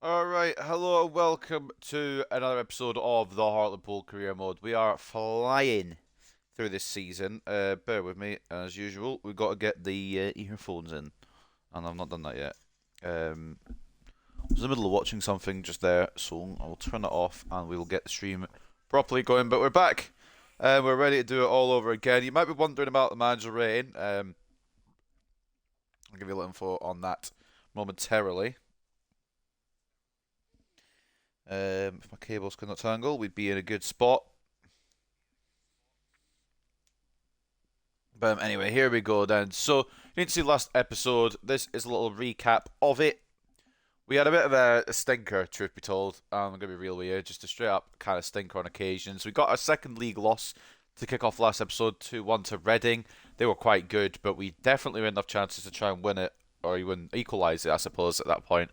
Alright, hello and welcome to another episode of the Hartlepool Career Mode. We are flying through this season. Bear with me, as usual. We've got to get the earphones in, and I've not done that yet. I was in the middle of watching something just there, so I will turn it off and we will get the stream properly going. But we're back. We're ready to do it all over again. You might be wondering about the manager rating. I'll give you a little info on that momentarily. If my cables could not tangle, we'd be in a good spot. But anyway, here we go then. So, you need to see the last episode. This is a little recap of it. We had a bit of a stinker, truth be told. I'm going to be real with you. Just a straight up kind of stinker on occasions. We got a second league loss to kick off last episode, 2-1 to Reading. They were quite good, but we definitely had enough chances to try and win it, or even equalise it, I suppose, at that point.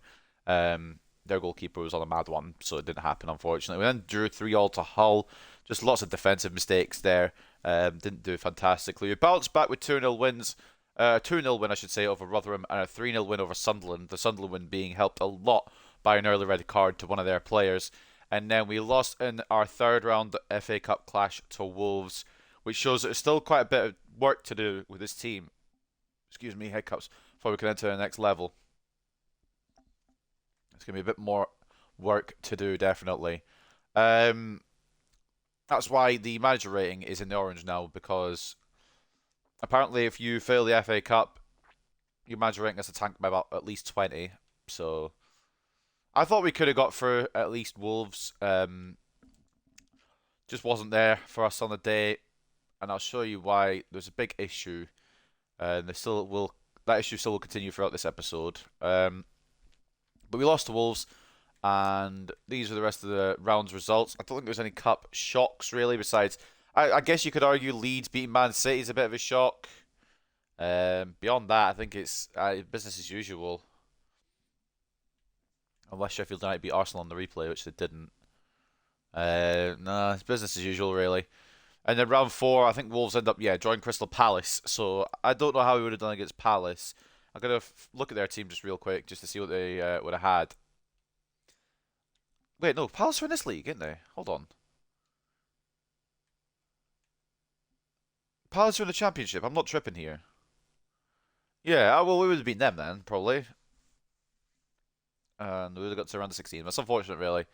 Their goalkeeper was on a mad one, so it didn't happen, unfortunately. We then drew 3-all to Hull. Just lots of defensive mistakes there. Didn't do fantastically. We bounced back with 2-0 wins. 2-0 win, I should say, over Rotherham, and a 3-0 win over Sunderland. The Sunderland win being helped a lot by an early red card to one of their players. And then we lost in our third round FA Cup clash to Wolves, which shows that there's still quite a bit of work to do with this team. Excuse me, hiccups, before we can enter the next level. It's going to be a bit more work to do, definitely. That's why the manager rating is in the orange now, because apparently if you fail the FA Cup, your manager rating has to tank by about at least 20. So I thought we could have got through at least Wolves. Just wasn't there for us on the day, and I'll show you why. There's a big issue, and that issue still will continue throughout this episode. But we lost to Wolves, and these are the rest of the round's results. I don't think there's any cup shocks, really, besides... I guess you could argue Leeds beating Man City is a bit of a shock. Beyond that, I think it's business as usual. Unless Sheffield United beat Arsenal on the replay, which they didn't. Nah, it's business as usual, really. And then round 4, I think Wolves end up, drawing Crystal Palace. So I don't know how we would have done against Palace. I'm going to look at their team just real quick, just to see what they would have had. Wait, no, Palace are in this league, aren't they? Hold on. Palace are in the Championship. I'm not tripping here. Yeah, well, we would have beaten them then, probably. And we would have got to around the 16. That's unfortunate, really,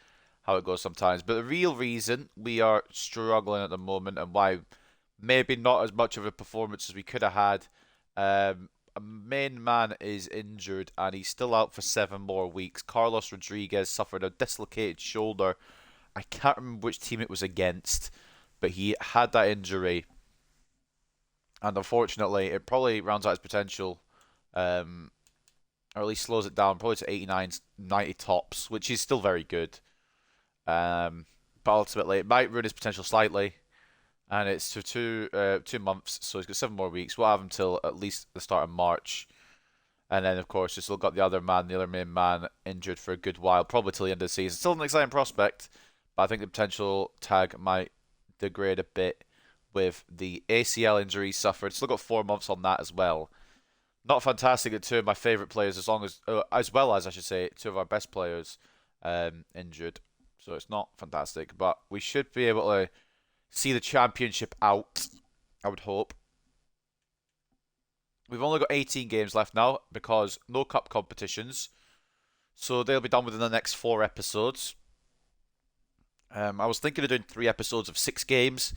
how it goes sometimes. But the real reason we are struggling at the moment, and why maybe not as much of a performance as we could have had, a main man is injured and he's still out for 7 more weeks. Carlos Rodriguez suffered a dislocated shoulder. I can't remember which team it was against, but he had that injury. And unfortunately, it probably rounds out his potential, or at least slows it down, probably to 89, 90 tops, which is still very good. But ultimately, it might ruin his potential slightly. And it's for 2 months, so he's got 7 more weeks. We'll have him till at least the start of March. And then, of course, we've still got the other main man, injured for a good while, probably till the end of the season. Still an exciting prospect, but I think the potential tag might degrade a bit with the ACL injury suffered. Still got 4 months on that as well. Not fantastic at 2 of my favourite players, as well as I should say 2 of our best players injured. So it's not fantastic, but we should be able to see the championship out, I would hope. We've only got 18 games left now because no cup competitions. So they'll be done within the next 4 episodes. I was thinking of doing 3 episodes of 6 games.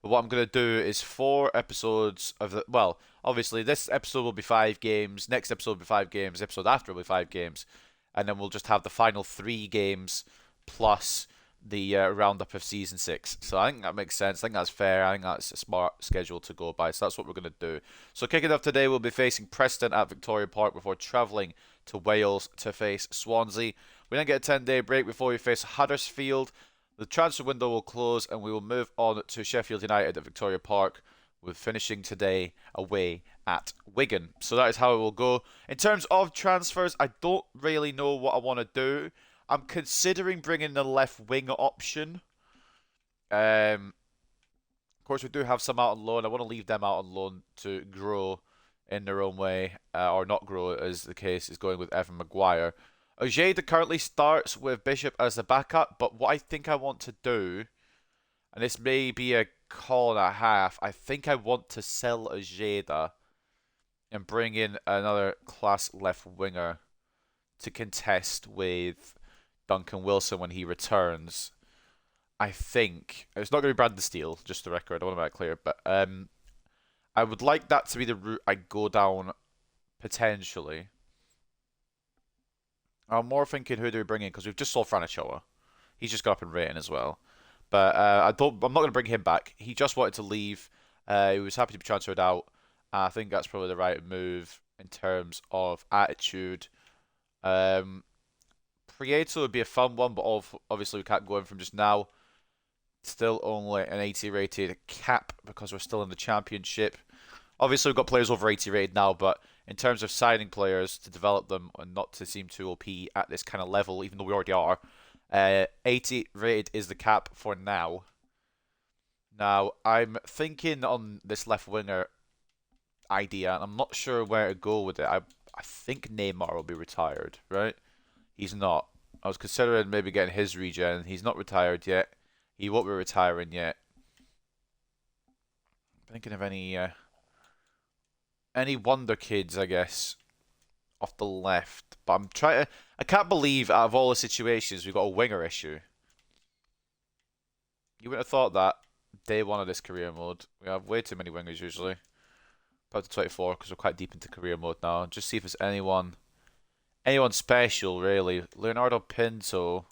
But what I'm going to do is 4 episodes of the... Well, obviously this episode will be 5 games. Next episode will be 5 games. The episode after will be 5 games. And then we'll just have the final 3 games plus the roundup of season 6. So I think that makes sense. I think that's fair. I think that's a smart schedule to go by. So that's what we're going to do. So kicking off today, we'll be facing Preston at Victoria Park before travelling to Wales to face Swansea. We then get a 10-day break before we face Huddersfield. The transfer window will close and we will move on to Sheffield United at Victoria Park, with finishing today away at Wigan. So that is how it will go. In terms of transfers, I don't really know what I want to do. I'm considering bringing the left wing option. Of course, we do have some out on loan. I want to leave them out on loan to grow in their own way, or not grow, as the case is going with Evan Maguire. Ojeda currently starts with Bishop as the backup, but what I think I want to do, and this may be a call and a half, I think I want to sell Ojeda and bring in another class left winger to contest with Duncan Wilson when he returns. I think it's not going to be Brandon Steele, just the record. I want to make that clear, but I would like that to be the route I go down potentially. I'm more thinking who do we bring in because we've just sold Franichoa. He's just got up in rating as well, but I'm not going to bring him back. He just wanted to leave. He was happy to be transferred out. I think that's probably the right move in terms of attitude. Prieto would be a fun one, but obviously we can't go in from just now. Still only an 80 rated cap because we're still in the championship. Obviously we've got players over 80 rated now, but in terms of signing players to develop them and not to seem too OP at this kind of level, even though we already are, 80 rated is the cap for now. Now, I'm thinking on this left winger idea, and I'm not sure where to go with it. I think Neymar will be retired, right? He's not. I was considering maybe getting his regen. He's not retired yet. He won't be retiring yet. Thinking of any wonder kids, I guess, off the left. But I'm trying to. I can't believe out of all the situations we've got a winger issue. You wouldn't have thought that day one of this career mode. We have way too many wingers usually. About to 24 because we're quite deep into career mode now. Just see if there's anyone special really. Leonardo Pinto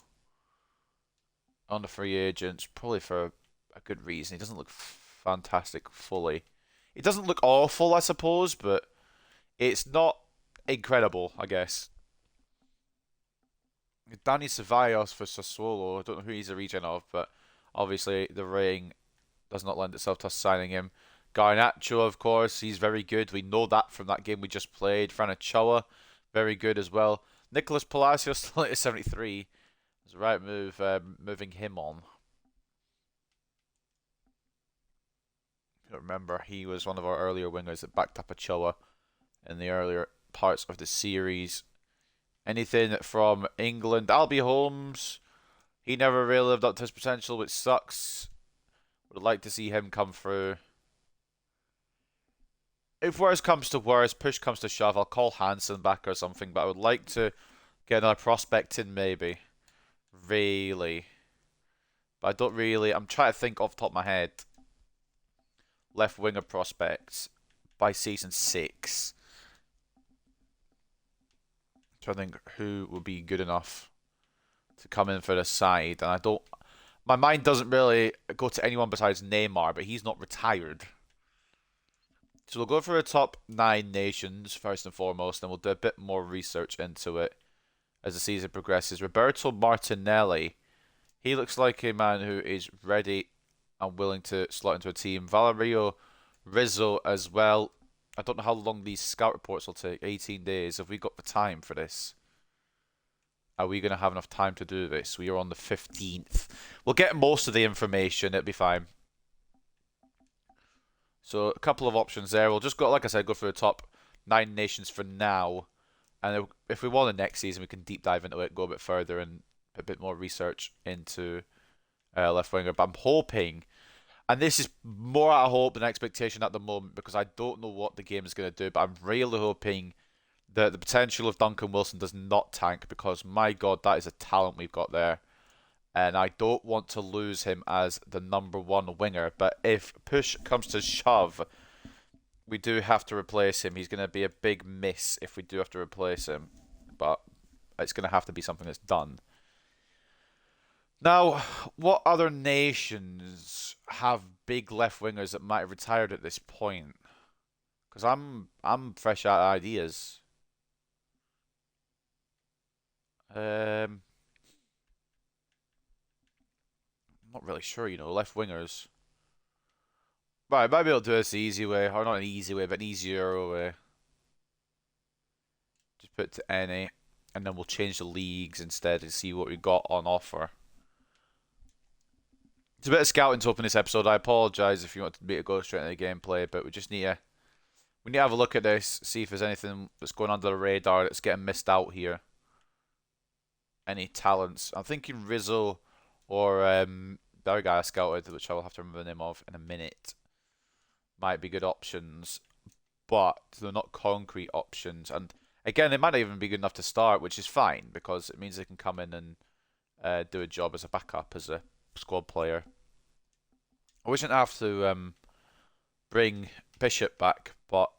on the free agents, probably for a good reason. He doesn't look fantastic fully. It doesn't look awful, I suppose, but it's not incredible, I guess. Danny Ceballos for Sassuolo. I don't know who he's a regen of, but obviously the ring does not lend itself to us signing him. Garnacho, of course, he's very good. We know that from that game we just played. Franichoa, very good as well. Nicolas Palacios still at 73. It's the right move, moving him on. Remember, he was one of our earlier wingers that backed up Ochoa in the earlier parts of the series. Anything from England? Albie Holmes. He never really lived up to his potential, which sucks. Would like to see him come through. If worse comes to worse, push comes to shove, I'll call Hansen back or something, but I would like to get another prospect in maybe. Really. But I don't really. I'm trying to think off the top of my head. Left winger prospects by season 6. So I think who would be good enough to come in for the side, and I don't. My mind doesn't really go to anyone besides Neymar, but he's not retired. So we'll go for the top 9 nations first and foremost, and we'll do a bit more research into it as the season progresses. Roberto Martinelli, he looks like a man who is ready and willing to slot into a team. Valerio Rizzo as well. I don't know how long these scout reports will take. 18 days. Have we got the time for this? Are we going to have enough time to do this? We are on the 15th. We'll get most of the information. It'll be fine. So a couple of options there. We'll just go, like I said, go for the top 9 nations for now. And if we want the next season, we can deep dive into it, go a bit further and a bit more research into left winger. But I'm hoping, and this is more out of hope than expectation at the moment because I don't know what the game is going to do, but I'm really hoping that the potential of Duncan Wilson does not tank because, my God, that is a talent we've got there. And I don't want to lose him as the number 1 winger. But if push comes to shove, we do have to replace him. He's going to be a big miss if we do have to replace him. But it's going to have to be something that's done. Now, what other nations have big left wingers that might have retired at this point? Because I'm fresh out of ideas. Not really sure, left wingers. Right, maybe I'll do this the easy way, or not an easy way, but an easier way. Just put it to any, and then we'll change the leagues instead and see what we got on offer. It's a bit of scouting to open this episode. I apologise if you want me to go straight into the gameplay, but we need to have a look at this, see if there's anything that's going under the radar that's getting missed out here. any talents. I'm thinking Rizzo or the other guy I scouted, which I will have to remember the name of in a minute, might be good options, but they're not concrete options. And again, they might not even be good enough to start, which is fine because it means they can come in and do a job as a backup, as a squad player. I wish I didn't have to bring Bishop back, but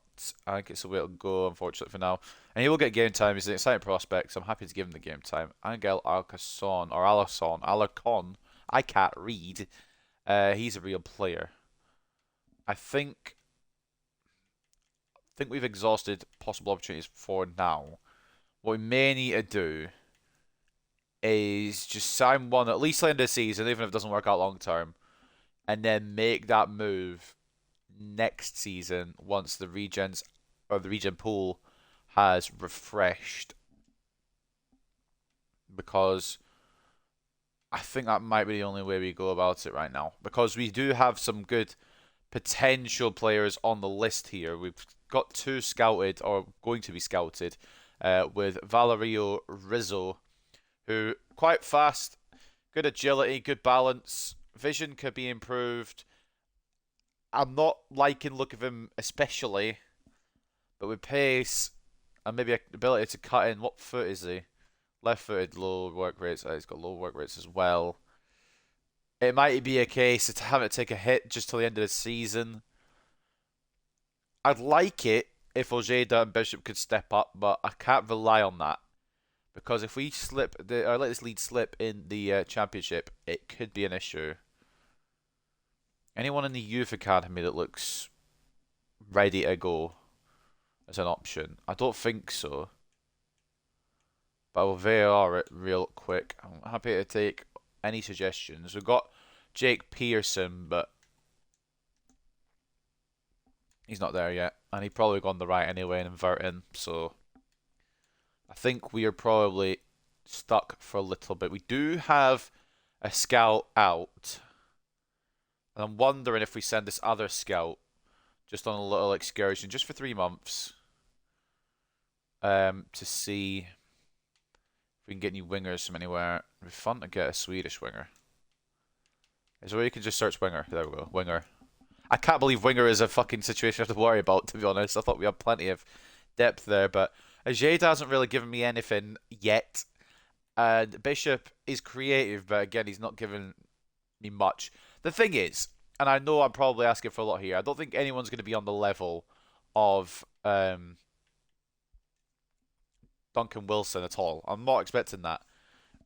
I think it's a way to go, unfortunately, for now. And he will get game time. He's an exciting prospect, so I'm happy to give him the game time. Angel Alarcon, I can't read. He's a real player. I think we've exhausted possible opportunities for now. What we may need to do is just sign one at least end of the season, even if it doesn't work out long term, and then make that move next season once the region pool has refreshed, because I think that might be the only way we go about it right now, because we do have some good potential players on the list here. We've got 2 scouted or going to be scouted with Valerio Rizzo, who quite fast, good agility, good balance, vision could be improved. I'm not liking look of him especially, but with pace and maybe ability to cut in. What foot is he? Left-footed, low work rates. He's got low work rates as well. It might be a case of having to take a hit just till the end of the season. I'd like it if Ojeda and Bishop could step up, but I can't rely on that, because if we let this lead slip in the championship, it could be an issue. Anyone in the youth academy that looks ready to go as an option? I don't think so. But I will VAR it real quick. I'm happy to take any suggestions. We've got Jake Pearson, but he's not there yet. And he'd probably gone the right anyway and inverting. So I think we are probably stuck for a little bit. We do have a scout out. And I'm wondering if we send this other scout just on a little excursion, just for 3 months, to see if we can get any wingers from anywhere. It'd be fun to get a Swedish winger. Is there a way you can just search winger? There we go, winger. I can't believe winger is a fucking situation I have to worry about, to be honest. I thought we had plenty of depth there, but Ajay hasn't really given me anything yet. And Bishop is creative, but again, he's not given me much. The thing is, and I know I'm probably asking for a lot here, I don't think anyone's going to be on the level of Duncan Wilson at all. I'm not expecting that.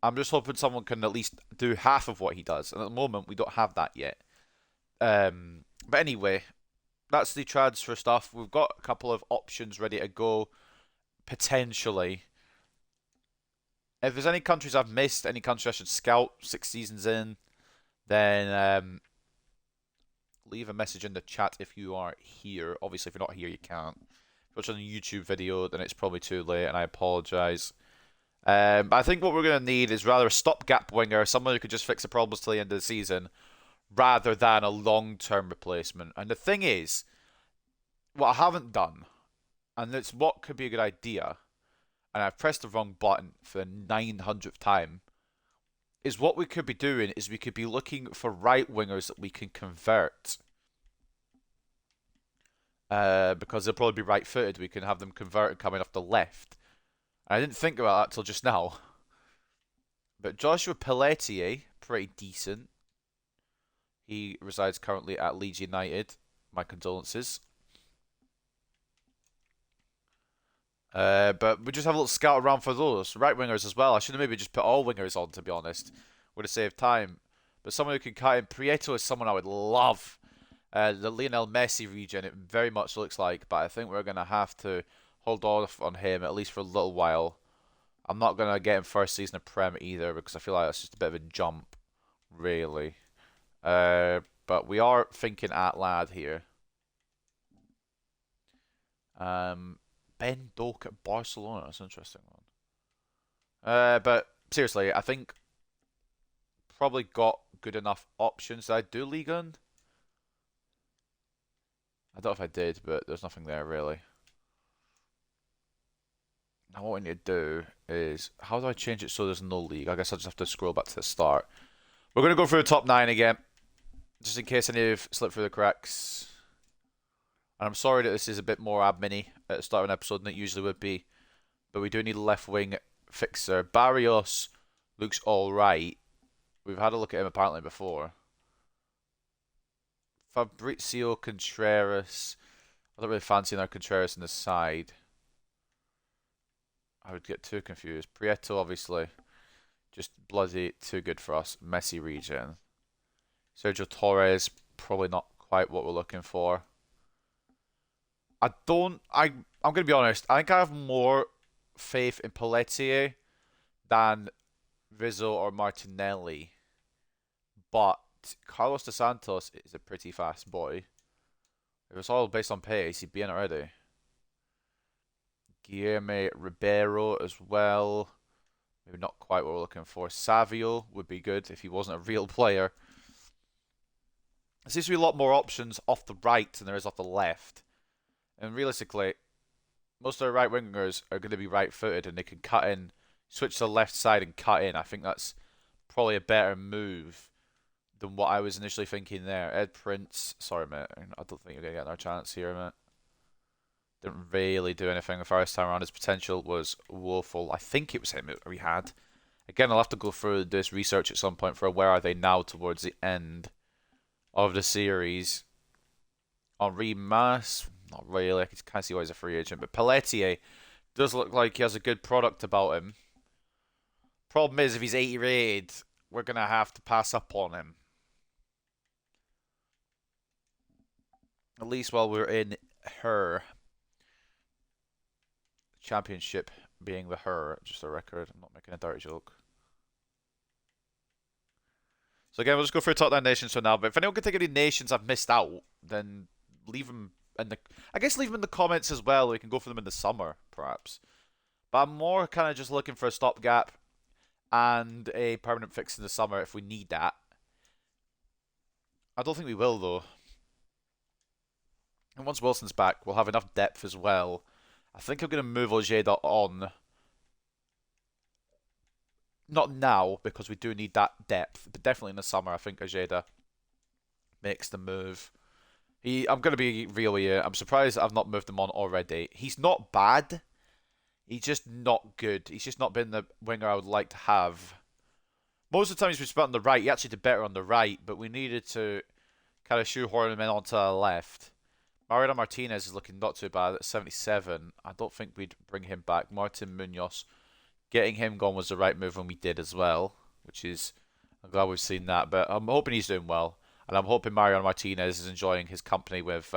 I'm just hoping someone can at least do half of what he does. And at the moment, we don't have that yet. But anyway, that's the transfer stuff. We've got a couple of options ready to go, potentially. If there's any countries I've missed, any country I should scout 6 seasons in, then leave a message in the chat if you are here. Obviously, if you're not here, you can't. If you're watching a YouTube video, then it's probably too late, and I apologise. But I think what we're going to need is rather a stopgap winger, someone who could just fix the problems till the end of the season, rather than a long-term replacement. And the thing is, what I haven't done, and it's what could be a good idea, and I've pressed the wrong button for the 900th time, is what we could be doing is we could be looking for right wingers that we can convert. Because they'll probably be right-footed. We can have them converted coming off the left. And I didn't think about that till just now. But Joshua Pelletier, pretty decent. He resides currently at Leeds United. My condolences. But we just have a little scout around for those. Right wingers as well. I should have maybe just put all wingers on, to be honest. Would have saved time. But someone who can cut in. Prieto is someone I would love. The Lionel Messi region, it very much looks like. But I think we're going to have to hold off on him, at least for a little while. I'm not going to get him first season of Prem either, because I feel like that's just a bit of a jump, really. But we are thinking at lad here. Ben Doak at Barcelona. That's an interesting one. But seriously, I think probably got good enough options. Did I do Ligue 1? I don't know if I did, but there's nothing there really. what we need to do is, how do I change it so there's no league? I guess I'll just have to scroll back to the start. We're going to go through the top 9 again, just in case any have slipped through the cracks. And I'm sorry that this is a bit more admin-y at the start of an episode than it usually would be, but we do need a left wing fixer. Barrios looks alright. We've had a look at him apparently before. Fabrizio Contreras. I don't really fancy our Contreras on the side. I would get too confused. Prieto, obviously, just bloody too good for us. Messy region. Sergio Torres, probably not quite what we're looking for. I'm going to be honest. I think I have more faith in Pelletier than Rizzo or Martinelli. But Carlos dos Santos is a pretty fast boy. If it's all based on pace, he'd be in already. Guilherme Ribeiro as well. Maybe not quite what we're looking for. Savio would be good if he wasn't a real player. There seems to be a lot more options off the right than there is off the left. And realistically, most of the right wingers are going to be right-footed and they can cut in, switch to the left side and cut in. I think that's probably a better move than what I was initially thinking there. Ed Prince, sorry mate, I don't think you're going to get our chance here, mate. Didn't really do anything the first time around. His potential was woeful. I think it was him that we had. Again, I'll have to go through this research at some point for where are they now towards the end of the series. Henri Mas, not really. I can kind of see why he's a free agent. But Pelletier does look like he has a good product about him. Problem is, if he's 80 rated, we're going to have to pass up on him. At least while we're in her championship, being the her, just a record. I'm not making a dirty joke. So again, we'll just go for top 9 nations for now. But if anyone can think of any nations I've missed out, then leave them in the. I guess leave them in the comments as well. We can go for them in the summer, perhaps. But I'm more kind of just looking for a stopgap and a permanent fix in the summer if we need that. I don't think we will though. And once Wilson's back, we'll have enough depth as well. I think I'm going to move Ojeda on. Not now, because we do need that depth. But definitely in the summer, I think Ojeda makes the move. I'm going to be real here. I'm surprised I've not moved him on already. He's not bad. He's just not good. He's just not been the winger I would like to have. Most of the time he's been spent on the right. He actually did better on the right, but we needed to kind of shoehorn him in onto the left. Mariano Martinez is looking not too bad at 77. I don't think we'd bring him back. Martin Munoz, getting him gone was the right move when we did as well, which is, I'm glad we've seen that. But I'm hoping he's doing well, and I'm hoping Mariano Martinez is enjoying his company with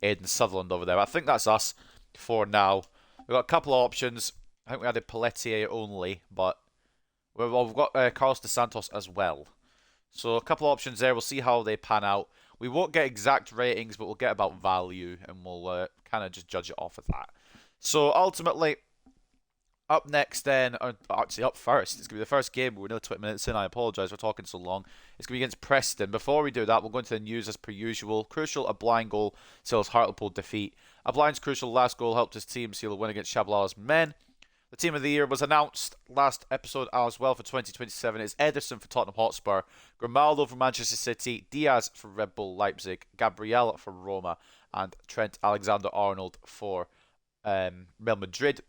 Aidan Sutherland over there. I think that's us for now. We've got a couple of options. I think we added Pelletier only, but we've got Carlos dos Santos as well. So a couple of options there. We'll see how they pan out. We won't get exact ratings, but we'll get about value, and we'll kind of just judge it off of that. So ultimately, up next then, actually up first, it's going to be the first game. We're nearly 20 minutes in. I apologise for talking so long. It's going to be against Preston. Before we do that, we'll go into the news as per usual. Crucial, a blind goal seals Hartlepool defeat. A blind's crucial last goal helped his team seal a win against Shabalala's men. The team of the year was announced last episode as well for 2027. It's Ederson for Tottenham Hotspur, Grimaldo for Manchester City, Diaz for Red Bull Leipzig, Gabriel for Roma, and Trent Alexander-Arnold for Real Madrid.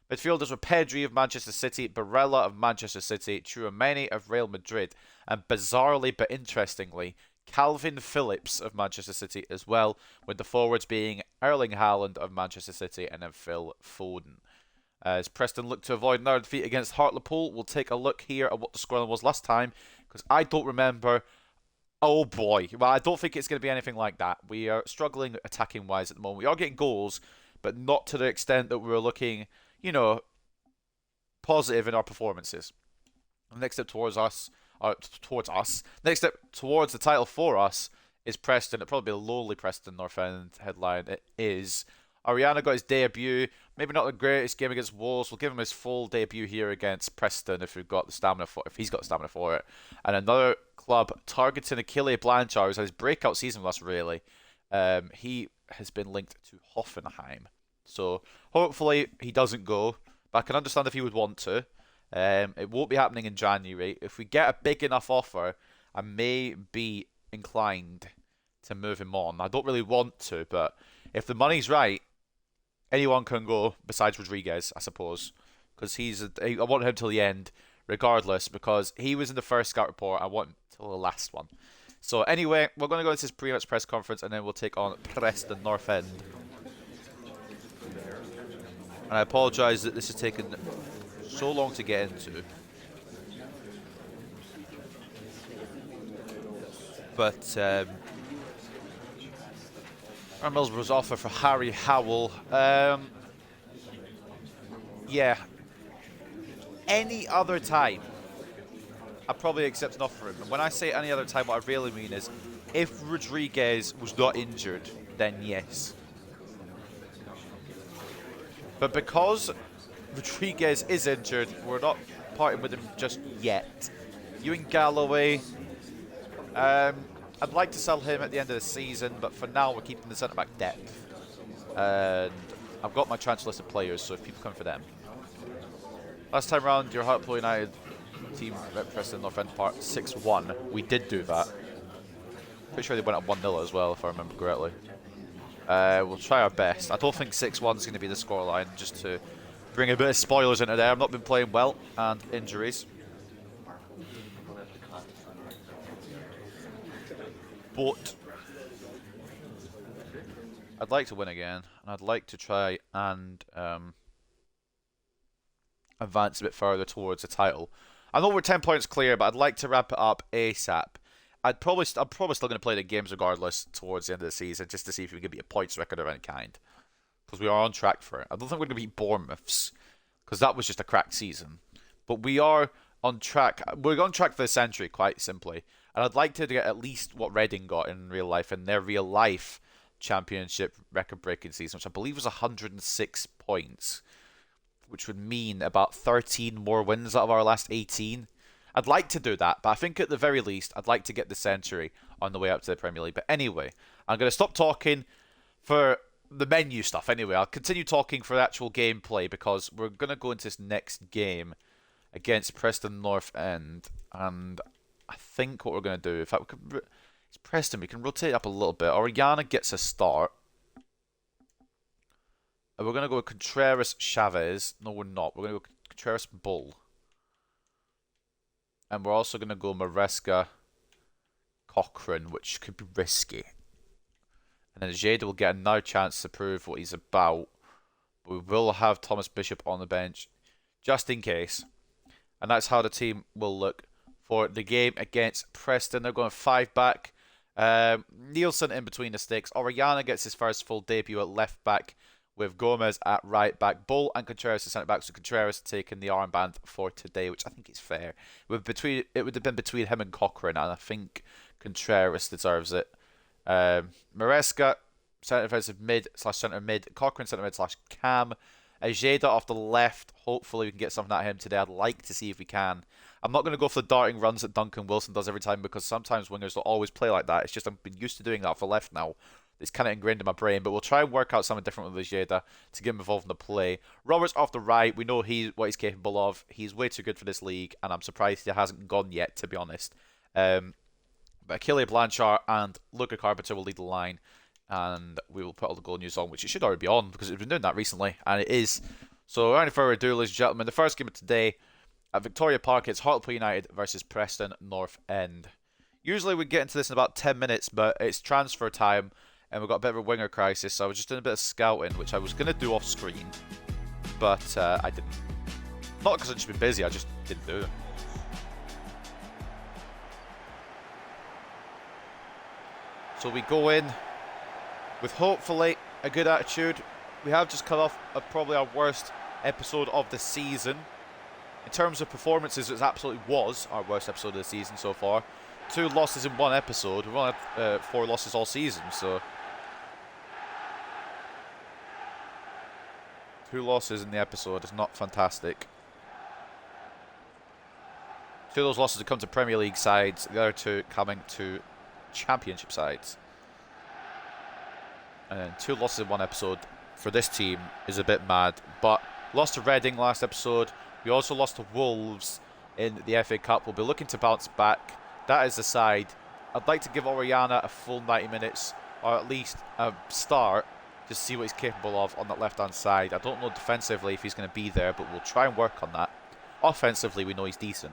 Midfielders were Pedri of Manchester City, Barella of Manchester City, Tchouaméni of Real Madrid, and bizarrely but interestingly, Calvin Phillips of Manchester City as well, with the forwards being Erling Haaland of Manchester City and then Phil Foden. As Preston look to avoid another defeat against Hartlepool, we'll take a look here at what the scoreline was last time, because I don't remember. Oh boy, well, I don't think it's going to be anything like that. We are struggling attacking wise at the moment. We are getting goals, but not to the extent that we're looking, you know, positive in our performances. The next step towards us, next step towards the title for us is Preston. It'll probably be a lowly Preston North End headline. It is. Ariana got his debut. Maybe not the greatest game against Wolves. We'll give him his full debut here against Preston if we've got the stamina for, if he's got the stamina for it. And another club targeting Achille Blanchard, who's had his breakout season with us really. He has been linked to Hoffenheim. So hopefully he doesn't go. I can understand if he would want to. It won't be happening in January. If we get a big enough offer, I may be inclined to move him on. I don't really want to, but if the money's right, anyone can go besides Rodriguez, I suppose. Because I want him till the end, regardless, because he was in the first scout report. I want him till the last one. So anyway, we're going to go into this pre-match press conference, and then we'll take on Preston North End. And I apologise that this has taken so long to get into. But our Middlesbrough's offer for Harry Howell. Yeah. Any other time, I'd probably accept an offer for him. And when I say any other time, what I really mean is, if Rodriguez was not injured, then yes. But because Rodriguez is injured, we're not parting with him just yet. Ewan Galloway, I'd like to sell him at the end of the season, but for now we're keeping the centre-back depth. And I've got my transfer list of players, so if people come for them. Last time round, your Hartlepool United team represented North End Park 6-1. We did do that. Pretty sure they went up 1-0 as well, if I remember correctly. We'll try our best. I don't think 6-1 is going to be the scoreline, just to bring a bit of spoilers into there. I've not been playing well, and injuries. But I'd like to win again, and I'd like to try and advance a bit further towards the title. I know we're 10 points clear, but I'd like to wrap it up ASAP. I'm probably still going to play the games regardless towards the end of the season, just to see if we can beat a points record of any kind. Because we are on track for it. I don't think we're going to beat Bournemouths, because that was just a cracked season. But we are on track. We're on track for the century, quite simply. And I'd like to get at least what Reading got in real life, in their real life championship record-breaking season, which I believe was 106 points, which would mean about 13 more wins out of our last 18. I'd like to do that, but I think at the very least, I'd like to get the century on the way up to the Premier League. But anyway, I'm going to stop talking for the menu stuff anyway. I'll continue talking for the actual gameplay, because we're going to go into this next game against Preston North End. And I think what we're going to do, in fact, it's Preston, we can rotate up a little bit. Orellana gets a start. And we're going to go with Contreras Chavez. No, we're not. We're going to go Contreras Bull. And we're also going to go Maresca Cochrane, which could be risky. And then Jada will get another chance to prove what he's about. But we will have Thomas Bishop on the bench, just in case. And that's how the team will look for the game against Preston. They're going 5 back. Nielsen in between the sticks. Orellana gets his first full debut at left back, with Gomez at right back. Bull and Contreras at centre back. So Contreras taking the armband for today, which I think is fair. It would have been between him and Cochrane, and I think Contreras deserves it. Maresca, centre defensive mid / centre mid. Cochrane centre mid / cam. Jada off the left. Hopefully we can get something out of him today. I'd like to see if we can. I'm not going to go for the darting runs that Duncan Wilson does every time, because sometimes wingers don't always play like that. It's just I've been used to doing that for left now. It's kind of ingrained in my brain, but we'll try and work out something different with Jada to get him involved in the play. Roberts off the right. We know what he's capable of. He's way too good for this league, and I'm surprised he hasn't gone yet, to be honest. But Achille Blanchard and Luca Carpenter will lead the line, and we will put all the goal news on, which it should already be on, because we've been doing that recently, and it is. So without any further ado, ladies and gentlemen, the first game of today at Victoria Park, it's Hartlepool United versus Preston North End. Usually we get into this in about 10 minutes, but it's transfer time, and we've got a bit of a winger crisis, so I was just doing a bit of scouting, which I was going to do off screen, but I didn't. Not because I've just been busy, I just didn't do it. So we go in with hopefully a good attitude. We have just cut off probably our worst episode of the season. In terms of performances, it absolutely was our worst episode of the season so far. 2 losses in 1 episode. We've only had 4 losses all season, so 2 losses in the episode is not fantastic. 2 of those losses have come to Premier League sides, the other 2 coming to Championship sides. And then 2 losses in 1 episode for this team is a bit mad, but Lost to Reading last episode. We also lost to Wolves in the FA Cup. We'll be looking to bounce back. That is the side. I'd like to give Orellana a full 90 minutes, or at least a start, just to see what he's capable of on that left-hand side. I don't know defensively if he's going to be there, but we'll try and work on that. Offensively, we know he's decent.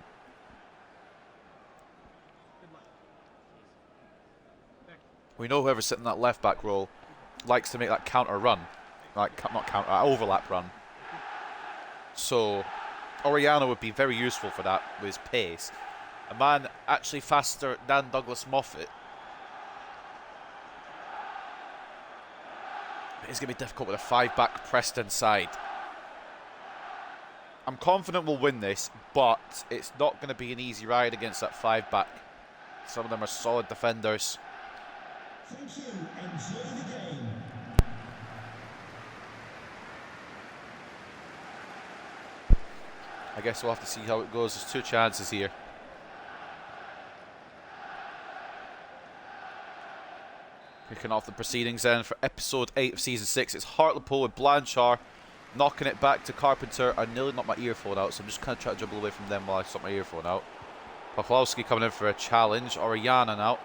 We know whoever's sitting in that left-back role likes to make that counter run. Not counter, overlap run. So, Orellana would be very useful for that with his pace. A man actually faster than Douglas Moffat. It's going to be difficult with a 5-back Preston side. I'm confident we'll win this, but it's not going to be an easy ride against that 5-back. Some of them are solid defenders. Thank you. Enjoy the game. I guess we'll have to see how it goes. There's 2 chances here. Kicking off the proceedings then for episode 8 of season 6. It's Hartlepool with Blanchard knocking it back to Carpenter. I nearly knocked my earphone out, so I'm just kind of trying to dribble away from them while I sort my earphone out. Pawlowski coming in for a challenge. Orellana now.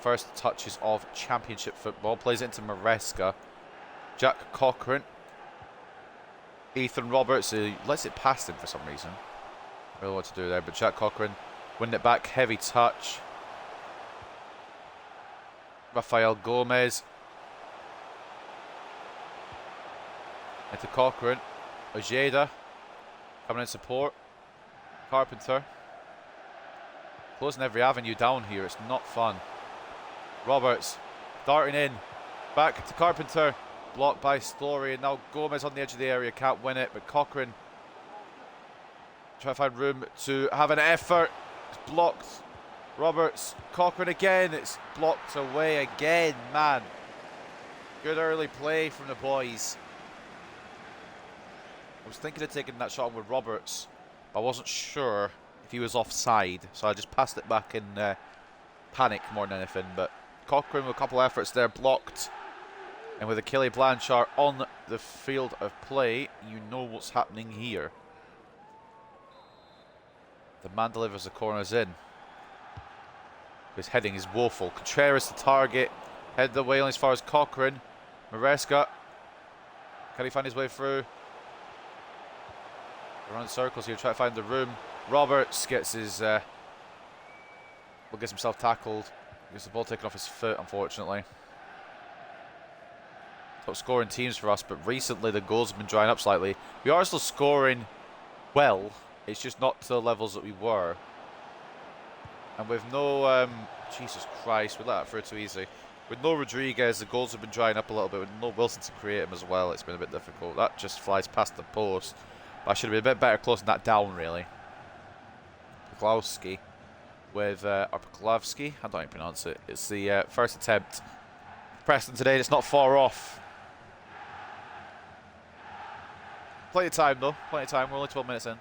First touches of championship football. Plays it into Maresca. Jack Cochrane. Ethan Roberts, who lets it past him for some reason. I don't know what to do there, but Jack Cochrane winning it back. Heavy touch. Rafael Gomez. Into Cochrane. Ojeda. Coming in support. Carpenter. Closing every avenue down here. It's not fun. Roberts. Darting in. Back to Carpenter. Blocked by Story. And now Gomez on the edge of the area. Can't win it. But Cochrane. Try to find room to have an effort. It's blocked. Roberts, Cochrane again, it's blocked away again, man. Good early play from the boys. I was thinking of taking that shot on with Roberts, but I wasn't sure if he was offside, so I just passed it back in panic more than anything. But Cochrane with a couple of efforts there, blocked. And with Achille Blanchard on the field of play, you know what's happening here. The man delivers the corners in. His heading is woeful. Contreras to target. Head the way on as far as Cochrane. Maresca. Can he find his way through? Around circles here, try to find the room. Roberts gets his... gets himself tackled. Gets the ball taken off his foot, unfortunately. Top scoring teams for us, but recently the goals have been drying up slightly. We are still scoring well. It's just not to the levels that we were. And with no, Jesus Christ, we let that through too easy. With no Rodriguez, the goals have been drying up a little bit. With no Wilson to create them as well, it's been a bit difficult. That just flies past the post. But I should have been a bit better closing that down, really. Pawlowski with, or Pawlowski, I don't even pronounce it. It's the first attempt. Preston today, and it's not far off. Plenty of time, though. Plenty of time. We're only 12 minutes in.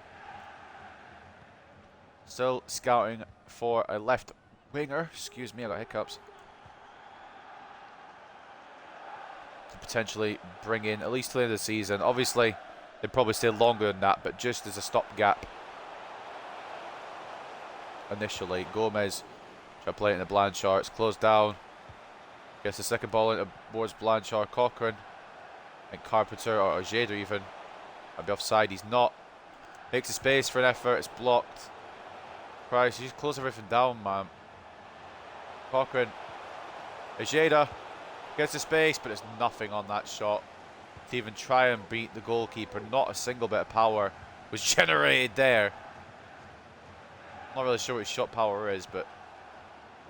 Still scouting for a left winger. Excuse me, I got hiccups. To potentially bring in at least till the end of the season. Obviously, they'd probably stay longer than that, but just as a stopgap. Initially, Gomez try to play it into Blanchard. It's closed down. Gets the second ball into towards Blanchard. Cochrane and Carpenter or Ojeda even. I'd be offside. He's not. Makes a space for an effort. It's blocked. Christ, he's closed everything down, man. Cochrane. Ojeda gets the space, but there's nothing on that shot to even try and beat the goalkeeper. Not a single bit of power was generated there. Not really sure what his shot power is, but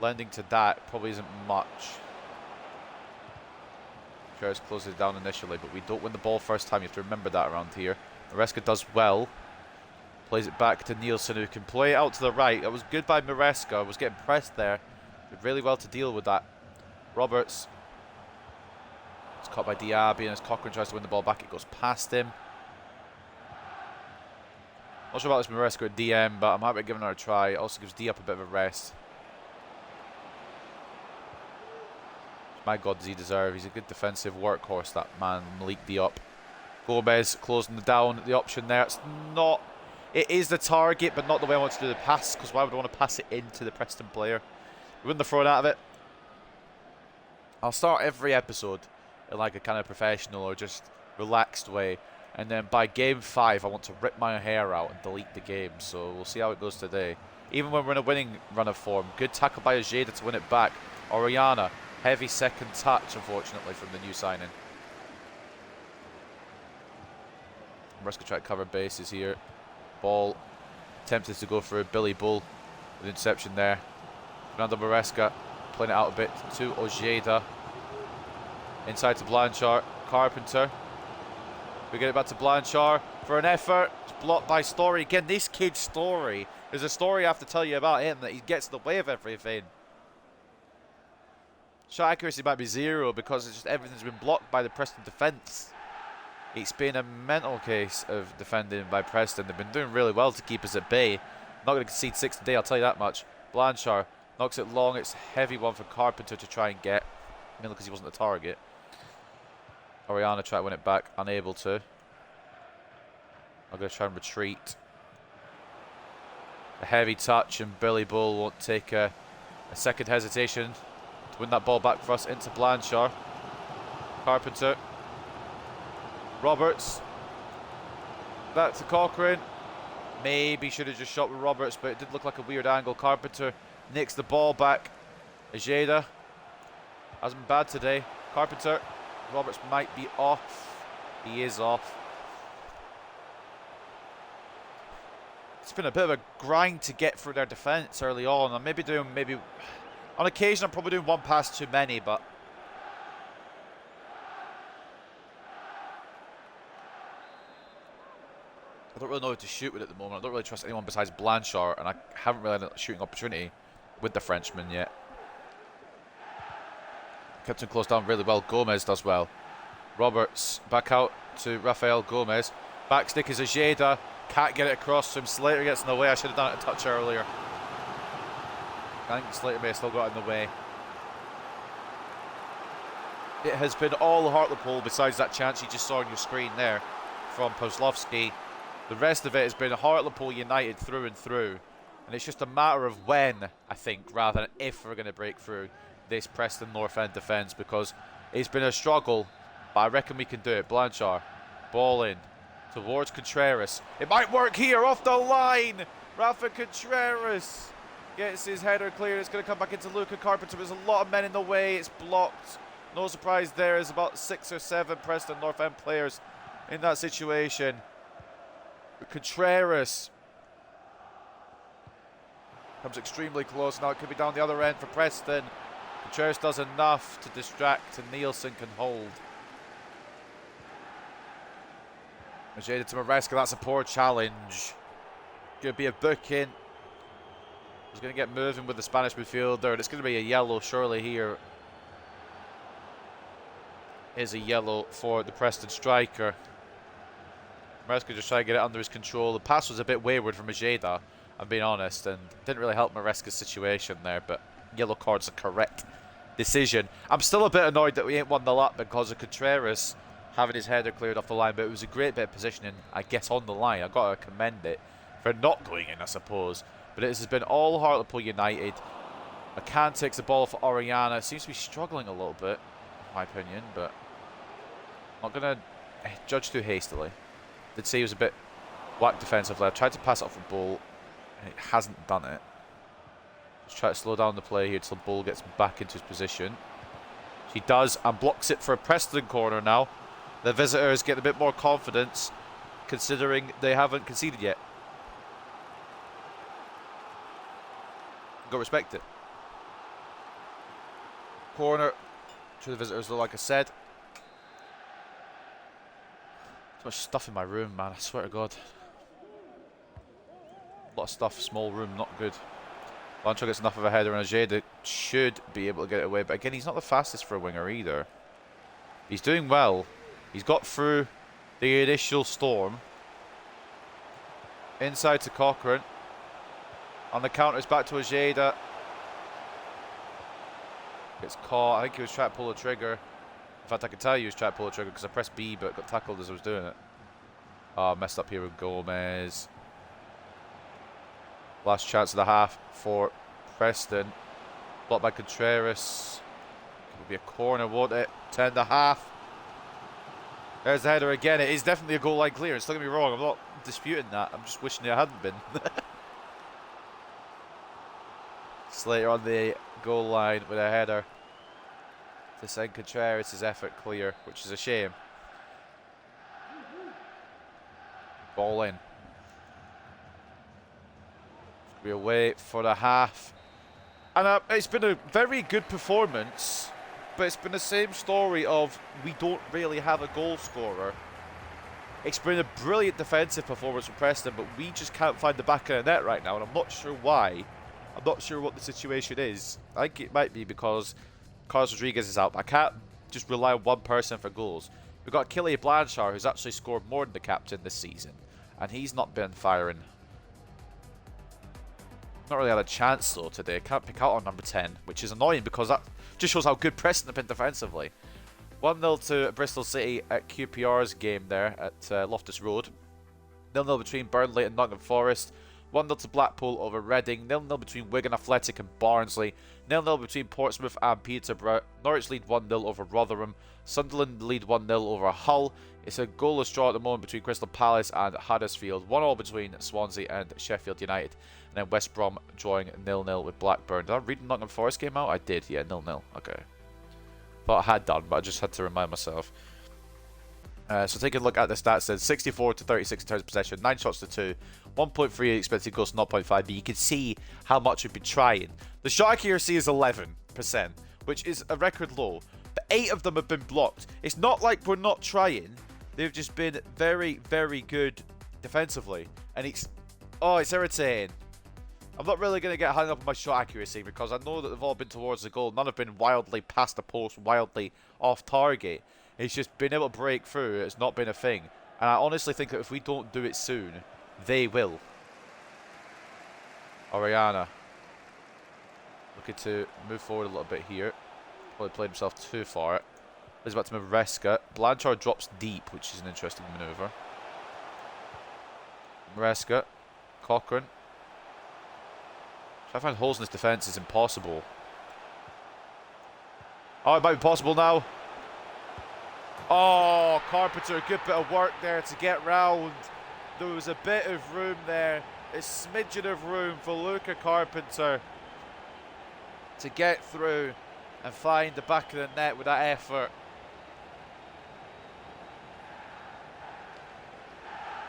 lending to that probably isn't much. Contreras closes it down initially, but we don't win the ball first time. You have to remember that around here. Maresca does well. Plays it back to Nielsen, who can play it out to the right. It was good by Maresca. Was getting pressed there. Did really well to deal with that. Roberts. It's caught by Diaby, and as Cochrane tries to win the ball back, it goes past him. Not sure about this Maresca at DM, but I'm happy to give her a try. It also gives Diop a bit of a rest. My God, does he deserve? He's a good defensive workhorse, that man, Malik Diop. Gomez closing down the option there. It's not. It is the target, but not the way I want to do the pass, because why would I want to pass it into the Preston player? We wouldn't have thrown out of it. I'll start every episode in like a kind of professional or just relaxed way, and then by game 5 I want to rip my hair out and delete the game. So we'll see how it goes today. Even when we're in a winning run of form. Good tackle by Ojeda to win it back. Oriana, heavy second touch unfortunately from the new signing. Maresca trying to cover bases here. Ball tempted to go for a Billy Bull with interception there. Fernando Maresca playing it out a bit to Ojeda. Inside to Blanchard. Carpenter. We get it back to Blanchard for an effort. It's blocked by Story. Again, this kid's story. There's a story I have to tell you about him, that he gets in the way of everything. Shot accuracy might be 0 because it's just everything's been blocked by the Preston defence. It's been a mental case of defending by Preston. They've been doing really well to keep us at bay. Not going to concede 6 today, I'll tell you that much. Blanchard knocks it long. It's a heavy one for Carpenter to try and get. Mainly because he wasn't the target. Oriana try to win it back. Unable to. I'm going to try and retreat. A heavy touch, and Billy Bull won't take a second hesitation to win that ball back for us into Blanchard. Carpenter. Roberts. Back to Cochrane. Maybe should have just shot with Roberts, but it did look like a weird angle. Carpenter nicks the ball back. Ojeda hasn't been bad today. Carpenter. Roberts might be off. He is off. It's been a bit of a grind to get through their defence early on. I'm maybe on occasion I'm probably doing one pass too many, but I don't really know who to shoot with at the moment. I don't really trust anyone besides Blanchard, and I haven't really had a shooting opportunity with the Frenchman yet. Kept him close down really well. Gomez does well. Roberts back out to Rafael Gomez. Back stick is Ojeda. Can't get it across to him. Slater gets in the way. I should have done it a touch earlier. I think Slater may have still got in the way. It has been all Hartlepool besides that chance you just saw on your screen there from Poslovsky. The rest of it has been Hartlepool United through and through. And it's just a matter of when, I think, rather than if we're going to break through this Preston North End defence, because it's been a struggle, but I reckon we can do it. Blanchard, ball in towards Contreras. It might work here, off the line. Rafa Contreras gets his header cleared. It's going to come back into Luca Carpenter. There's a lot of men in the way. It's blocked. No surprise there. There's about 6 or 7 Preston North End players in that situation. Contreras comes extremely close. Now it could be down the other end for Preston. Contreras does enough to distract, and Nielsen can hold. Ojeda to Maresca. That's a poor challenge. Going to be a booking. He's going to get moving with the Spanish midfielder, and it's going to be a yellow surely here. Is a yellow for the Preston striker. Maresca just trying to get it under his control. The pass was a bit wayward from Ojeda, I'm being honest, and didn't really help Maresca's situation there, but yellow card's a correct decision. I'm still a bit annoyed that we ain't won the lap because of Contreras having his header cleared off the line, but it was a great bit of positioning, I guess, on the line. I've got to commend it for not going in, I suppose. But it has been all Hartlepool United. McCann takes the ball for Oriana. Seems to be struggling a little bit, in my opinion, but not going to judge too hastily. Did say he was a bit whack defensively. I tried to pass it off a Bull, and it hasn't done it. Just try to slow down the play here until Bull gets back into his position. He does, and blocks it for a Preston corner now. The visitors get a bit more confidence, considering they haven't conceded yet. Got to respect it. Corner to the visitors, though, like I said. Too much stuff in my room, man, I swear to God. A lot of stuff, small room, not good. Blanchard gets enough of a header, and Ojeda should be able to get it away. But again, he's not the fastest for a winger either. He's doing well. He's got through the initial storm. Inside to Cochrane. On the counter, it's back to Ojeda. Gets caught. I think he was trying to pull the trigger. fact, I can tell you he was trying to pull the trigger because I pressed B but got tackled as I was doing it. Oh, messed up here with Gomez. Last chance of the half for Preston. Blocked by Contreras. It'll be a corner, won't it? 10.5. There's the header again. It is definitely a goal line clearance. Don't get me wrong. I'm not disputing that. I'm just wishing it hadn't been. Slater on the goal line with a header to send Contreras' effort clear, which is a shame. Ball in. We away for the half. And it's been a very good performance, but it's been the same story of we don't really have a goal scorer. It's been a brilliant defensive performance from Preston, but we just can't find the back of the net right now, and I'm not sure why. I'm not sure what the situation is. I think it might be because Carlos Rodriguez is out. I can't just rely on one person for goals. We've got Kylian Blanchard, who's actually scored more than the captain this season, and he's not been firing. Not really had a chance though today. Can't pick out on number 10, which is annoying because that just shows how good Preston have been defensively. 1-0 to Bristol City at QPR's game there at Loftus Road. 0-0 between Burnley and Nottingham Forest. 1-0 to Blackpool over Reading. 0-0 between Wigan Athletic and Barnsley. 0-0 between Portsmouth and Peterborough. Norwich lead 1-0 over Rotherham. Sunderland lead 1-0 over Hull. It's a goalless draw at the moment between Crystal Palace and Huddersfield. 1-1 between Swansea and Sheffield United. And then West Brom drawing 0-0 with Blackburn. Did I read the Nottingham Forest game out? I did, yeah, 0-0. Okay. Thought I had done, but I just had to remind myself. So taking a look at the stats then, 64 to 36 in terms of possession, 9 shots to 2, 1.3 expected goals to 0.5, but you can see how much we've been trying. The shot accuracy is 11%, which is a record low, but 8 of them have been blocked. It's not like we're not trying, they've just been very, very good defensively, and it's irritating. I'm not really going to get hung up on my shot accuracy because I know that they've all been towards the goal. None have been wildly past the post, wildly off target. It's just being able to break through. It's not been a thing. And I honestly think that if we don't do it soon, they will. Oriana. Looking to move forward a little bit here. Probably played himself too far. He's back to Maresca. Blanchard drops deep, which is an interesting manoeuvre. Maresca. Cochrane. Trying to find holes in his defence is impossible. Oh, it might be possible now. Oh, Carpenter, a good bit of work there to get round. There was a bit of room there. A smidgen of room for Luca Carpenter to get through and find the back of the net with that effort.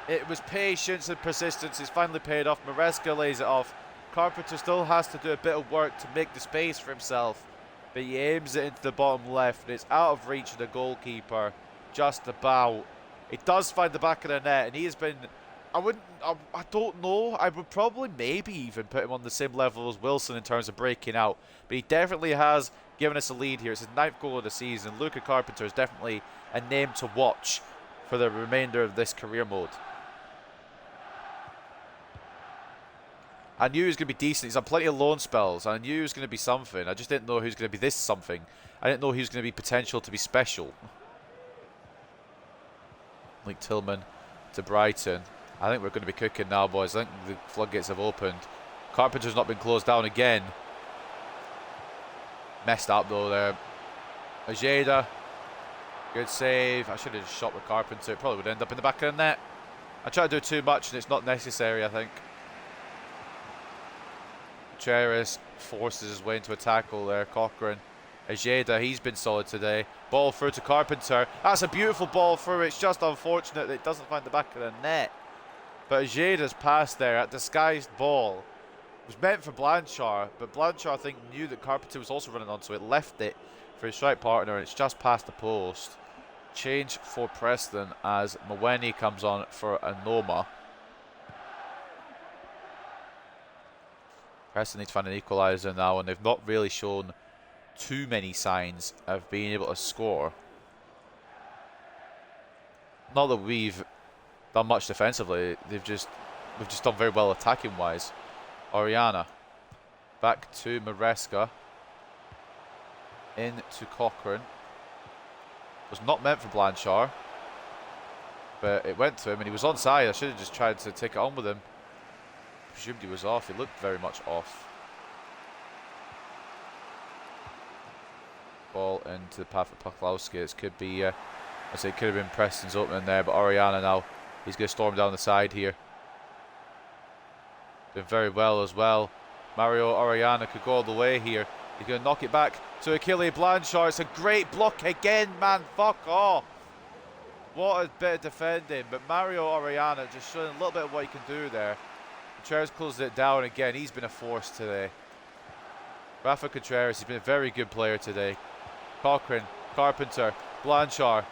It was patience and persistence. It's finally paid off. Maresca lays it off. Carpenter still has to do a bit of work to make the space for himself, but he aims it into the bottom left and it's out of reach of the goalkeeper, just about. It does find the back of the net, and he has been, I don't know, I would probably maybe even put him on the same level as Wilson in terms of breaking out, but he definitely has given us a lead here. It's his 9th goal of the season. Luca Carpenter is definitely a name to watch for the remainder of this career mode. I knew he was going to be decent. He's on plenty of loan spells. And I knew he was going to be something. I just didn't know he was going to be this something. I didn't know he was going to be potential to be special. Like Tillman to Brighton. I think we're going to be cooking now, boys. I think the floodgates have opened. Carpenter's not been closed down again. Messed up though there. Ojeda. Good save. I should have just shot with Carpenter. It probably would end up in the back of the net. I try to do too much and it's not necessary, I think. Contreras forces his way into a tackle there. Cochrane. Ojeda, he's been solid today. Ball through to Carpenter. That's a beautiful ball through. It's just unfortunate that it doesn't find the back of the net. But Ojeda's pass there, that disguised ball, was meant for Blanchard. But Blanchard, I think, knew that Carpenter was also running onto it. Left it for his strike partner, and it's just past the post. Change for Preston as Mweni comes on for Anoma. Preston need to find an equaliser now, and they've not really shown too many signs of being able to score. Not that we've done much defensively. We've just done very well attacking wise. Oriana back to Maresca, in to Cochrane. Was not meant for Blanchard. But it went to him and he was onside. I should have just tried to take it on with him. Presumed he was off. He looked very much off. Ball into the path of Puchalski. It could be, I say it could have been Preston's opening there, but Oriana now, he's going to storm down the side here. Doing very well as well. Mario Oriana could go all the way here. He's going to knock it back to Achille Blanchard. It's a great block again, man. Fuck off. What a bit of defending. But Mario Oriana just showing a little bit of what he can do there. Contreras closes it down again. He's been a force today. Rafa Contreras, he's been a very good player today. Cochrane, Carpenter, Blanchard.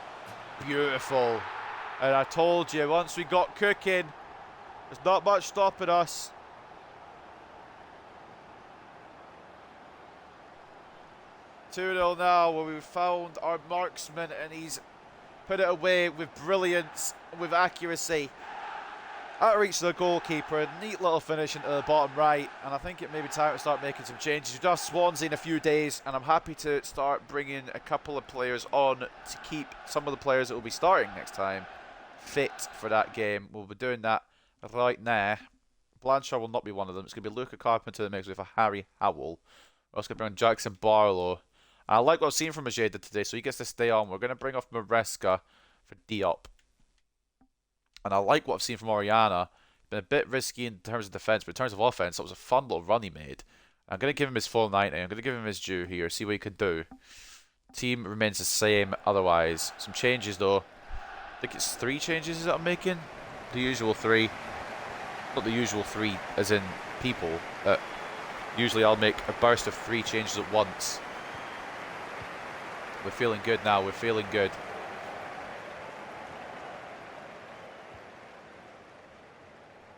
Beautiful. And I told you, once we got cooking, there's not much stopping us. Two-0 now, where we've found our marksman and he's put it away with brilliance, with accuracy. Out of reach of the goalkeeper, a neat little finish into the bottom right, and I think it may be time to start making some changes. We've done Swansea in a few days, and I'm happy to start bringing a couple of players on to keep some of the players that will be starting next time fit for that game. We'll be doing that right now. Blanchard will not be one of them. It's going to be Luca Carpenter that makes way for Harry Howell. We're also going to bring on Jackson Barlow. I like what I've seen from Ojeda today, so he gets to stay on. We're going to bring off Maresca for Diop. And I like what I've seen from Oriana. Been a bit risky in terms of defence, but in terms of offence, that was a fun little run he made. I'm going to give him his full 90. I'm going to give him his due here, see what he can do. Team remains the same otherwise. Some changes though. I think it's 3 changes that I'm making. The usual 3. Not the usual 3 as in people. Usually I'll make a burst of 3 changes at once. We're feeling good now. We're feeling good.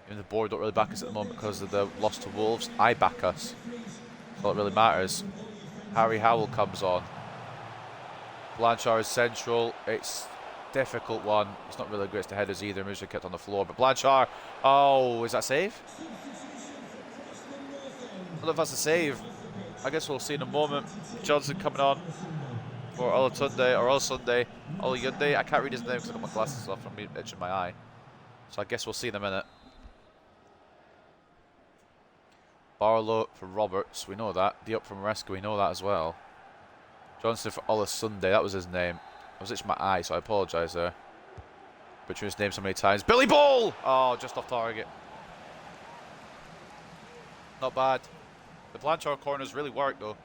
Even the board don't really back us at the moment because of the loss to Wolves. I back us. That's all that really matters. Harry Howell comes on. Blanchard is central. It's a difficult one. It's not really great to headers either. Musa kept on the floor. But Blanchard. Oh, is that save? I don't know if that's a save. I guess we'll see in a moment. Johnson coming on for Olatunde or Olasunde. Olayunde. I can't read his name because I've got my glasses off. I'm itching my eye. So I guess we'll see in a minute. Barlow for Roberts, we know that. Diop from Maresca, we know that as well. Johnson for Olasunde, that was his name. I was itching my eye, so I apologise there. Butchering his name so many times. Billy Ball! Oh, just off target. Not bad. The Blanchard corners really work though.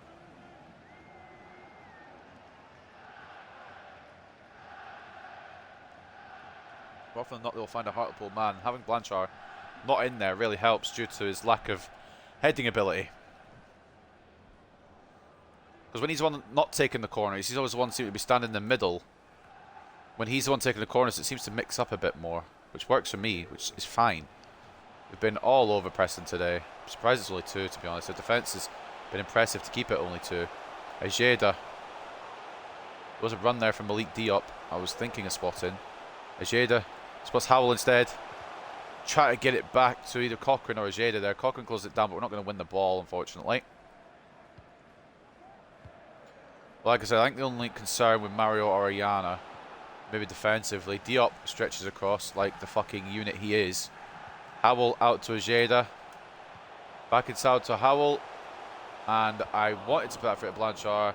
More often than not, they'll find a Hartlepool man. Having Blanchard not in there really helps due to his lack of heading ability. Because when he's the one not taking the corners, he's always the one who seems to be standing in the middle. When he's the one taking the corners, it seems to mix up a bit more, which works for me, which is fine. We've been all over Preston today. I'm surprised it's only 2, to be honest. The defence has been impressive to keep it only 2. Ojeda. There was a run there from Malik Diop. I was thinking of spotting. Ojeda spots Howell instead. Try to get it back to either Cochrane or Ojeda there. Cochrane closed it down, but we're not going to win the ball, unfortunately. Like I said, I think the only concern with Mario Oriana, maybe defensively, Diop stretches across like the fucking unit he is. Howell out to Ojeda. Back inside to Howell. And I wanted to put that for Blanchard,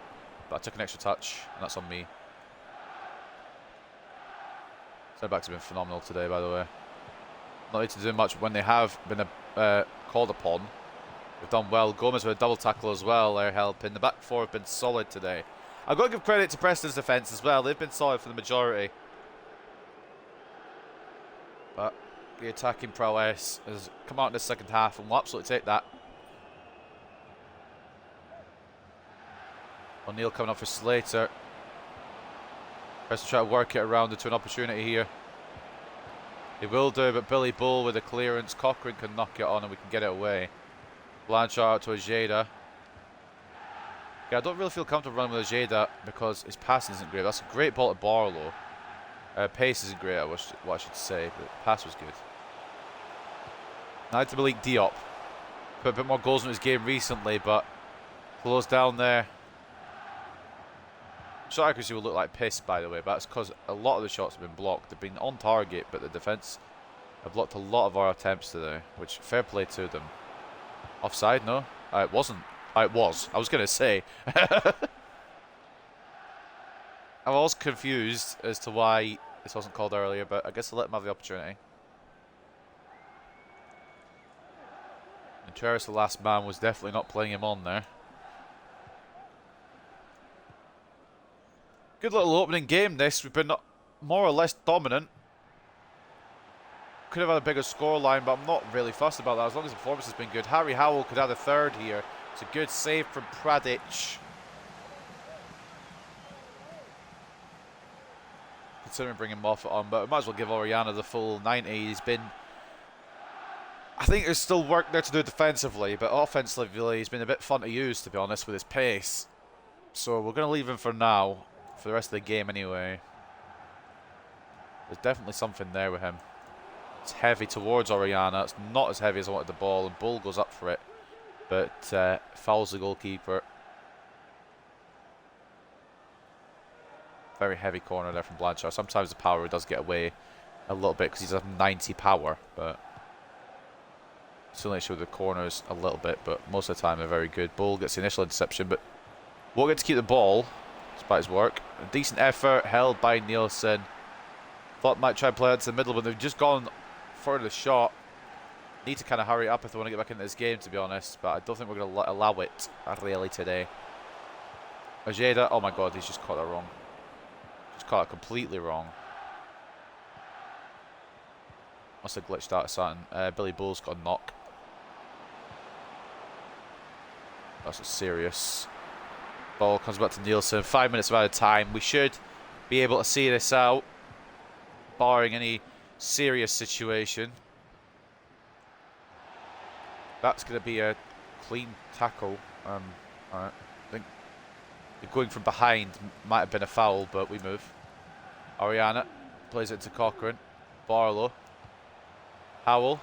but I took an extra touch, and that's on me. Centre-backs have been phenomenal today, by the way. Not need to do much when they have been called upon. We've done well. Gomez with a double tackle as well. They're helping. The back four have been solid today. I've got to give credit to Preston's defence as well. They've been solid for the majority. But the attacking prowess has come out in the second half, and we'll absolutely take that. O'Neill coming up for Slater. Preston try to work it around into an opportunity here. He will do, but Billy Bull with a clearance. Cochrane can knock it on and we can get it away. Blanchard out to Ojeda. Yeah, I don't really feel comfortable running with Ojeda because his passing isn't great. That's a great ball to Barlow. Pace isn't great, what I should say, but pass was good. Now to Malik Diop. Put a bit more goals in his game recently, but closed down there. Shot accuracy will look like piss, by the way, but that's because a lot of the shots have been blocked. They've been on target, but the defence have blocked a lot of our attempts today, which fair play to them. Offside, no? It wasn't. It was. I was going to say. I was confused as to why this wasn't called earlier, but I guess I'll let him have the opportunity. And Contreras, the last man, was definitely not playing him on there. Good little opening game this. We've been more or less dominant. Could have had a bigger scoreline, but I'm not really fussed about that as long as the performance has been good. Harry Howell could add a third here. It's a good save from Pradic. Considering bringing Moffat on, but I might as well give Oriana the full 90. He's been... I think there's still work there to do defensively, but offensively he's been a bit fun to use, to be honest, with his pace. So we're going to leave him for now, for the rest of the game anyway. There's definitely something there with him. It's heavy towards Oriana. It's not as heavy as I wanted the ball, and Bull goes up for it, but fouls the goalkeeper. Very heavy corner there from Blanchard. Sometimes the power does get away a little bit because he's at 90 power, but still need to show the corners a little bit, but most of the time they're very good. Bull gets the initial interception, but won't get to keep the ball despite his work. A decent effort held by Nielsen. Thought might try and play it to the middle, but they've just gone for the shot. Need to kind of hurry up if they want to get back into this game, to be honest, but I don't think we're going to allow it really today. Ojeda, oh my god, he's just caught that wrong. Just caught it completely wrong. Must have glitched out of something. Billy Bull's got a knock. That's serious. Ball comes back to Nielsen. 5 minutes out of time. We should be able to see this out, barring any serious situation. That's going to be a clean tackle. Alright. I think going from behind might have been a foul, but we move. Oriana plays it to Cochrane. Barlow. Howell.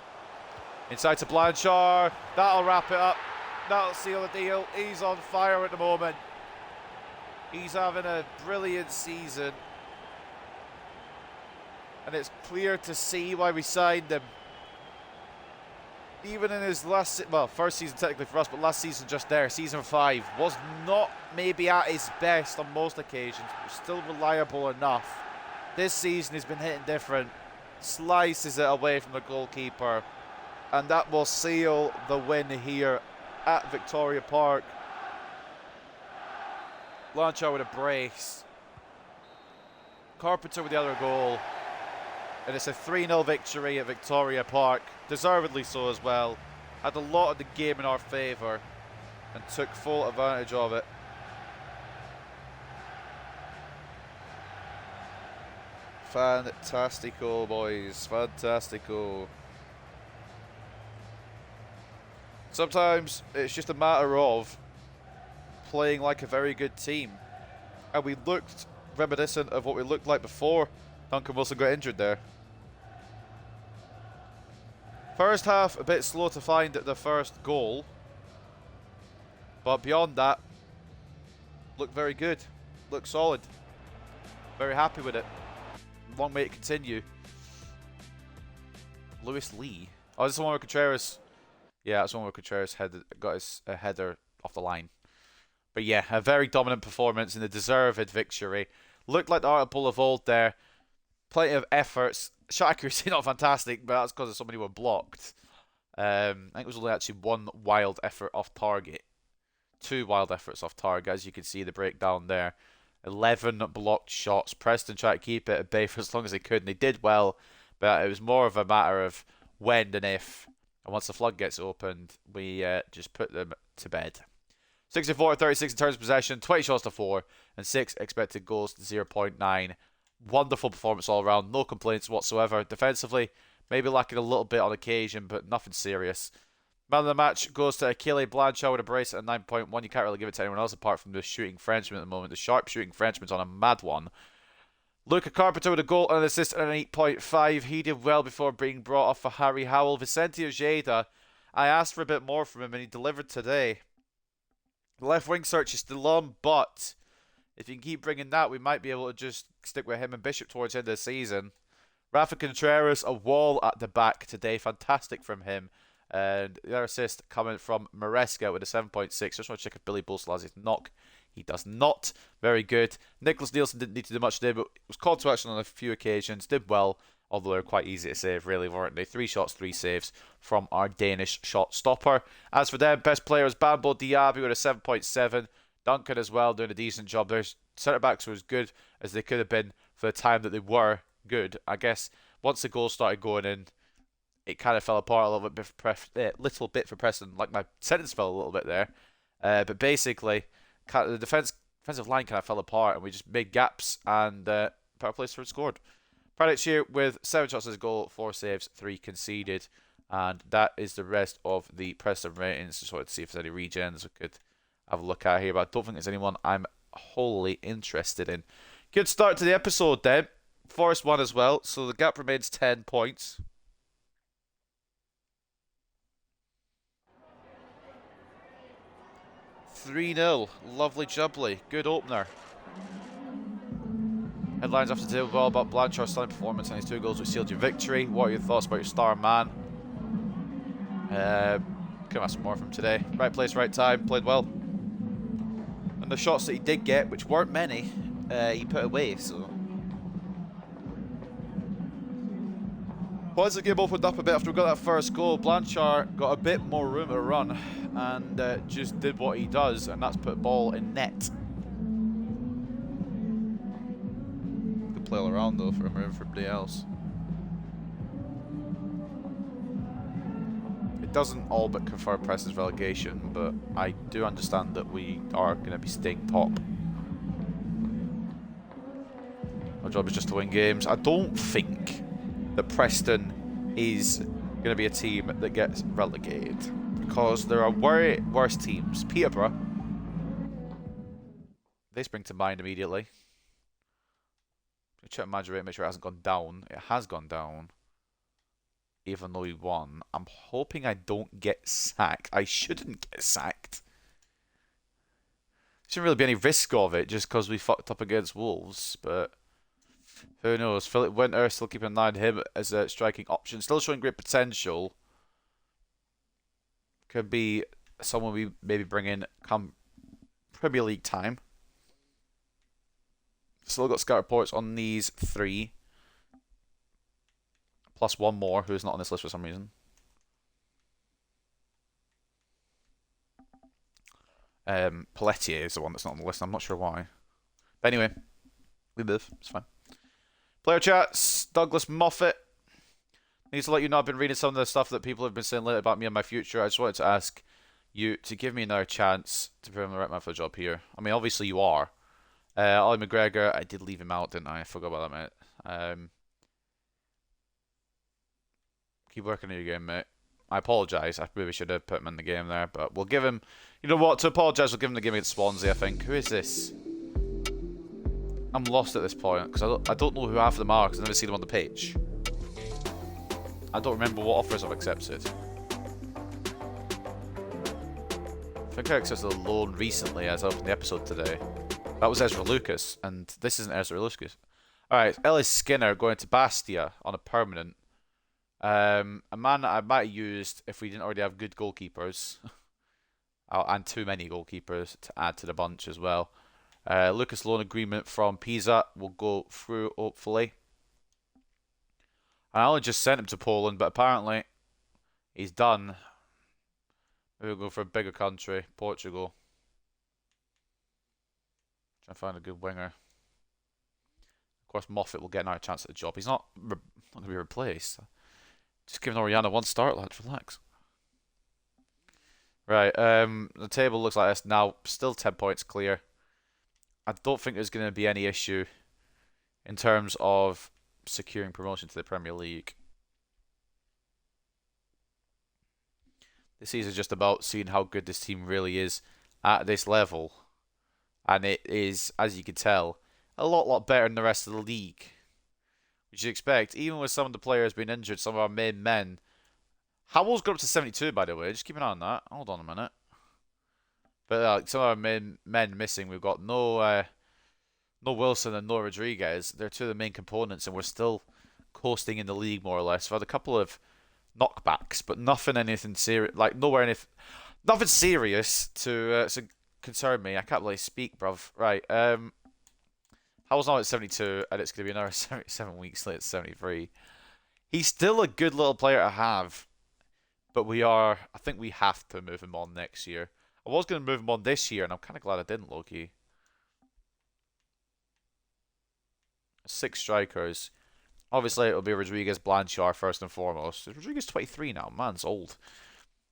Inside to Blanchard. That'll wrap it up. That'll seal the deal. He's on fire at the moment. He's having a brilliant season. And it's clear to see why we signed him. Even in his first season technically for us, but last season just there, season 5, was not maybe at his best on most occasions, but still reliable enough. This season he's been hitting different. Slices it away from the goalkeeper. And that will seal the win here at Victoria Park. Blanchard with a brace. Carpenter with the other goal. And it's a 3-0 victory at Victoria Park. Deservedly so as well. Had a lot of the game in our favour and took full advantage of it. Fantastico, boys. Fantastico. Sometimes it's just a matter of playing like a very good team. And we looked reminiscent of what we looked like before Duncan Wilson got injured there. First half, a bit slow to find the first goal. But beyond that, looked very good. Looked solid. Very happy with it. Long may it continue. Lewis Lee. Oh, this is the one where Contreras... Yeah, that's the one where Contreras got his header off the line. But yeah, a very dominant performance in a deserved victory. Looked like the Hartlepool of old there. Plenty of efforts. Shot accuracy not fantastic, but that's because so many were blocked. I think it was only actually one wild effort off target. 2 wild efforts off target, as you can see the breakdown there. 11 blocked shots. Preston tried to keep it at bay for as long as they could, and they did well, but it was more of a matter of when than if. And once the floodgates opened, we just put them to bed. 64-36 in terms of possession, 20 shots to 4, and 6 expected goals to 0.9. Wonderful performance all around, no complaints whatsoever. Defensively, maybe lacking a little bit on occasion, but nothing serious. Man of the match goes to Achille Blanchard with a brace at 9.1. You can't really give it to anyone else apart from the shooting Frenchman at the moment. The sharp shooting Frenchman's on a mad one. Luca Carpenter with a goal and an assist at an 8.5. He did well before being brought off for Harry Howell. Vicente Ojeda, I asked for a bit more from him and he delivered today. The left wing search is still on, but If you can keep bringing that, we might be able to just stick with him and Bishop towards the end of the season. Rafa Contreras, a wall at the back today. Fantastic from him. And the other assist coming from Maresca with a 7.6. Just want to check if Billy Bolsel has his knock. He does not. Very good. Nicholas Nielsen didn't need to do much today, but was called to action on a few occasions. Did well, although they were quite easy to save, really, weren't they? 3 shots, 3 saves from our Danish shot stopper. As for them, best player is Bambo Diaby with a 7.7. Duncan as well, doing a decent job. Their centre-backs were as good as they could have been for the time that they were good. I guess once the goals started going in, it kind of fell apart a little bit for Preston. Like my sentence fell a little bit there. But basically, the defensive line kind of fell apart, and we just made gaps, and Power Placer scored. Pradic here with 7 shots as a goal, 4 saves, 3 conceded. And that is the rest of the Preston ratings. Just wanted to see if there's any regens we could have a look at here, but I don't think there's anyone I'm wholly interested in. Good start to the episode then. Forest won as well, so the gap remains 10 points. "3-0. Lovely jubbly. Good opener." Headlines off the table ball about Blanchard's stunning performance and his 2 goals which sealed your victory. What are your thoughts about your star man? Couldn't ask more from today. Right place, right time. Played well. And the shots that he did get, which weren't many, he put away, so. Once the game opened up a bit after we got that first goal, Blanchard got a bit more room to run and just did what he does, and that's put ball in net. Good play all around though for him and for everybody else. It doesn't all but confirm Preston's relegation, but I do understand that we are going to be staying top. Our job is just to win games. I don't think that Preston is going to be a team that gets relegated, because there are way worse teams. Peterborough, they spring to mind immediately. Check match rate, make sure it hasn't gone down. It has gone down, even though we won. I'm hoping I don't get sacked. I shouldn't get sacked. Shouldn't really be any risk of it just because we fucked up against Wolves, but who knows? Philip Winter, still keeping an eye on him as a striking option. Still showing great potential. Could be someone we maybe bring in come Premier League time. Still got scout reports on these 3. Plus 1 more who's not on this list for some reason. Pelletier is the one that's not on the list. I'm not sure why. But anyway, we move. It's fine. Player chats. Douglas Moffat needs to let you know I've been reading some of the stuff that people have been saying lately about me and my future. I just wanted to ask you to give me another chance to prove I'm the right man for the job here. I mean, obviously you are. Ollie McGregor, I did leave him out, didn't I? I forgot about that, mate. Keep working on your game, mate. I apologise. I really should have put him in the game there, but we'll give him... You know what? To apologise, we'll give him the game against Swansea, I think. Who is this? I'm lost at this point, because I don't know who half of them are, because I've never seen them on the pitch. I don't remember what offers I've accepted. I think I accepted a loan recently, as I opened the episode today. That was Ezra Lucas, and this isn't Ezra Lucas. Alright, Ellis Skinner going to Bastia on a permanent. A man that I might have used if we didn't already have good goalkeepers. And too many goalkeepers to add to the bunch as well. Lucas loan agreement from Pisa will go through, hopefully. And I only just sent him to Poland, but apparently he's done. Maybe we'll go for a bigger country, Portugal. Try and find a good winger. Of course, Moffat will get another chance at the job. He's not going to be replaced. Just giving Oriana 1 start, lads. Relax. Right, the table looks like this now. Still 10 points clear. I don't think there's going to be any issue in terms of securing promotion to the Premier League. This season is just about seeing how good this team really is at this level. And it is, as you can tell, a lot better than the rest of the league. Which you'd expect, even with some of the players being injured, some of our main men. Howell's got up to 72, by the way. Just keep an eye on that. Hold on a minute. But some of our main men missing. We've got no no Wilson and no Rodriguez. They're two of the main components, and we're still coasting in the league more or less. We've had a couple of knockbacks, but nothing anything serious. Like nowhere anything, nothing serious to concern me. I can't really speak, bruv. Right. I was now at 72, and it's gonna be another 77 weeks late at 73. He's still a good little player to have, but I think we have to move him on next year. I was going to move him on this year, and I'm kind of glad I didn't, Loki. 6 strikers. Obviously, it'll be Rodriguez Blanchard first and foremost. Is Rodriguez 23 now? Man's old.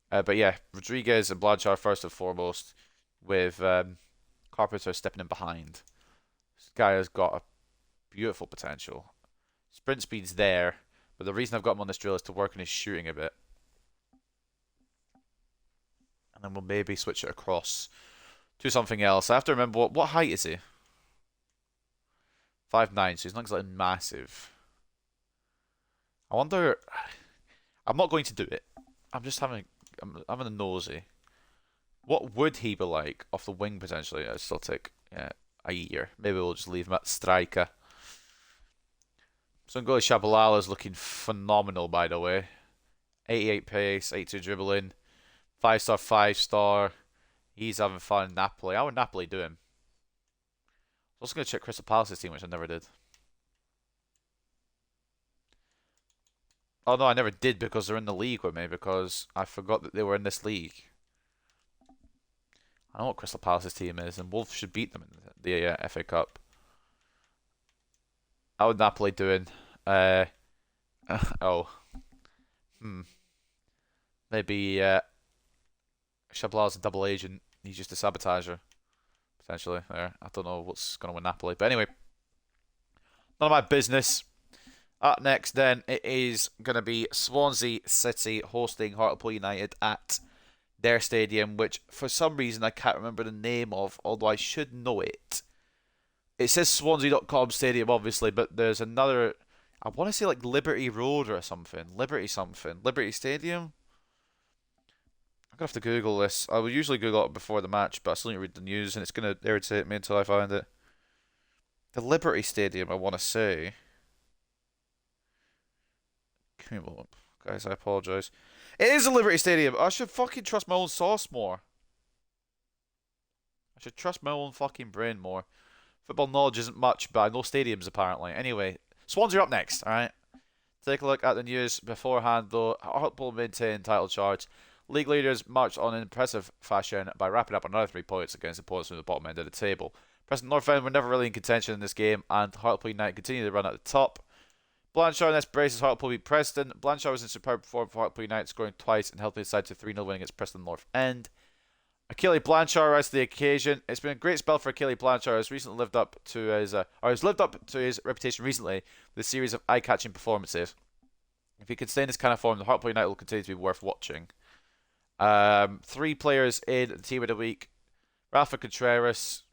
But yeah, Rodriguez and Blanchard first and foremost, with Carpenter stepping in behind. This guy has got a beautiful potential. Sprint speed's there, but the reason I've got him on this drill is to work on his shooting a bit. And then we'll maybe switch it across to something else. I have to remember what height is he? 5'9", so he's not exactly massive. I wonder. I'm not going to do it. I'm having a nosy. What would he be like off the wing potentially? I'd still take a year. Maybe we'll just leave him at striker. Sungoli Shabalala is looking phenomenal, by the way. 88 pace, 82 dribbling, 5-star, 5-star. He's having fun in Napoli. How would Napoli do him? I was also going to check Crystal Palace's team, which I never did. Oh no, I never did because they're in the league with me, because I forgot that they were in this league. I know what Crystal Palace's team is, and Wolves should beat them in the FA Cup. How would Napoli doing? Oh. Maybe Shabalala's a double agent. He's just a sabotager. Potentially. There. I don't know what's going on with Napoli. But anyway. None of my business. Up next then, it is going to be Swansea City hosting Hartlepool United at their stadium, which for some reason I can't remember the name of, although I should know it. It says Swansea.com Stadium, obviously, but there's another. I want to say like Liberty Road or something. Liberty something. Liberty Stadium? I'm going to have to Google this. I would usually Google it before the match, but I still need to read the news, and it's going to irritate me until I find it. The Liberty Stadium, I want to say. Give me a moment. Guys, I apologise. It is the Liberty Stadium. I should fucking trust my own sauce more. I should trust my own fucking brain more. Football knowledge isn't much, but I know stadiums apparently. Anyway, Swansea are up next, alright? Take a look at the news beforehand though. Hartlepool maintain title charge. League leaders marched on in impressive fashion by wrapping up another 3 points against opponents from the bottom end of the table. Preston North End were never really in contention in this game, and Hartlepool United continue to run at the top. Blanchard next braces Hartlepool beat Preston. Blanchard was in superb form for Hartlepool United, scoring twice and helping the side to 3-0 win against Preston North End. Achille Blanchard rise to the occasion. It's been a great spell for Achille Blanchard, has recently lived up to his reputation recently with a series of eye-catching performances. If he can stay in this kind of form, the Hartlepool United will continue to be worth watching. 3 players in the team of the week. Rafa Contreras.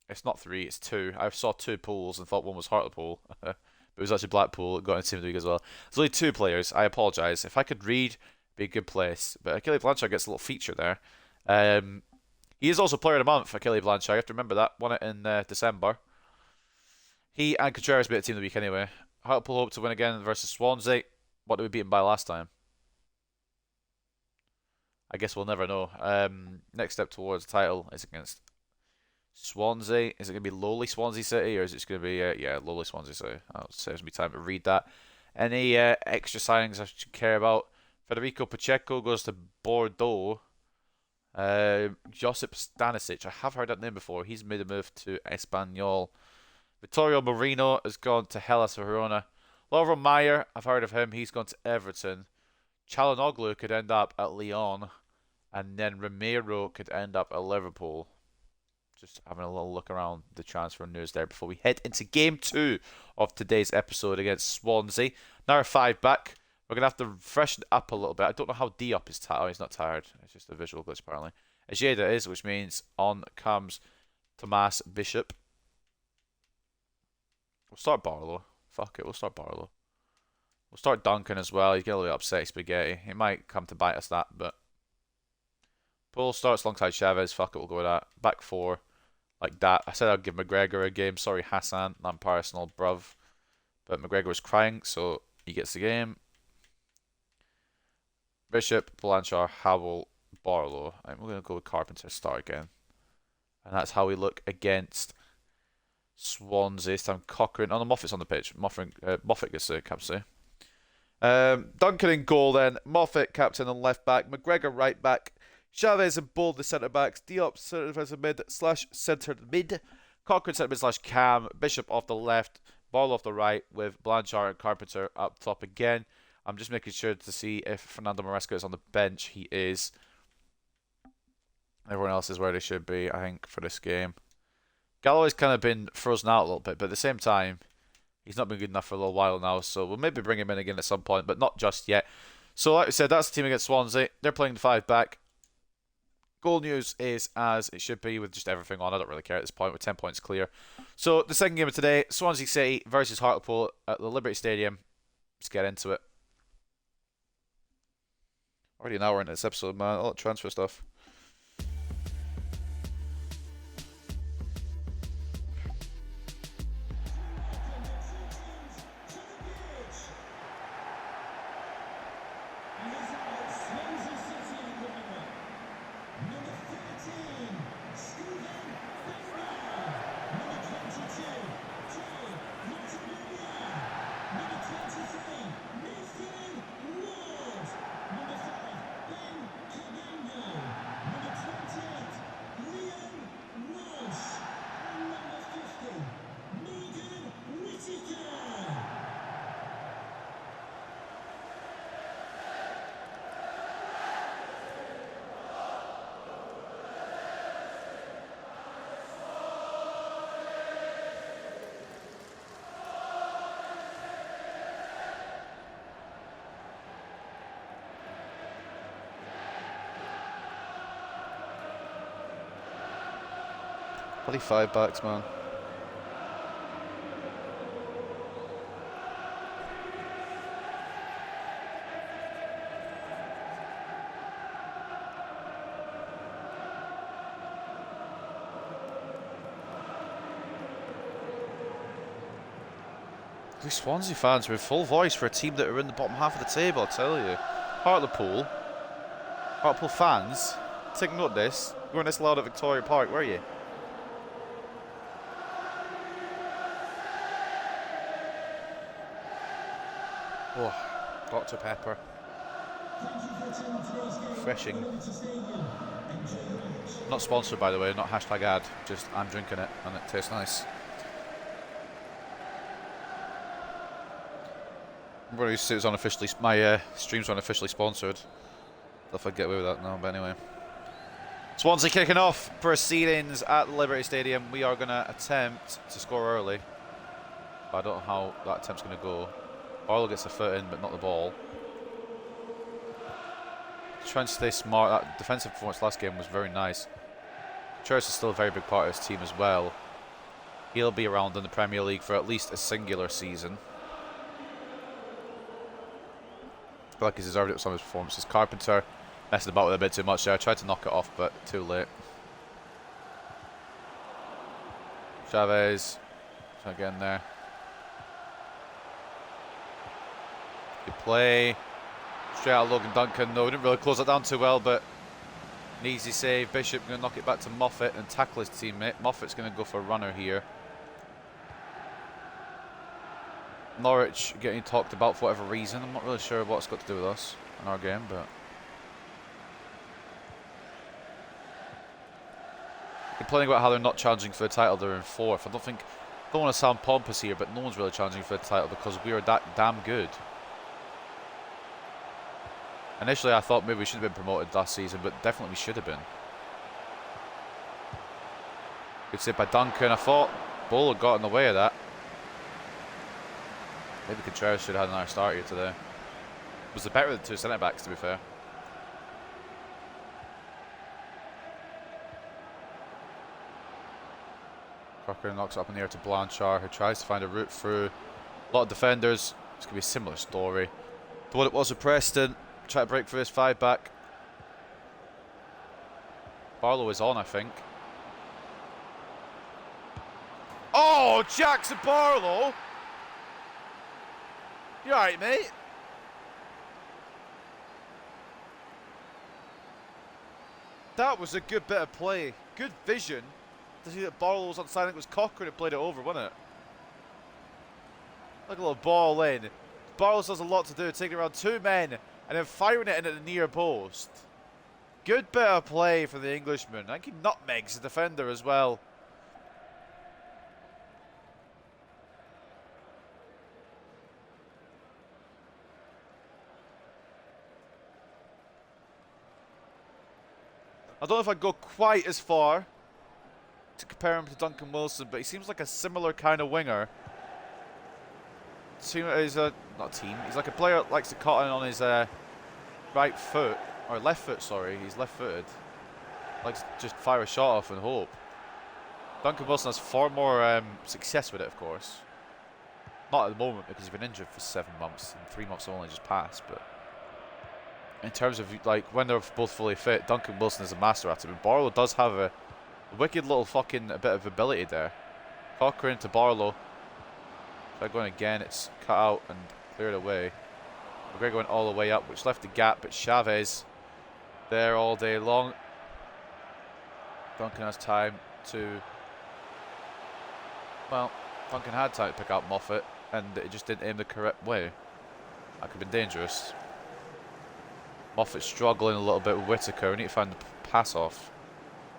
It's not 3, it's 2. I saw 2 pools and thought one was Hartlepool. But it was actually Blackpool. It got in the team of the week as well. There's only 2 players. I apologise. If I could read, it'd be a good place. But Achille Blanchard gets a little feature there. He is also Player of the Month, Achille Blanchard. You have to remember that. Won it in December. He and Contreras beat the team of the week anyway. Hartlepool hope to win again versus Swansea. What did we beat him by last time? I guess we'll never know. Next step towards the title is against Swansea. Is it going to be lowly Swansea City, or is it going to be lowly Swansea City? That saves me time to read that. Any extra signings I should care about? Federico Pacheco goes to Bordeaux. Josip Stanisic, I have heard that name before. He's made a move to Espanyol. Vittorio Marino has gone to Hellas Verona. Laura Meyer, I've heard of him. He's gone to Everton. Çalhanoğlu could end up at Lyon, and then Romero could end up at Liverpool. Just having a little look around the transfer news there before we head into game 2 of today's episode against Swansea. Now we're 5 back. We're going to have to freshen it up a little bit. I don't know how Diop is tired. Oh, he's not tired. It's just a visual glitch, apparently. Ajeda is, which means on comes Tomas Bishop. We'll start Barlow. Fuck it, we'll start Barlow. We'll start Duncan as well. He's getting a little bit upset, Spaghetti. He might come to bite us that, but... Paul starts alongside Chavez. Fuck it, we'll go with that. Back 4. like that. I said I'd give McGregor a game. Sorry, Hassan, non personal, bruv. But McGregor was crying, so he gets the game. Bishop, Blanchard, Howell, Barlow. And we're going to go with Carpenter start again. And that's how we look against Swansea. This time Cochrane. Oh, no, Moffat's on the pitch. Moffat gets the captain. Duncan in goal then. Moffat, captain and left back. McGregor right back. Chavez and Bold the centre backs. Diop centre as a mid / centre mid. Cochrane centre mid / cam. Bishop off the left. Barlow off the right with Blanchard and Carpenter up top again. I'm just making sure to see if Fernando Maresca is on the bench. He is. Everyone else is where they should be, I think, for this game. Galloway's kind of been frozen out a little bit, but at the same time, he's not been good enough for a little while now, so we'll maybe bring him in again at some point, but not just yet. So like I said, that's the team against Swansea. They're playing the 5 back. Goal news is as it should be with just everything on. I don't really care at this point. We're 10 points clear. So the second game of today, Swansea City versus Hartlepool at the Liberty Stadium. Let's get into it. Already an hour into this episode, man. A lot of transfer stuff. Bloody 5 backs, man. These Swansea fans are in full voice for a team that are in the bottom half of the table, I tell you. Hartlepool fans, take note of this. You weren't this loud at Victoria Park, were you? Oh, Dr. Pepper. Refreshing. Not sponsored, by the way, not hashtag ad. Just I'm drinking it and it tastes nice. Remember I used to say it was unofficially, my streams were unofficially sponsored. I don't know if I'd get away with that now, but anyway. Swansea kicking off proceedings at Liberty Stadium. We are going to attempt to score early. But I don't know how that attempt's going to go. Barlow gets a foot in, but not the ball. Trying to stay smart. That defensive performance last game was very nice. Church is still a very big part of his team as well. He'll be around in the Premier League for at least a singular season. I feel like he's deserved it with some of his performances. Carpenter messing about with it a bit too much there. I tried to knock it off, but too late. Chavez. Try to get in there. Good play. Straight out Logan Duncan. No, we didn't really close it down too well, but an easy save. Bishop going to knock it back to Moffat and tackle his teammate. Moffat's going to go for a runner here. Norwich getting talked about for whatever reason. I'm not really sure what it's got to do with us in our game, but complaining about how they're not challenging for the title. They're in 4th. I don't want to sound pompous here, but no one's really challenging for the title because we are that damn good. Initially, I thought maybe we should have been promoted last season, but definitely we should have been. Good save by Duncan. I thought Bowler got in the way of that. Maybe Contreras should have had another start here today. Was the better of the 2 centre backs, to be fair. Crocker knocks it up in the air to Blanchard, who tries to find a route through. A lot of defenders. It's going to be a similar story to what it was with Preston. Try to break for his 5 back. Barlow is on, I think. Oh, Jackson Barlow. You alright, mate? That was a good bit of play. Good vision. To see that Barlow was on side. I think it was Cochrane who played it over, wasn't it? Like a little ball in. Barlow has a lot to do, taking around 2 men and then firing it in at the near post. Good bit of play for the Englishman. I think he nutmegs the defender as well. I don't know if I'd go quite as far to compare him to Duncan Wilson, but he seems like a similar kind of winger. He's he's like a player that likes to cut in on his right foot, or left foot, sorry, he's left-footed. Likes to just fire a shot off and hope. Duncan Wilson has far more success with it, of course. Not at the moment, because he's been injured for 7 months, and 3 months have only just passed, but in terms of, like, when they're both fully fit, Duncan Wilson is a master at it, but Barlow does have a wicked little fucking bit of ability there. Cochrane to Barlow. Try going again, it's cut out and cleared away. McGregor went all the way up, which left the gap, but Chavez there all day long. Duncan has time to... Well, Duncan had time to pick out Moffat, and it just didn't aim the correct way. That could have been dangerous. Moffat struggling a little bit with Whittaker. We need to find the pass off.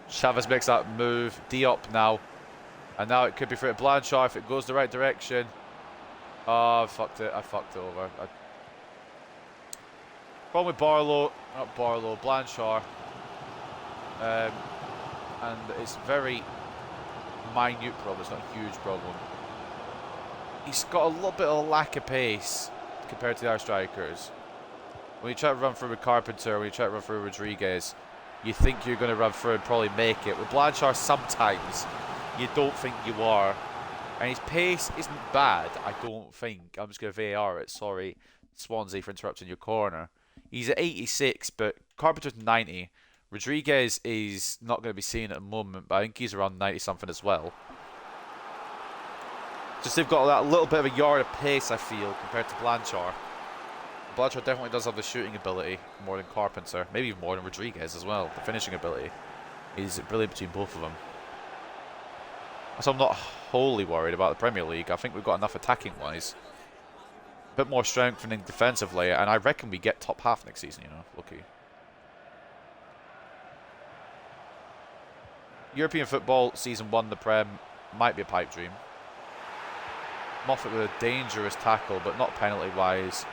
Chavez makes that move. Diop now. And now it could be for Blanchard if it goes the right direction. Oh, I fucked it. I fucked it over. Problem with Barlow. Not Barlow. Blanchard. And it's very minute problem. It's not a huge problem. He's got a little bit of a lack of pace compared to the other strikers. When you try to run through with Carpenter, when you try to run through Rodriguez, you think you're going to run through and probably make it. With Blanchard, sometimes you don't think you are. And his pace isn't bad, I don't think. I'm just going to VAR it. Sorry, Swansea, for interrupting your corner. He's at 86, but Carpenter's 90. Rodriguez is not going to be seen at the moment, but I think he's around 90-something as well. Just they've got that little bit of a yard of pace, I feel, compared to Blanchard. Blanchard definitely does have the shooting ability more than Carpenter, maybe even more than Rodriguez as well. The finishing ability is brilliant between both of them. So I'm not wholly worried about the Premier League. I think we've got enough attacking-wise. A bit more strengthening defensively, and I reckon we get top half next season, you know, lucky. European football, season 1, the Prem, might be a pipe dream. Moffat with a dangerous tackle, but not penalty-wise.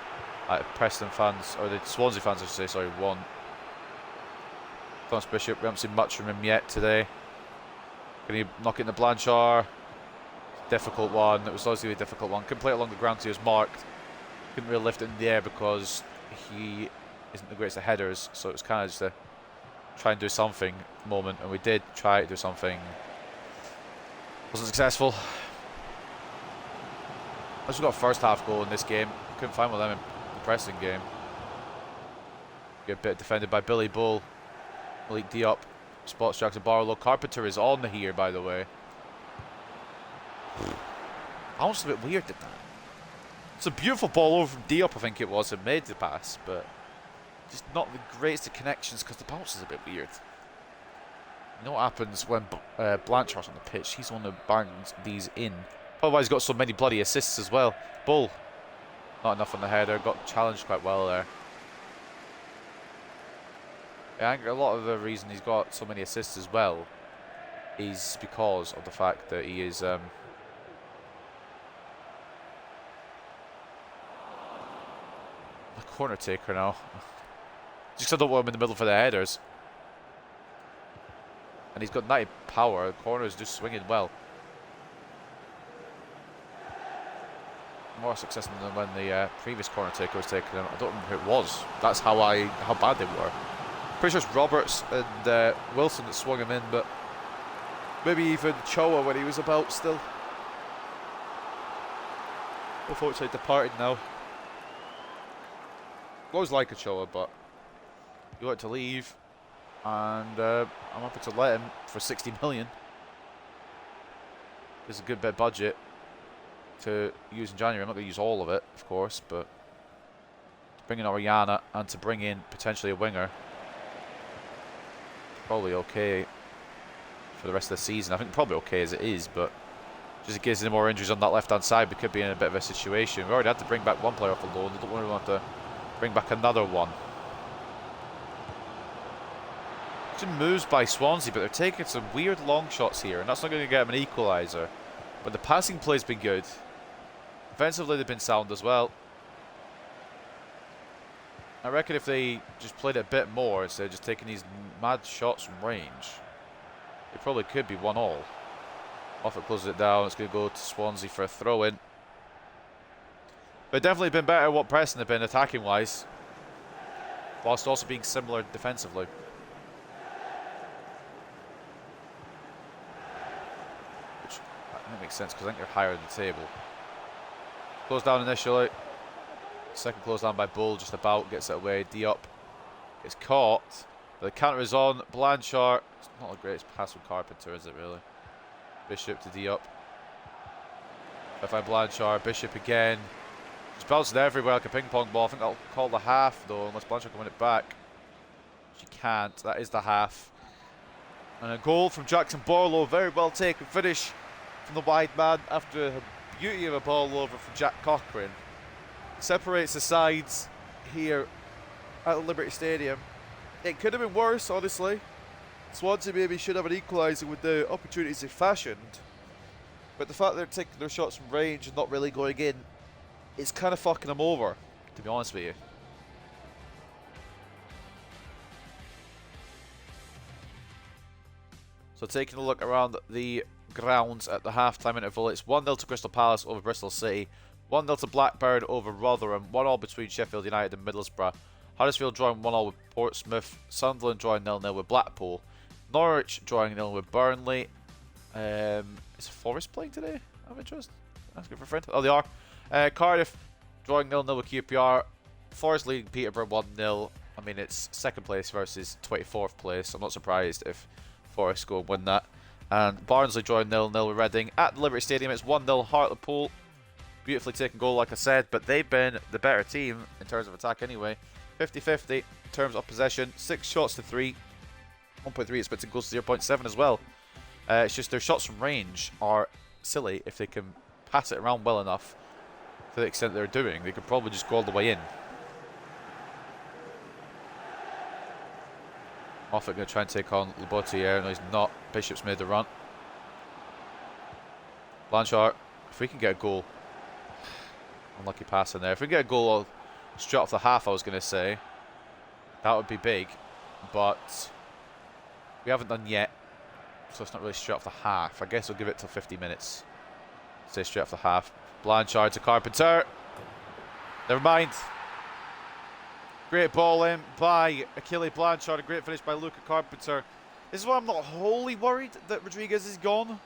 Preston fans, or the Swansea fans, I should say, sorry, won. Thomas Bishop, we haven't seen much from him yet today. Can he knock it in the Blanchard? Difficult one. It was obviously a difficult one. Couldn't play it along the ground, so he was marked. Couldn't really lift it in the air because he isn't the greatest of headers, so it was kind of just a try and do something moment, and we did try to do something. Wasn't successful. I just got a first half goal in this game. Couldn't find one of them in the pressing game. Good bit defended by Billy Bull. Malik Diop spots Jackson Barlow. Carpenter is on here, by the way. Almost a bit weird at that. It's a beautiful ball over from Diop, I think it was, and made the pass, but just not the greatest of connections because the bounce is a bit weird. You know what happens when Blanchard's on the pitch? He's the one that bangs these in. Otherwise, he's got so many bloody assists as well. Bull, not enough on the header, got challenged quite well there. Yeah, I think a lot of the reason he's got so many assists as well is because of the fact that he is a corner taker now. Just 'cause I don't want him in the middle for the headers. And he's got 90 power. The corner is just swinging well. More success than when the previous corner taker was taking him. I don't remember who it was. That's how bad they were. Pretty sure it's Roberts and Wilson that swung him in, but maybe even Choa when he was about still. Unfortunately departed now. I always like a Choa, but he wanted to leave, and I'm happy to let him for 60 million. There's a good bit of budget to use in January. I'm not going to use all of it, of course, but to bring in Oriana and to bring in potentially a winger, probably okay for the rest of the season. I think probably okay as it is, but just in case any more injuries on that left-hand side, we could be in a bit of a situation. We already had to bring back one player off the loan. We don't really want to bring back another one. Some moves by Swansea, but they're taking some weird long shots here, and that's not going to get them an equaliser. But the passing play's been good. Offensively, they've been sound as well. I reckon if they just played it a bit more instead of just taking these mad shots from range, it probably could be 1-1. Moffat closes it down. It's going to go to Swansea for a throw-in. But definitely been better at what Preston have been attacking-wise, whilst also being similar defensively. Which I think makes sense because I think they're higher in the table. Close down initially. Second close down by Bull, just about, gets it away. Diop gets caught. The counter is on. Blanchard. It's not the greatest pass from Carpenter, is it really? Bishop to Diop. If I Blanchard, Bishop again. Just bouncing everywhere like a ping pong ball. I think I'll call the half though, unless Blanchard can win it back. She can't. That is the half. And a goal from Jackson Barlow. Very well taken finish from the wide man after a beauty of a ball over from Jack Cochrane. Separates the sides here at the Liberty Stadium. It could have been worse, honestly. Swansea maybe should have an equaliser with the opportunities they fashioned. But the fact they're taking their shots from range and not really going in is kind of fucking them over, to be honest with you. So taking a look around the grounds at the half-time interval, it's 1-0 to Crystal Palace over Bristol City, 1-0 to Blackburn over Rotherham, 1-1 between Sheffield United and Middlesbrough, Huddersfield drawing 1-1 with Portsmouth, Sunderland drawing 0-0 with Blackpool, Norwich drawing 0 with Burnley. Is Forest playing today? I'm interested. Asking for a friend. Oh, they are. Cardiff drawing 0-0 with QPR. Forest leading Peterborough 1-0. I mean, it's second place versus 24th place. I'm not surprised if Forest go and win that. And Barnsley drawing 0-0 with Reading. At the Liberty Stadium, it's 1-0 Hartlepool. Beautifully taken goal, like I said, but they've been the better team in terms of attack anyway. 50-50 in terms of possession. 6 shots to 3. 1.3 expected goals to 0.7 as well. It's just their shots from range are silly if they can pass it around well enough to the extent they're doing. They could probably just go all the way in. Moffat going to try and take on Labotiere. No, he's not. Bishop's made the run. Blanchard, if we can get a goal. Unlucky pass in there. If we can get a goal straight off the half, I was going to say, that would be big. But we haven't done yet. So it's not really straight off the half. I guess we'll give it till 50 minutes. Stay straight off the half. Blanchard to Carpenter. Never mind. Great ball in by Achille Blanchard. A great finish by Luca Carpenter. This is why I'm not wholly worried that Rodriguez is gone.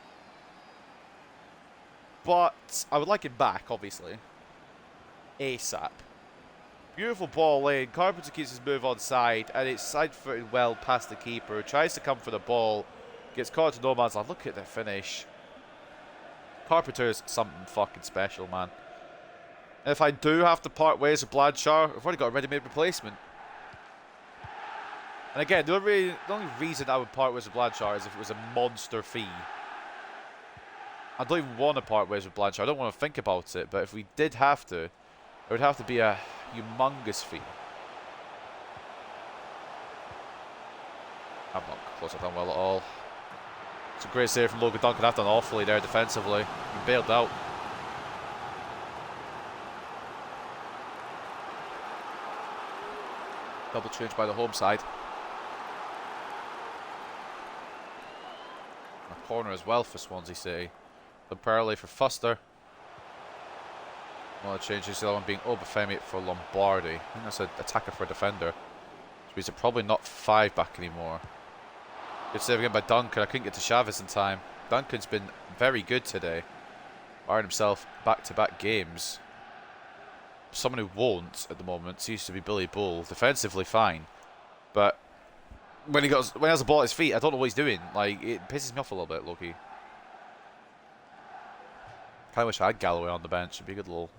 But I would like him back, obviously. ASAP. Beautiful ball in. Carpenter keeps his move on side. And it's side-footed well past the keeper. Tries to come for the ball. Gets caught to no man's land. Look at the finish. Carpenter's something fucking special, man. And if I do have to part ways with Blanchard, I've already got a ready-made replacement. And again, the only reason I would part ways with Blanchard is if it was a monster fee. I don't even want to part ways with Blanchard. I don't want to think about it. But if we did have to, it would have to be a humongous fee. I'm not close up done well at all. It's a great save from Logan Duncan. I've done awfully there defensively. He bailed out. Double change by the home side. A corner as well for Swansea City. Lamperle for Fuster. One of the changes, the other one being Obafemi for Lombardi. I think that's an attacker for a defender. Which means they're probably not 5 back anymore. Good save again by Duncan. I couldn't get to Chavez in time. Duncan's been very good today. Firing himself back-to-back games. Someone who won't at the moment seems to be Billy Bull. Defensively fine. But when he has the ball at his feet, I don't know what he's doing. Like, it pisses me off a little bit, Loki. Kind of wish I had Galloway on the bench. It'd be a good little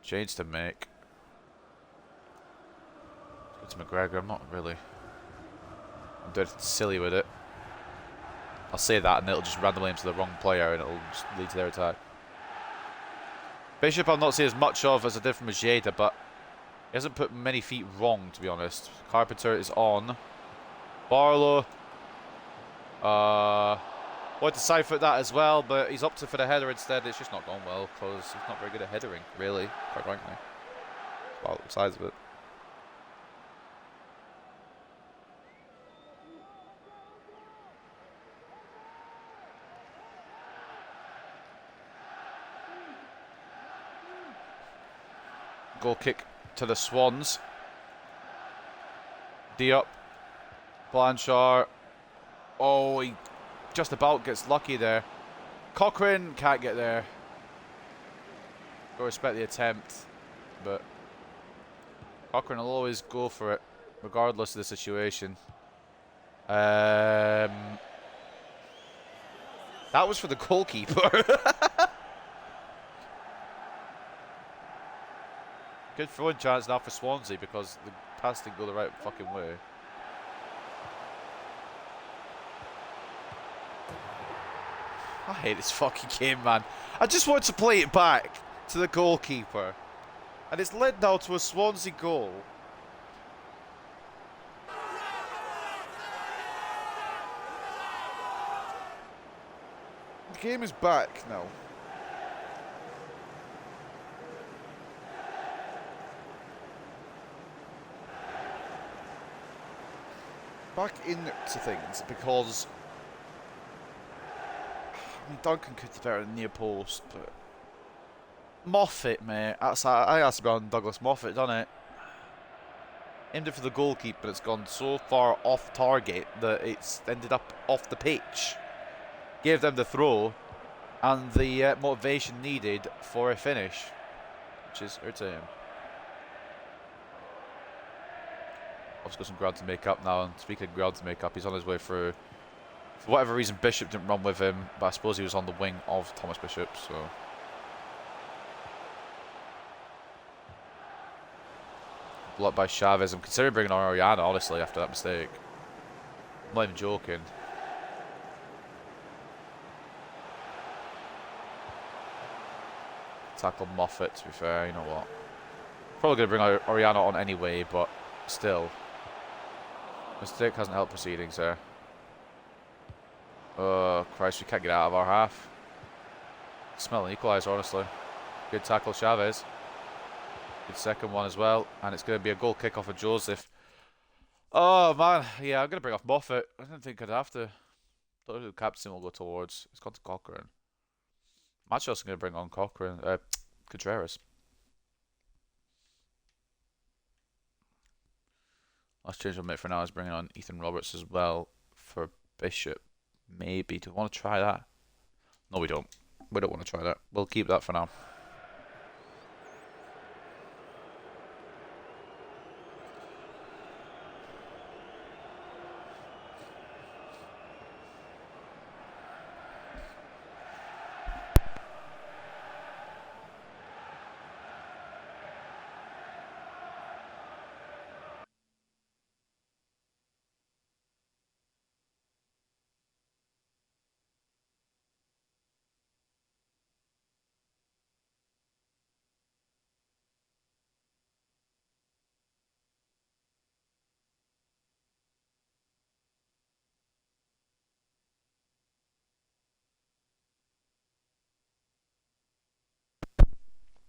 change to make. Go to McGregor. I'm not really. I'm doing silly with it. I'll say that and it'll just randomly into the wrong player and it'll just lead to their attack. Bishop I'll not see as much of as I did from Ojeda, but he hasn't put many feet wrong, to be honest. Carpenter is on. Barlow. Wanted to side foot that as well, but he's opted for the header instead. It's just not gone well because he's not very good at headering, really, quite frankly. Well, the size of it. Goal kick to the Swans. Diop. Blanchard. Oh, he just about gets lucky there. Cochrane can't get there. Gotta respect the attempt, but Cochrane will always go for it, regardless of the situation. That was for the goalkeeper. Good throwing chance now for Swansea because the pass didn't go the right fucking way. I hate this fucking game, man. I just want to play it back to the goalkeeper. And it's led now to a Swansea goal. The game is back now. Back into things because I mean, Duncan could do better than near post, but Moffat, mate. I asked about Douglas Moffat, done it. Aimed it for the goalkeeper, but it's gone so far off target that it's ended up off the pitch. Gave them the throw and the motivation needed for a finish, which is irritating. Obviously got some ground to make up now, and speaking of ground to make up, he's on his way through. For whatever reason, Bishop didn't run with him, but I suppose he was on the wing of Thomas Bishop, so. Blocked by Chavez. I'm considering bringing on Oriana, honestly, after that mistake. I'm not even joking. Tackle Moffat, to be fair, you know what. Probably going to bring Oriana on anyway, but still. Mistake hasn't helped proceedings there. Oh, Christ, we can't get out of our half. Smell an equaliser, honestly. Good tackle, Chavez. Good second one as well. And it's going to be a goal kick off of Joseph. Oh, man. Yeah, I'm going to bring off Moffat. I didn't think I'd have to. Thought the captain will go towards. It's gone to Cochrane. I'm actually also going to bring on Contreras. Last change I'll make for now is bringing on Ethan Roberts as well for Bishop. Maybe. Do we want to try that? No, we don't. We don't want to try that. We'll keep that for now.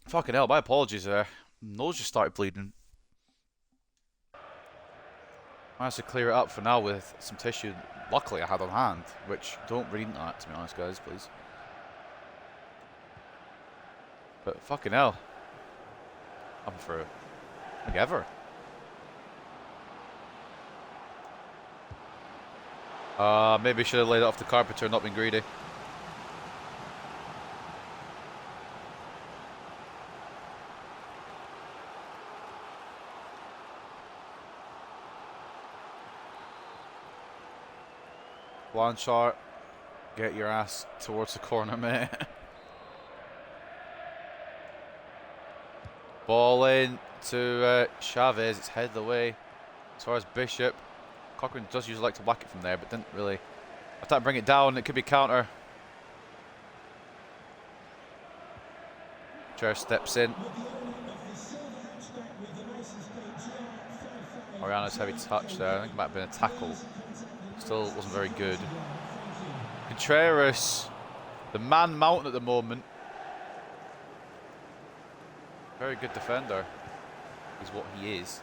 Fucking hell, my apologies there. Nose just started bleeding. I managed to clear it up for now with some tissue. Luckily I had on hand, which don't read into that, to be honest, guys, please. But fucking hell. I'm through. Like ever. Maybe I should have laid it off the Carpenter and not been greedy. Blanchard, get your ass towards the corner, mate. Ball in to Chavez. It's headed away as far as Bishop. Cochrane does usually like to whack it from there, but didn't really attempt to bring it down. It could be counter. Chair steps in. Oriana's heavy touch there. I think it might have been a tackle. Still wasn't very good. Contreras, the man mountain at the moment. Very good defender is what he is.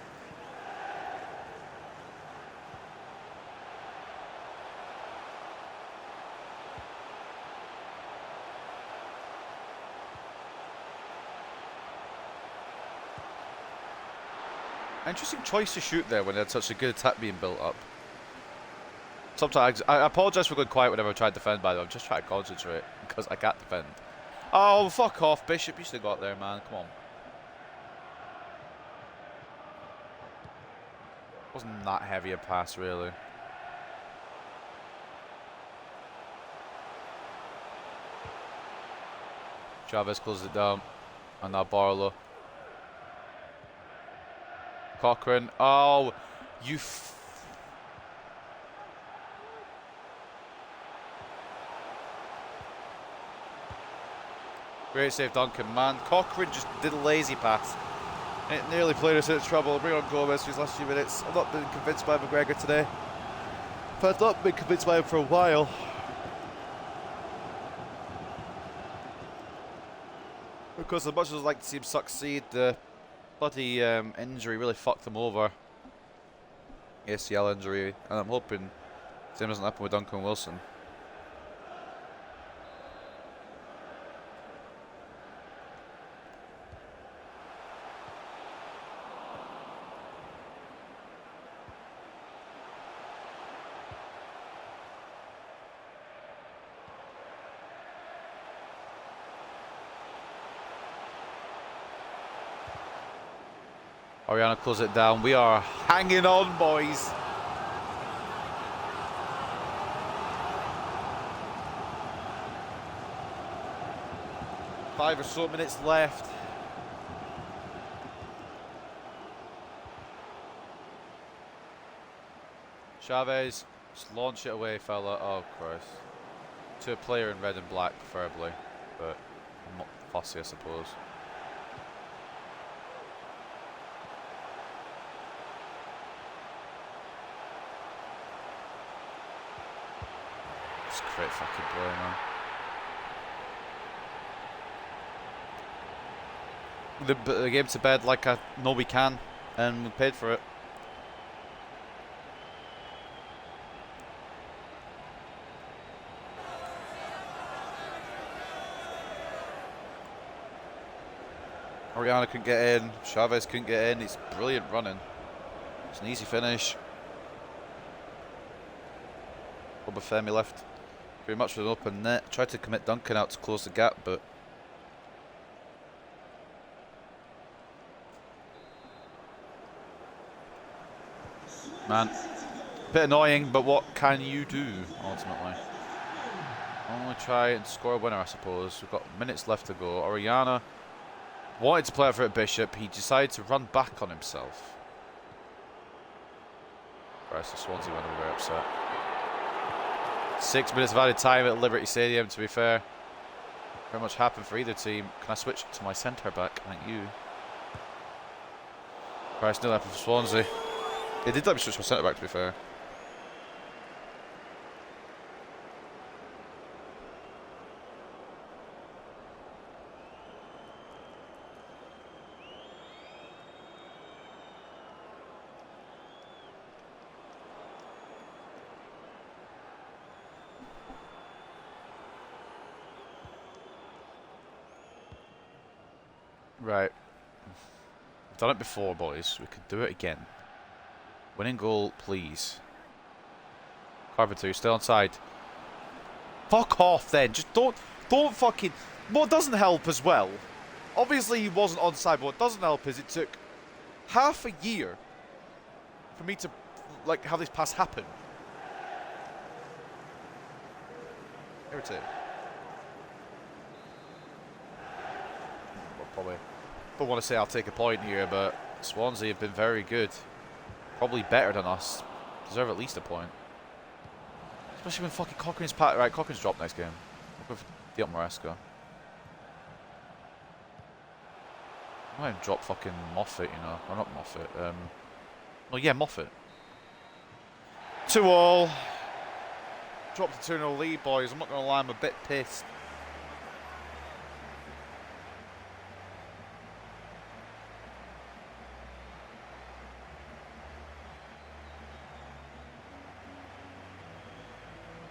Interesting choice to shoot there when they had such a good attack being built up. Sometimes, I apologise for going quiet whenever I try to defend, by the way. I'm just trying to concentrate because I can't defend. Oh, fuck off, Bishop. You should have got there, man. Come on. Wasn't that heavy a pass, really. Chavez closes it down. And now Barlow. Cochrane. Oh, you. Great save, Duncan, man. Cochrane just did a lazy pass. It nearly played us into trouble. Bring on Gomez for these last few minutes. I've not been convinced by McGregor today. But I've not been convinced by him for a while. Because as much as I'd like to see him succeed, the bloody injury really fucked him over. ACL injury. And I'm hoping the same doesn't happen with Duncan Wilson. Oriana closes it down. We are hanging on, boys. Five or so minutes left. Chavez, just launch it away, fella. Oh, Christ. To a player in red and black, preferably. But I'm not fussy, I suppose. Great fucking play, man. The game to bed like I know we can, and we paid for it. Oriana couldn't get in, Chavez couldn't get in. It's brilliant running. It's an easy finish. Obafemi left very much with an open net. Tried to commit Duncan out to close the gap, but man, bit annoying, but what can you do ultimately? Only try and score a winner, I suppose. We've got minutes left to go. Oriana wanted to play for at Bishop. He decided to run back on himself. Christ, the Swansea went over upset. 6 minutes of added time at Liberty Stadium, to be fair. Very much happened for either team. Can I switch to my centre back? Thank you. Christ, no happened for Swansea. It did let me switch to my centre back, to be fair. Right. We've done it before, boys. We could do it again. Winning goal, please. Carpenter, you're still onside. Fuck off then. Just don't fucking... What doesn't help as well, obviously he wasn't onside, but what doesn't help is it took half a year for me to, like, have this pass happen. Irritating. Well, probably don't want to say I'll take a point here, but Swansea have been very good. Probably better than us. Deserve at least a point. Especially when fucking Cochrane's pat. Right, Cochrane's dropped next game. With Diop Moresco. I might drop fucking Moffat, you know. Or not Moffat. Oh yeah, Moffat. 2-all. Dropped the 2-0 lead, boys. I'm not going to lie, I'm a bit pissed.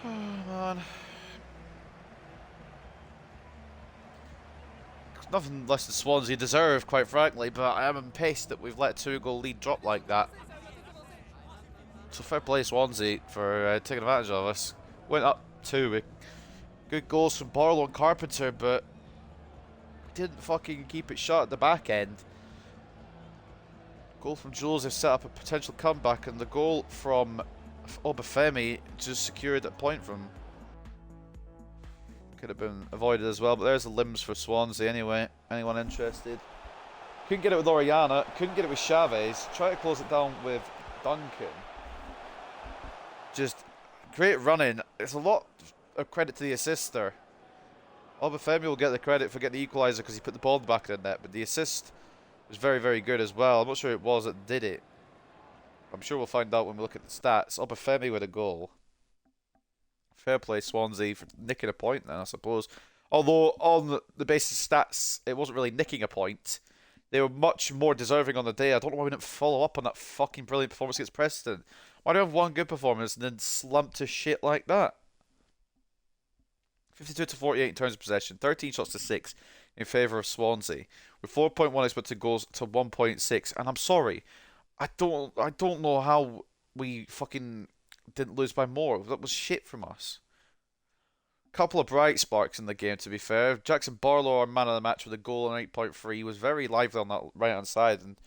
Oh, man. Nothing less than Swansea deserve, quite frankly, but I am pissed that we've let a 2-goal lead drop like that. So fair play Swansea for taking advantage of us. Went up 2 with good goals from Barlow and Carpenter, but didn't fucking keep it shut at the back end. Goal from Joseph set up a potential comeback, and the goal from Obafemi just secured a point from. Could have been avoided as well, but there's the limbs for Swansea anyway. Anyone interested? Couldn't get it with Orellana, couldn't get it with Chavez. Try to close it down with Duncan. Just great running. It's a lot of credit to the assister. Obafemi will get the credit for getting the equaliser because he put the ball in the back of the net, but the assist was very, very good as well. I'm not sure it was that did it. I'm sure we'll find out when we look at the stats. Obafemi with a goal. Fair play Swansea for nicking a point then, I suppose. Although on the basis of stats, it wasn't really nicking a point. They were much more deserving on the day. I don't know why we didn't follow up on that fucking brilliant performance against Preston. Why do we have one good performance and then slump to shit like that? 52-48 in terms of possession, 13 shots to 6 in favour of Swansea, with 4.1 expected goals to 1.6. And I'm sorry, I don't know how we fucking didn't lose by more. That was shit from us. Couple of bright sparks in the game, to be fair. Jackson Barlow, our man of the match with a goal and 8.3, he was very lively on that right hand side and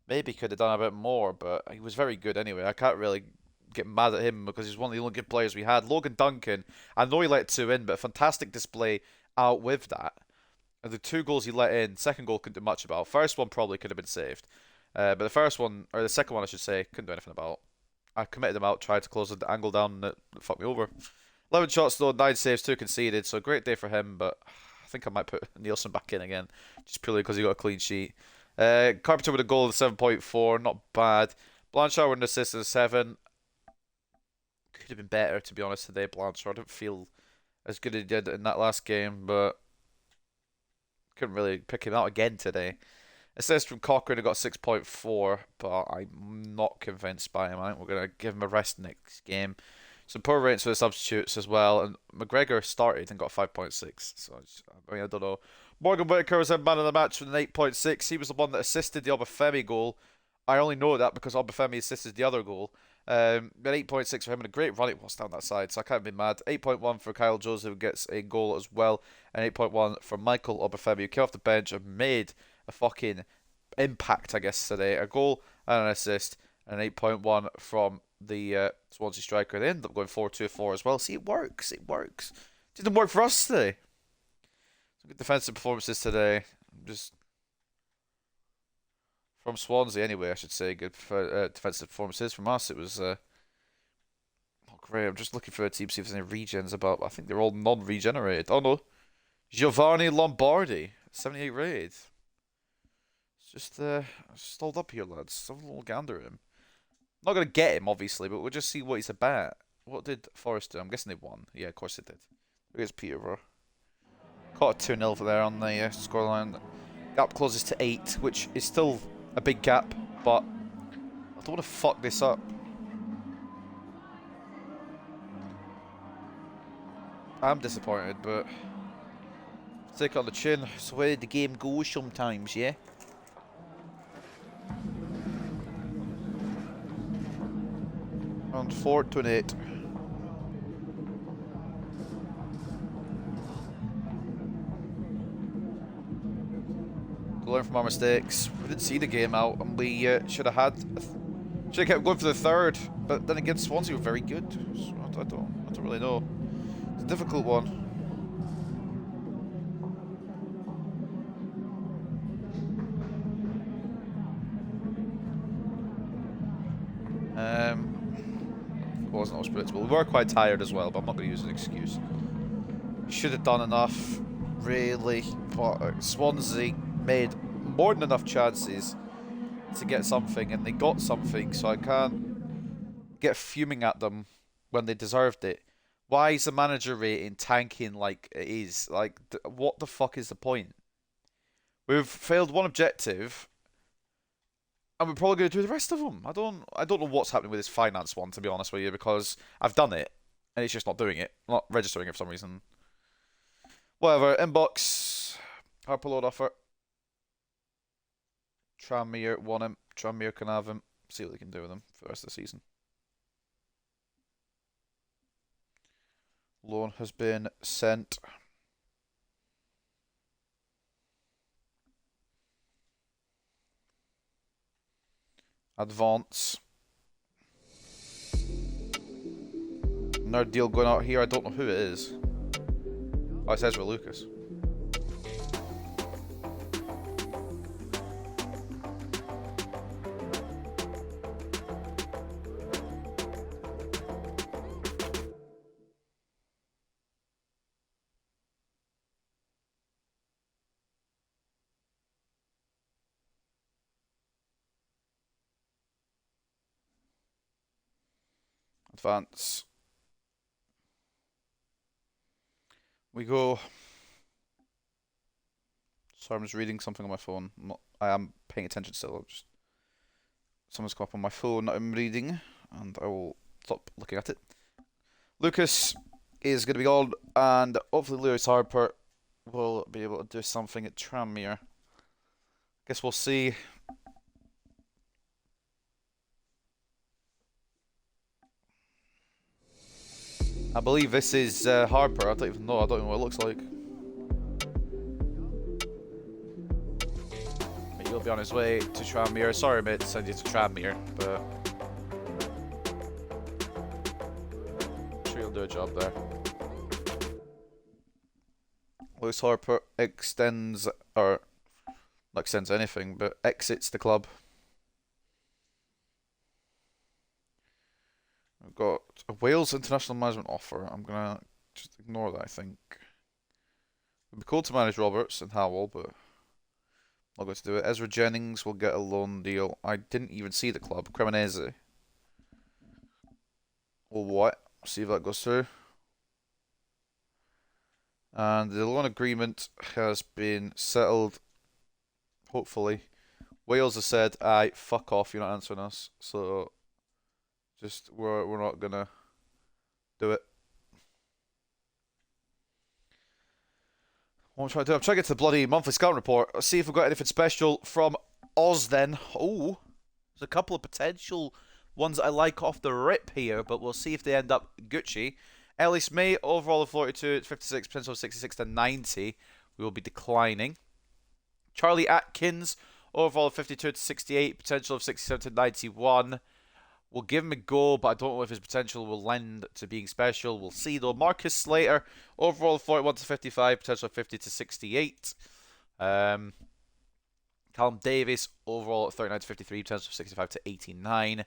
maybe could have done a bit more, but he was very good anyway. I can't really get mad at him because he's one of the only good players we had. Logan Duncan, I know he let 2 in, but a fantastic display out with that. And the 2 goals he let in, second goal couldn't do much about. First one probably could have been saved. But the first one, or the second one I should say, couldn't do anything about. I committed them out, tried to close the angle down, and it fucked me over. 11 shots though, 9 saves, 2 conceded, so a great day for him, but I think I might put Nielsen back in again, just purely because he got a clean sheet. Carpenter with a goal of 7.4, not bad. Blanchard with an assist of 7. Could have been better, to be honest, today, Blanchard. I didn't feel as good as he did in that last game, but couldn't really pick him out again today. Assist from Cochrane, who got 6.4, but I'm not convinced by him. I think we're going to give him a rest next game. Some poor rates for the substitutes as well, and McGregor started and got 5.6, so I don't know. Morgan Whittaker was a man of the match with an 8.6. He was the one that assisted the Obafemi goal. I only know that because Obafemi assisted the other goal. But 8.6 for him, and a great run it was down that side, so I can't be mad. 8.1 for Kyle Joseph, who gets a goal as well, and 8.1 for Michael Obafemi, who came off the bench and made a fucking impact, I guess, today. A goal and an assist, and 8.1 from the Swansea striker. They ended up going 4-2-4 as well. See, it works. It works. Didn't work for us today. Some good defensive performances today. Just from Swansea, anyway, I should say. Good defensive performances. From us, it was not great. I'm just looking for a team, see if there's any regens about. I think they're all non-regenerated. Oh no, Giovanni Lombardi, 78 rated. Just hold up here, lads. Have a little gander at him. Not going to get him, obviously, but we'll just see what he's about. What did Forest do? I'm guessing they won. Yeah, of course they did. Here's Peterborough. Caught a 2-0 for there on the scoreline. Gap closes to 8, which is still a big gap, but I don't want to fuck this up. I'm disappointed, but take it on the chin. It's the way the game goes sometimes, yeah? Round 4-28. Learn from our mistakes. We didn't see the game out, and we should have kept going for the third. But then again, Swansea were very good. So I don't really know. It's a difficult one. wasn't always predictable. We were quite tired as well, but I'm not going to use an excuse. We should have done enough, really. But Swansea made more than enough chances to get something, and they got something, so I can't get fuming at them when they deserved it. Why is the manager rating tanking like it is? Like, what the fuck is the point? We've failed one objective, and we're probably going to do the rest of them. I don't know what's happening with this finance one, to be honest with you, because I've done it, and it's just not doing it. Not registering it for some reason. Whatever, inbox. Hartlepool load offer. Tranmere want him. Tranmere can have him. See what they can do with him for the rest of the season. Loan has been sent. Advance. Another deal going out here. I don't know who it is. Oh, it says with Lucas. Advance. We go. Sorry, I'm just reading something on my phone. I am paying attention still. Someone's come up on my phone that I'm reading, and I will stop looking at it. Lucas is going to be on, and hopefully Lewis Harper will be able to do something at Tranmere. Guess we'll see. I believe this is Harper. I don't even know. I don't know what it looks like. But he'll be on his way to Tranmere. Sorry, mate, to send you to Tranmere, but I'm sure he'll do a job there. Lewis Harper extends, or not extends anything, but exits the club. We've got a Wales international management offer. I'm going to just ignore that, I think. It'd be cool to manage Roberts and Howell, but I'm not going to do it. Ezra Jennings will get a loan deal. I didn't even see the club. Cremonese. Well, what? See if that goes through. And the loan agreement has been settled. Hopefully. Wales has said, aye, fuck off, you're not answering us. So just we're not gonna do it. What I'm trying to do, I'm trying to get to the bloody monthly scouting report. Let's see if we've got anything special from Oz then. Oh, there's a couple of potential ones that I like off the rip here, but we'll see if they end up Gucci. Ellis May, overall of 42, 56, potential of 66 to 90. We will be declining. Charlie Atkins, overall of 52 to 68, potential of 67 to 91. We'll give him a go, but I don't know if his potential will lend to being special. We'll see, though. Marcus Slater, overall 41 to 55, potential of 50 to 68. Callum Davis, overall 39 to 53, potential of 65 to 89. I'm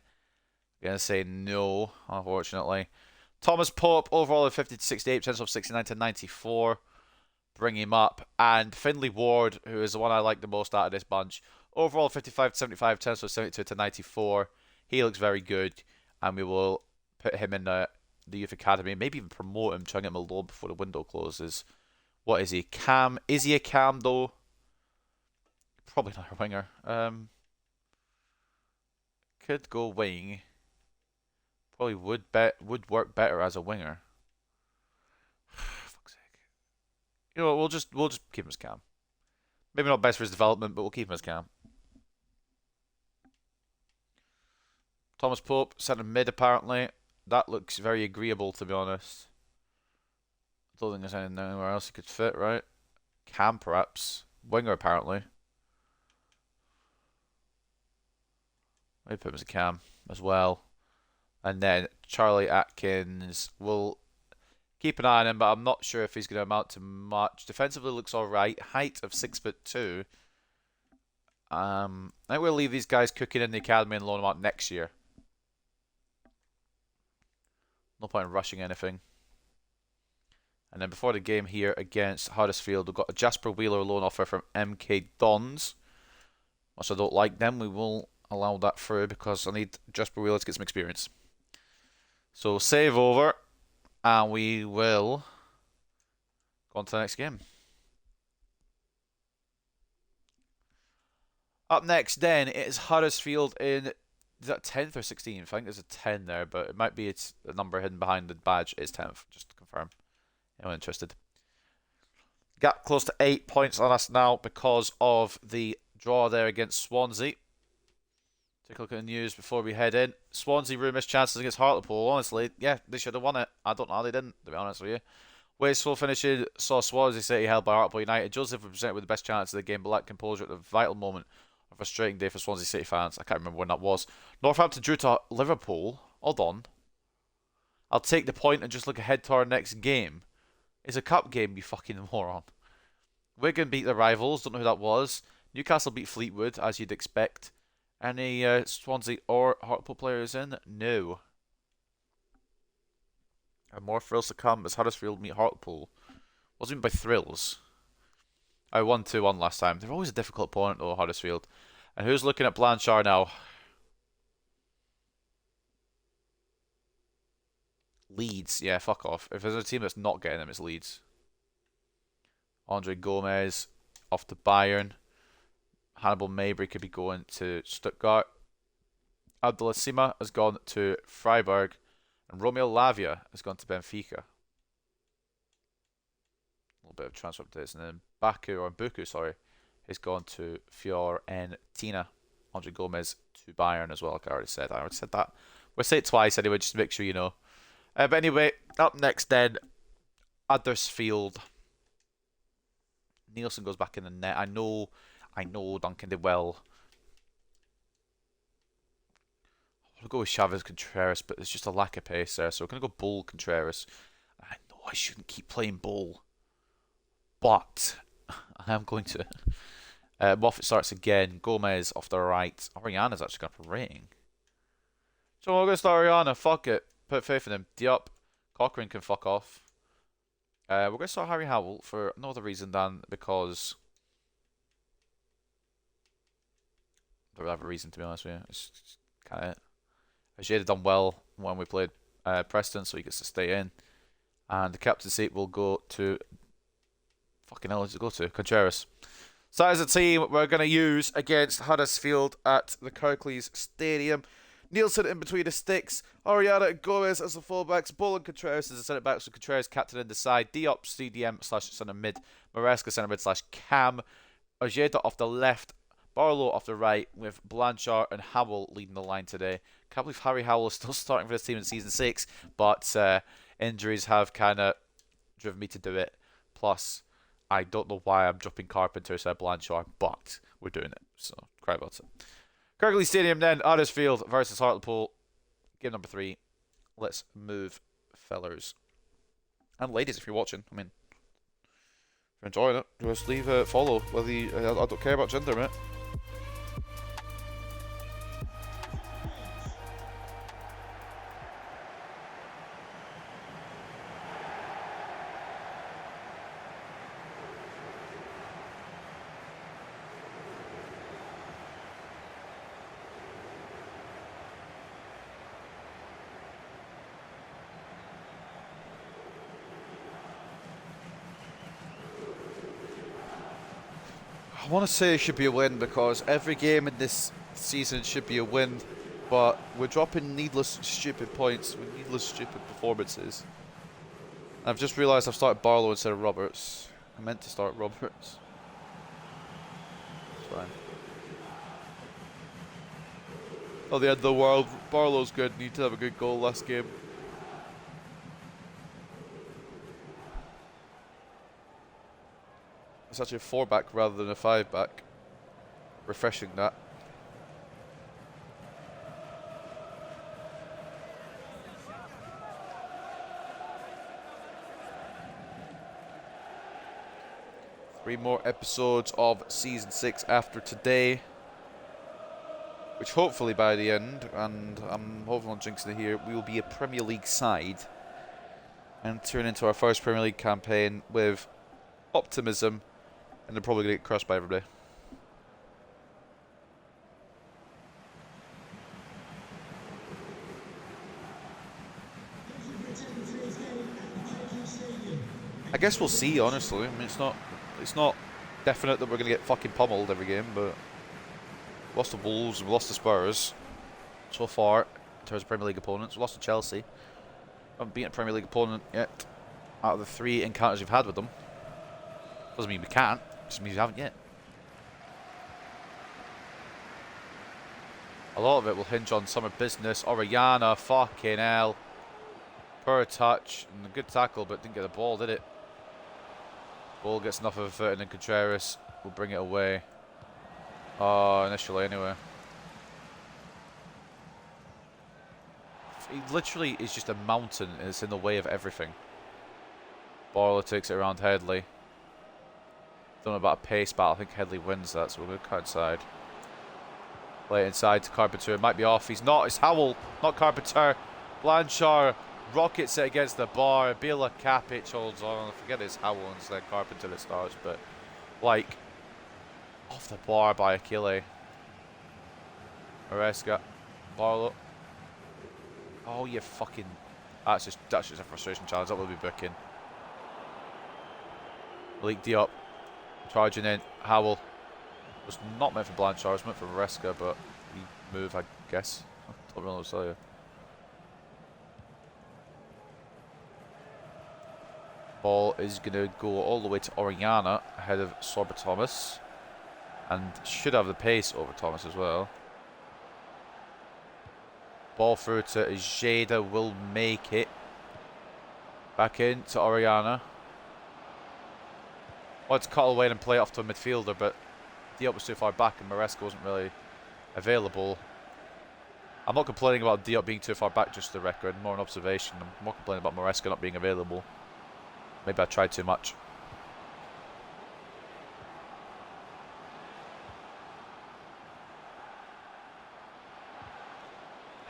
going to say no, unfortunately. Thomas Pope, overall of 50 to 68, potential of 69 to 94. Bring him up. And Finley Ward, who is the one I like the most out of this bunch, overall 55 to 75, potential of 72 to 94. He looks very good, and we will put him in the youth academy, maybe even promote him, try and get him a loan before the window closes. What is he? Cam? Is he a cam though? Probably not a winger. Could go wing. Probably would work better as a winger. Fuck's sake. You know what, we'll just keep him as cam. Maybe not best for his development, but we'll keep him as cam. Thomas Pope, centre mid apparently. That looks very agreeable, to be honest. I don't think there's anywhere else he could fit, right? Cam, perhaps. Winger, apparently. Maybe put him as a cam as well. And then Charlie Atkins, will keep an eye on him, but I'm not sure if he's going to amount to much. Defensively looks alright. Height of 6'2". I think we'll leave these guys cooking in the academy and loan them out next year. No point in rushing anything. And then before the game here against Huddersfield, we've got a Jasper Wheeler loan offer from MK Dons. Much I don't like them, we will allow that through because I need Jasper Wheeler to get some experience. So save over, and we will go on to the next game. Up next then, it is Huddersfield in, is that 10th or 16th? I think there's a 10 there, but it might be it's a number hidden behind the badge. It's 10th, just to confirm. Anyone interested? Gap close to 8 points on us now because of the draw there against Swansea. Take a look at the news before we head in. Swansea rumours chances against Hartlepool. Honestly, yeah, they should have won it. I don't know how they didn't, to be honest with you. Wasteful finishing saw Swansea City held by Hartlepool United. Joseph was presented with the best chance of the game, but lacked composure at the vital moment. A frustrating day for Swansea City fans. I can't remember when that was. Northampton drew to Liverpool. Hold on. I'll take the point and just look ahead to our next game. It's a cup game, you fucking moron. Wigan beat the rivals. Don't know who that was. Newcastle beat Fleetwood, as you'd expect. Any Swansea or Hartlepool players in? No. And more thrills to come as Huddersfield meet Hartlepool. Wasn't by thrills. I won 2-1 last time. They're always a difficult opponent though, Huddersfield. And who's looking at Blanchard now? Leeds. Yeah, fuck off. If there's a team that's not getting them, it's Leeds. Andre Gomez off to Bayern. Hannibal Mabry could be going to Stuttgart. Abdelassima has gone to Freiburg. And Romeo Lavia has gone to Benfica. A little bit of transfer updates. And then Buku, has gone to Fiorentina. Andre Gomez to Bayern as well, like I already said. I already said that. We'll say it twice anyway, just to make sure you know. But anyway, up next then, Huddersfield. Nielsen goes back in the net. I know Duncan did well. I'll go with Chavez Contreras, but there's just a lack of pace there, so we're going to go Bull Contreras. I know I shouldn't keep playing Bull, but I am going to. Moffat starts again. Gomez off the right. Ariana's actually gone for Ring. So we're going to start Ariana. Fuck it. Put faith in him. Diop. Cochrane can fuck off. We're going to start Harry Howell for no other reason than because I don't have a reason, to be honest with you. It's kind of it. Ajay had done well when we played Preston, so he gets to stay in. And the captain seat will go to... Fucking hell, does it go to? Contreras. So that is a team we're going to use against Huddersfield at the Kirklees Stadium. Nielsen in between the sticks. Ariana and Gomez as the fullbacks. Bull and Contreras as the centre backs. So Contreras captain in the side. Diop CDM / centre mid. Maresca centre mid / cam. Ojeda off the left. Barlow off the right with Blanchard and Howell leading the line today. Can't believe Harry Howell is still starting for this team in Season 6, but injuries have kind of driven me to do it. Plus, I don't know why I'm dropping Carpenter instead of Blanchard, but we're doing it, so cry about it. Kirklees Stadium then, Huddersfield versus Hartlepool. Game number 3. Let's move, fellers. And ladies, if you're watching, I mean, if you're enjoying it, just leave a follow. Whether you, I don't care about gender, mate. I want to say it should be a win because every game in this season should be a win, but we're dropping needless, stupid points with needless, stupid performances. I've just realised I've started Barlow instead of Roberts. I meant to start Roberts. It's fine. Oh, the end of the world. Barlow's good. Need to have a good goal last game. It's actually a 4-back rather than a 5-back. Refreshing that. Three more episodes of Season 6 after today. Which hopefully by the end, and I'm hopeful on jinxing it here, we will be a Premier League side. entering into our first Premier League campaign with optimism, and they're probably going to get crushed by everybody. I guess we'll see, honestly. I mean, it's not definite that we're going to get fucking pummeled every game, but we lost to Wolves and we lost to Spurs so far in terms of Premier League opponents. We lost to Chelsea. Haven't beaten a Premier League opponent yet out of the 3 encounters we've had with them. Doesn't mean we can't, just means we haven't yet. A lot of it will hinge on summer business. Orellana, fucking hell. Poor touch and a good tackle, but didn't get the ball, did it? Ball gets enough of a foot, and then Contreras will bring it away. Initially anyway. He literally is just a mountain, and it's in the way of everything. Barlow takes it around Headley. Don't know about a pace battle. I think Headley wins that, so we're going to cut inside. Play it inside to Carpenter. It might be off. He's not. It's Howell, not Carpenter. Blanchard rockets it against the bar. Bela Kapic holds on. I forget it's Howell instead Carpenter that starts, but like off the bar by Achille. Maresca. Barlow. Oh, you fucking. That's just a frustration challenge. That will be booking. Malik Diop. Charging in. Howell. Was not meant for Blanchard, it was meant for Maresca, but he moved, I guess. I don't really know what to tell you. Ball is going to go all the way to Orellana ahead of Sorba Thomas. And should have the pace over Thomas as well. Ball through to Jada, will make it. Back in to Orellana. Wanted to cut away and play it off to a midfielder, but Diop was too far back and Maresca wasn't really available. I'm not complaining about Diop being too far back, just the record, more an observation. I'm more complaining about Maresca not being available. Maybe I tried too much.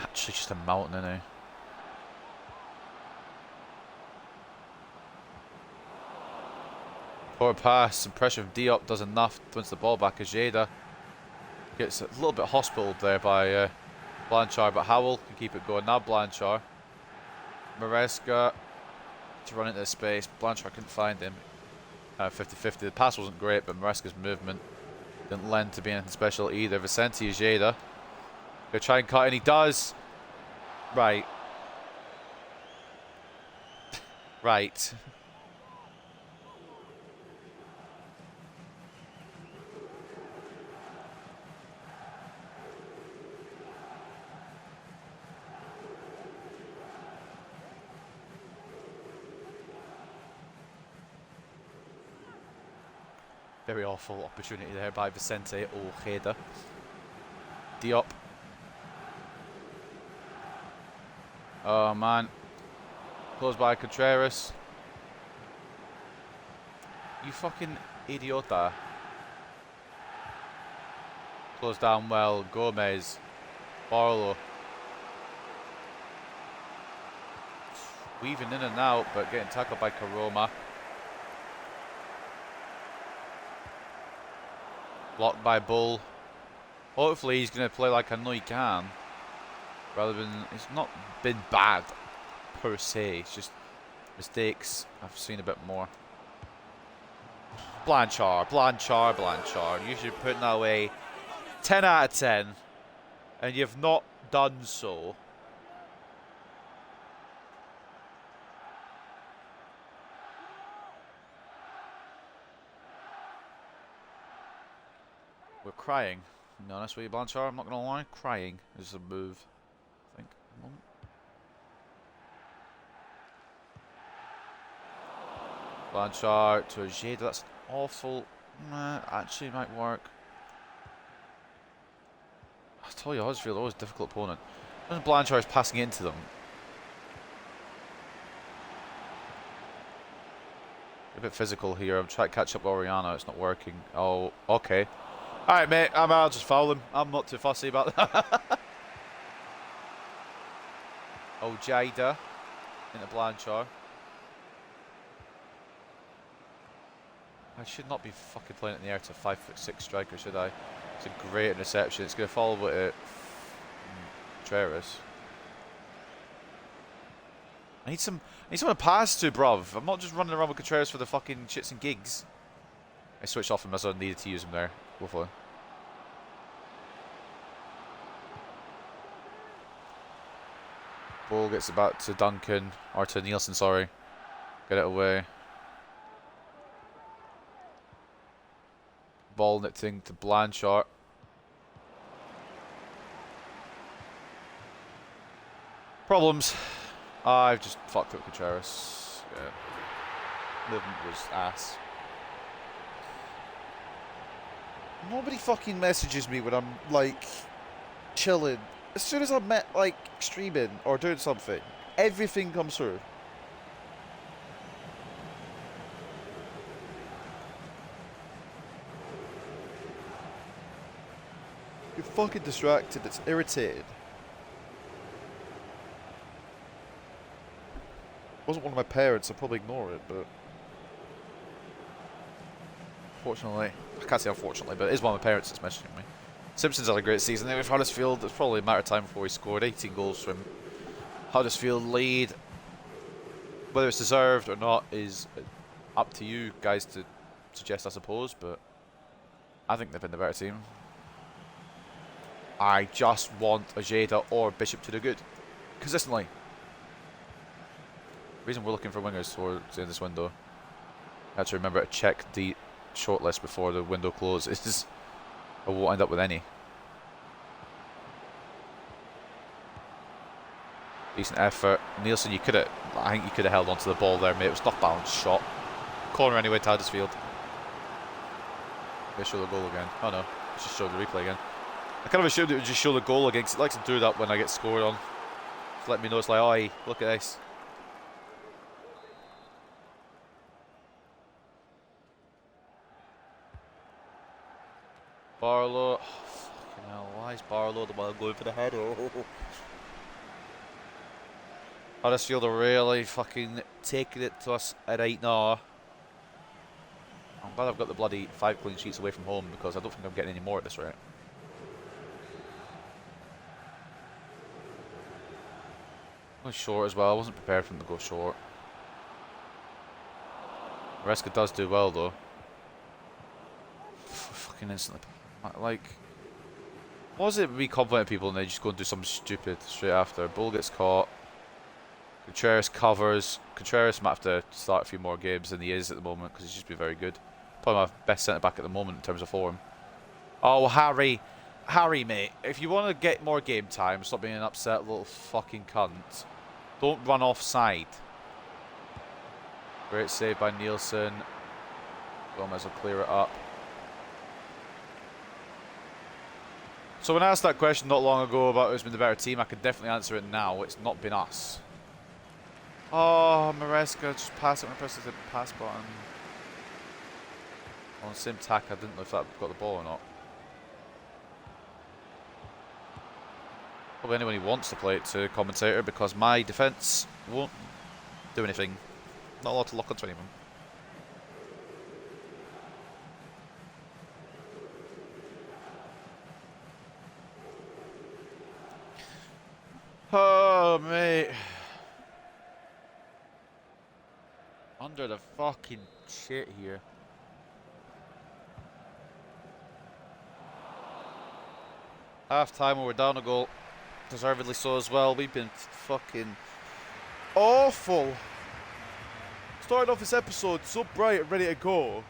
Actually just a mountain, isn't he? Poor pass and pressure from Diop does enough, wins the ball back as Jada gets a little bit hospitaled there by Blanchard, but Howell can keep it going. Now Blanchard. Maresca to run into the space. Blanchard couldn't find him. 50-50. The pass wasn't great, but Maresca's movement didn't lend to be anything special either. Vicente is Jada. Gonna try and cut, and he does. Right. Right. Very awful opportunity there by Vicente Ojeda. Diop. Oh man. Close by Contreras. You fucking idiota. Close down well. Gomez. Barlow. Weaving in and out, but getting tackled by Karoma. Blocked by Bull. Hopefully he's going to play like I know he can. Rather than, it's not been bad per se. It's just mistakes I've seen a bit more. Blanchard. You should put that away 10 out of 10. And you've not done so. We're crying. To be honest with you, Blanchard, I'm not going to lie. Crying is a move, I think. Blanchard to Jada. That's awful. Actually might work. I tell you, Huddersfield are always a difficult opponent. When Blanchard is passing into them. A bit physical here. I'm trying to catch up with Orellana. It's not working. Oh, okay. Alright, mate, I'll just foul him. I'm not too fussy about that. Oh, Jada into Blanchard. I should not be fucking playing it in the air to a 5'6" striker, should I? It's a great interception. It's going to follow it. Contreras. I need someone to pass to, bruv. I'm not just running around with Contreras for the fucking shits and gigs. I switched off him as I needed to use him there. Hopefully. Ball gets it back to Duncan, or to Nielsen, sorry. Get it away. Ball knitting to Blanchard. Problems. I've just fucked up Contreras. Yeah. Movement was ass. Nobody fucking messages me when I'm like chilling. As soon as I'm like streaming or doing something, everything comes through. You're fucking distracted. It's irritated. Wasn't one of my parents, I'd probably ignore it, but fortunately, I can't say unfortunately, but it is one of my parents that's messaging me. Simpsons had a great season there with Huddersfield. It's probably a matter of time before he scored 18 goals from Huddersfield lead. Whether it's deserved or not is up to you guys to suggest, I suppose, but I think they've been the better team. I just want Ojeda or Bishop to do good consistently. The reason we're looking for wingers towards the end of this window, I have to remember to check the shortlist before the window closes. I won't end up with any. Decent effort. Nielsen, I think you could have held onto the ball there, mate. It was not balanced shot. Corner anyway to Huddersfield. They show the goal again. Oh no, let's just show the replay again. I kind of assumed it would just show the goal again, because it likes to do that when I get scored on. Just let me know it's like, oi, look at this. Barlow. Oh, fucking hell, why is Barlow the one going for the header? Huddersfield are really fucking taking it to us right now. I'm glad I've got the bloody 5 clean sheets away from home, because I don't think I'm getting any more at this rate. Going short as well. I wasn't prepared for him to go short. Maresca does do well though. Fucking instantly. Like, what was it we compliment people and they just go and do something stupid straight after? Bull gets caught. Contreras covers. Contreras might have to start a few more games than he is at the moment, because he's just been very good. Probably my best centre back at the moment in terms of form. Oh, Harry, mate, if you want to get more game time, stop being an upset little fucking cunt. Don't run offside. Great save by Nielsen. Gomez will clear it up. So when I asked that question not long ago about who's been the better team, I could definitely answer it now. It's not been us. Oh, Maresca, just pass it when I pressed the pass button. On the same tack, I didn't know if that got the ball or not. Probably anyone who wants to play it to commentator, because my defence won't do anything. Not allowed to lock onto anyone. Oh, mate. Under the fucking shit here. Half time when we're down a goal. Deservedly so as well. We've been fucking awful. Started off this episode so bright and ready to go.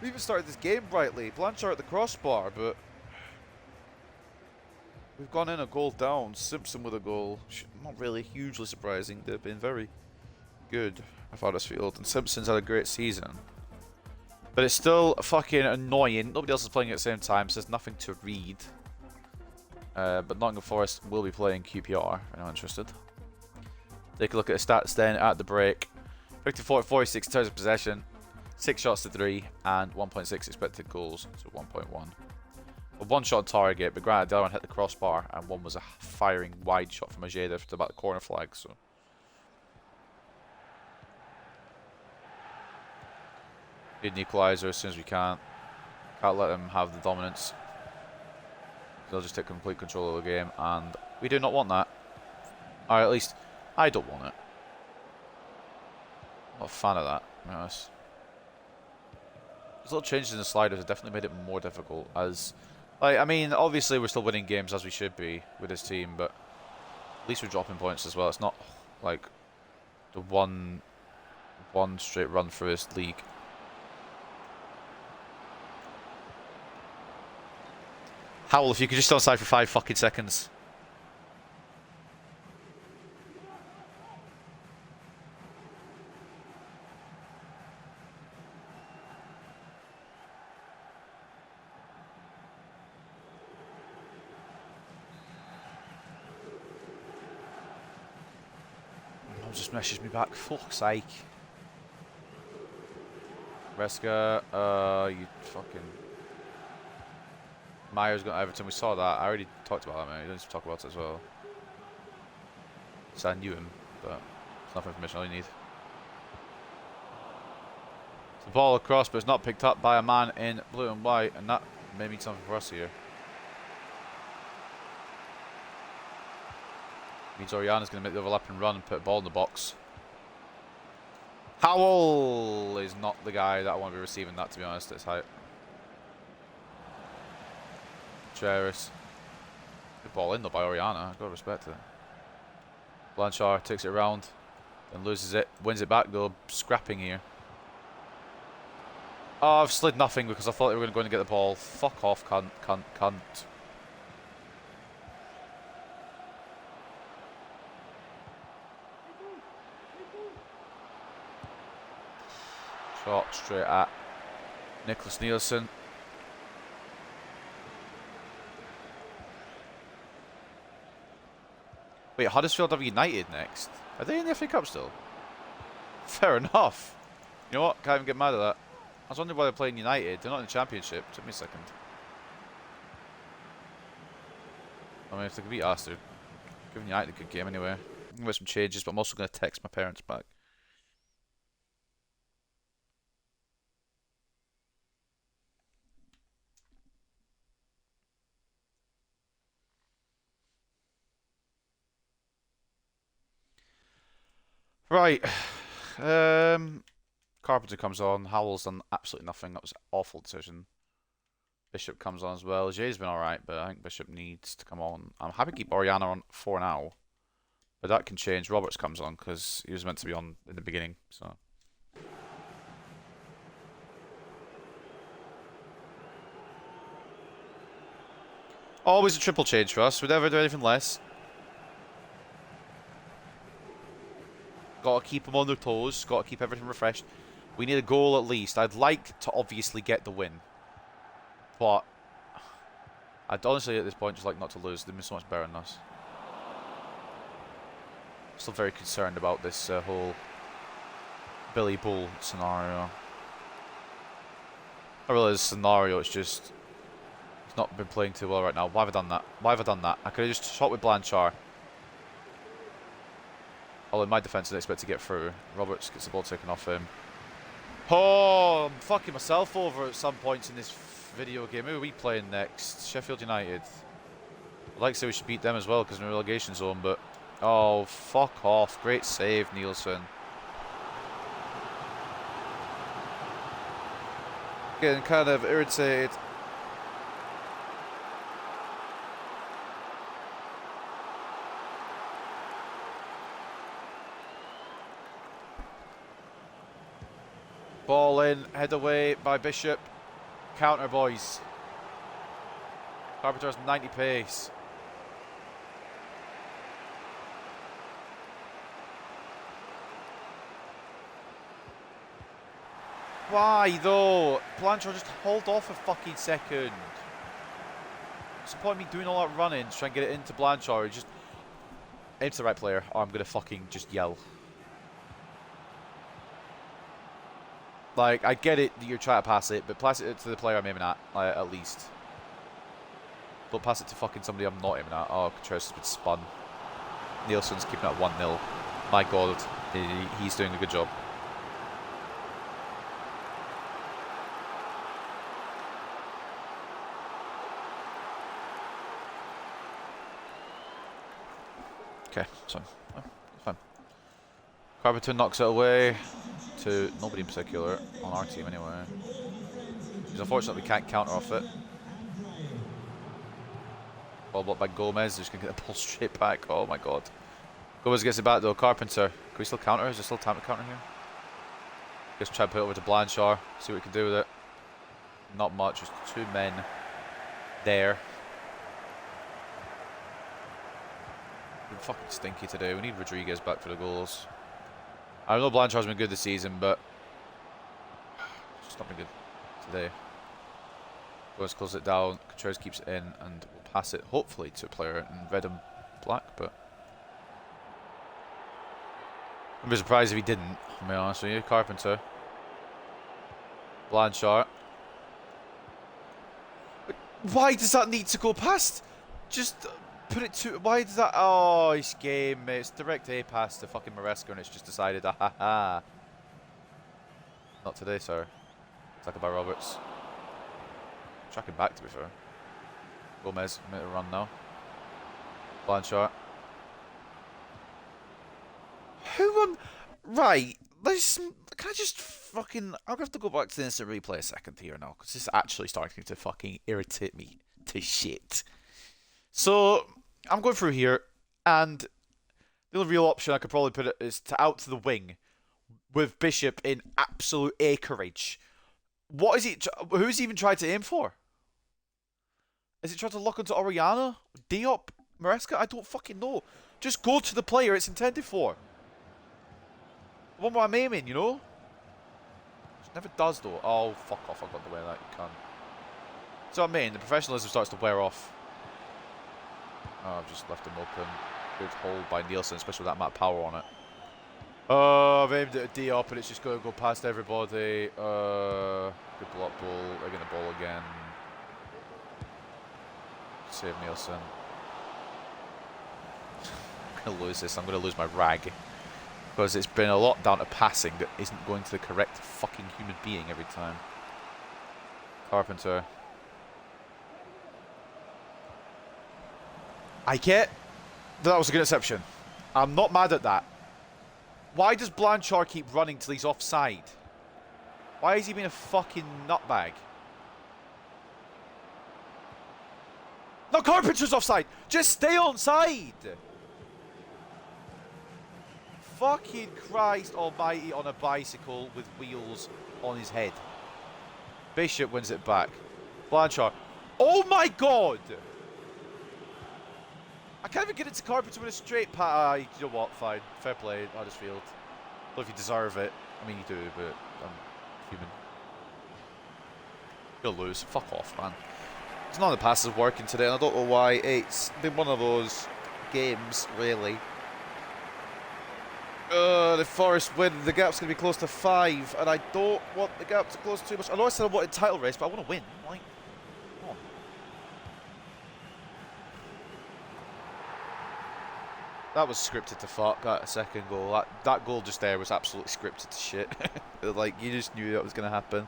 We even started this game brightly. Blanchard at the crossbar, but we've gone in a goal down. Simpson with a goal. Not really hugely surprising. They've been very good at Huddersfield, and Simpson's had a great season. But it's still fucking annoying. Nobody else is playing at the same time, so there's nothing to read. But Nottingham Forest will be playing QPR, if anyone interested. Take a look at the stats then at the break. 54-46 turns of possession, 6 shots to 3, and 1.6 expected goals, so 1.1. Well, 1 shot on target, but granted the other one hit the crossbar, and one was a firing wide shot from Ojeda to about the corner flag, so Need an equaliser as soon as we can. Can't let them have the dominance. They'll just take complete control of the game, and we do not want that. Or at least, I don't want it. I'm not a fan of that, to be honest. These little changes in the sliders have definitely made it more difficult. As, like, I mean, obviously we're still winning games as we should be with this team, but at least we're dropping points as well. It's not like the one straight run through this league. Howell, if you could just stay on side for 5 fucking seconds. Just messaged me back. Fuck's sake. Reska, you fucking. Myers got Everton. We saw that. I already talked about that, man. You don't need to talk about it as well. So I knew him, but it's enough information I need. It's the ball across, but it's not picked up by a man in blue and white, and that may mean something for us here. Means Oriana's going to make the overlap and run and put a ball in the box. Howell is not the guy that I want to be receiving that, to be honest, at his height. Cheris. Good ball in though by Oriana. I've got to respect it. Blanchard takes it around, then loses it. Wins it back though. Scrapping here. Oh, I've slid nothing because I thought they were going to get the ball. Fuck off, cunt, cunt, cunt. Shot straight at Nicholas Nielsen. Wait, Huddersfield have United next. Are they in the FA Cup still? Fair enough. You know what? Can't even get mad at that. I was wondering why they're playing United. They're not in the Championship. Took me a second. I mean, if they could beat us, they're giving United a good game anyway. I'm going to make some changes, but I'm also going to text my parents back. Right. Carpenter comes on. Howell's done absolutely nothing. That was an awful decision. Bishop comes on as well. Jay's been alright, but I think Bishop needs to come on. I'm happy to keep Oriana on for now. But that can change. Roberts comes on because he was meant to be on in the beginning. So. Always a triple change for us. We never do anything less. Got to keep them on their toes. Got to keep everything refreshed. We need a goal at least. I'd like to obviously get the win. But I'd honestly at this point just like not to lose. They've been so much better than us. Still very concerned about this whole Billy Bull scenario. I realize scenario, it's just he's not been playing too well right now. Why have I done that? Why have I done that? I could have just shot with Blanchard. Although in my defence, I didn't expect to get through. Roberts gets the ball taken off him. Oh, I'm fucking myself over at some points in this video game. Who are we playing next? Sheffield United. I'd like to say we should beat them as well because we're in a relegation zone, but... Oh, fuck off. Great save, Nielsen. Getting kind of irritated. Ball in, head away by Bishop. Counter, boys. Carpenter has 90 pace. Why though? Blanchard, just hold off a fucking second. What's the point of me doing all that running to try and get it into Blanchard? Just aim to the right player, or I'm gonna fucking just yell. Like, I get it that you're trying to pass it, but pass it to the player I'm aiming at least. Don't pass it to fucking somebody I'm not aiming at. Oh, Contreras has been spun. Nielsen's keeping it at 1-0. My god, he's doing a good job. Okay, so fine. Carpenter knocks it away to nobody in particular on our team anyway. It's unfortunate we can't counter off it. Ball blocked by Gomez, just gonna get the ball straight back. Oh my god. Gomez gets it back though. Carpenter. Can we still counter? Is there still time to counter here? Just try to put it over to Blanchard, see what we can do with it. Not much, just 2 men there. Been fucking stinky today. We need Rodriguez back for the goals. I know Blanchard's been good this season, but it's just not been good today. Gomez closes it down. Contreras keeps it in, and we'll pass it hopefully to a player in red and black, but I'd be surprised if he didn't, to be honest with you. Carpenter. Blanchard. Why does that need to go past? Just put it to... Why does that... Oh, it's game. It's direct A pass to fucking Maresca and it's just decided, ah ha ha. Not today, sir. Tackled by Roberts. Tracking back, to be fair. Gomez, made a run now. Blanchard. Who won? Right, can I just fucking... I'll have to go back to the instant replay a second here now, because this is actually starting to fucking irritate me to shit. So, I'm going through here, and the only real option I could probably put it is to out to the wing, with Bishop in absolute acreage. What is he... Who's he even tried to aim for? Is he trying to lock onto Oriana? Diop? Maresca? I don't fucking know. Just go to the player it's intended for. The one where I'm aiming, you know? It never does though. Oh, fuck off. I got the way that you can. So I mean, the professionalism starts to wear off. Oh, I've just left him open. Good hold by Nielsen, especially with that amount of power on it. Oh, I've aimed it at Diop and it's just going to go past everybody. Good block ball. They're getting the ball again. Save Nielsen. I'm going to lose this. I'm going to lose my rag. Because it's been a lot down to passing that isn't going to the correct fucking human being every time. Carpenter. I get that was a good interception. I'm not mad at that. Why does Blanchard keep running till he's offside? Why is he being a fucking nutbag? No, Carpenter's offside! Just stay onside! Fucking Christ almighty on a bicycle with wheels on his head. Bishop wins it back. Blanchard. Oh my god! I can't even get it to Carpenter with a straight pass. You know what? Fine. Fair play. Huddersfield. Don't know if you deserve it. I mean, you do, but I'm human. You'll lose. Fuck off, man. It's none of the passes working today, and I don't know why. It's been one of those games, really. The Forest win. The gap's going to be close to 5, and I don't want the gap to close too much. I know I said I wanted title race, but I want to win. Like, come on. That was scripted to fuck. That second goal. That goal just there was absolutely scripted to shit. Like, you just knew that was going to happen.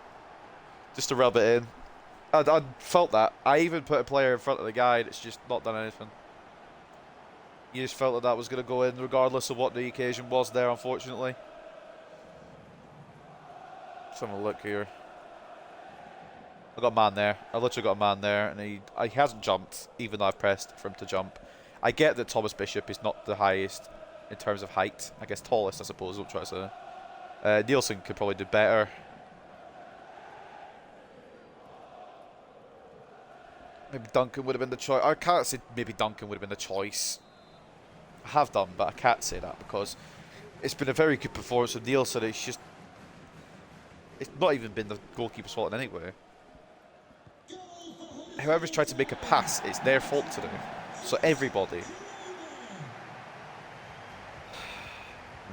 Just to rub it in. I felt that. I even put a player in front of the guy that's just not done anything. You just felt that was going to go in regardless of what the occasion was there, unfortunately. Let's have a look here. I got a man there. I literally got a man there, and he hasn't jumped, even though I've pressed for him to jump. I get that Thomas Bishop is not the highest in terms of height. I guess tallest, I suppose, I'm trying to say. Nielsen could probably do better. Maybe Duncan would have been the choice. I can't say maybe Duncan would have been the choice. I have done, but I can't say that because it's been a very good performance from Nielsen. It's just... It's not even been the goalkeeper's fault in any way. Whoever's tried to make a pass, it's their fault today. So everybody.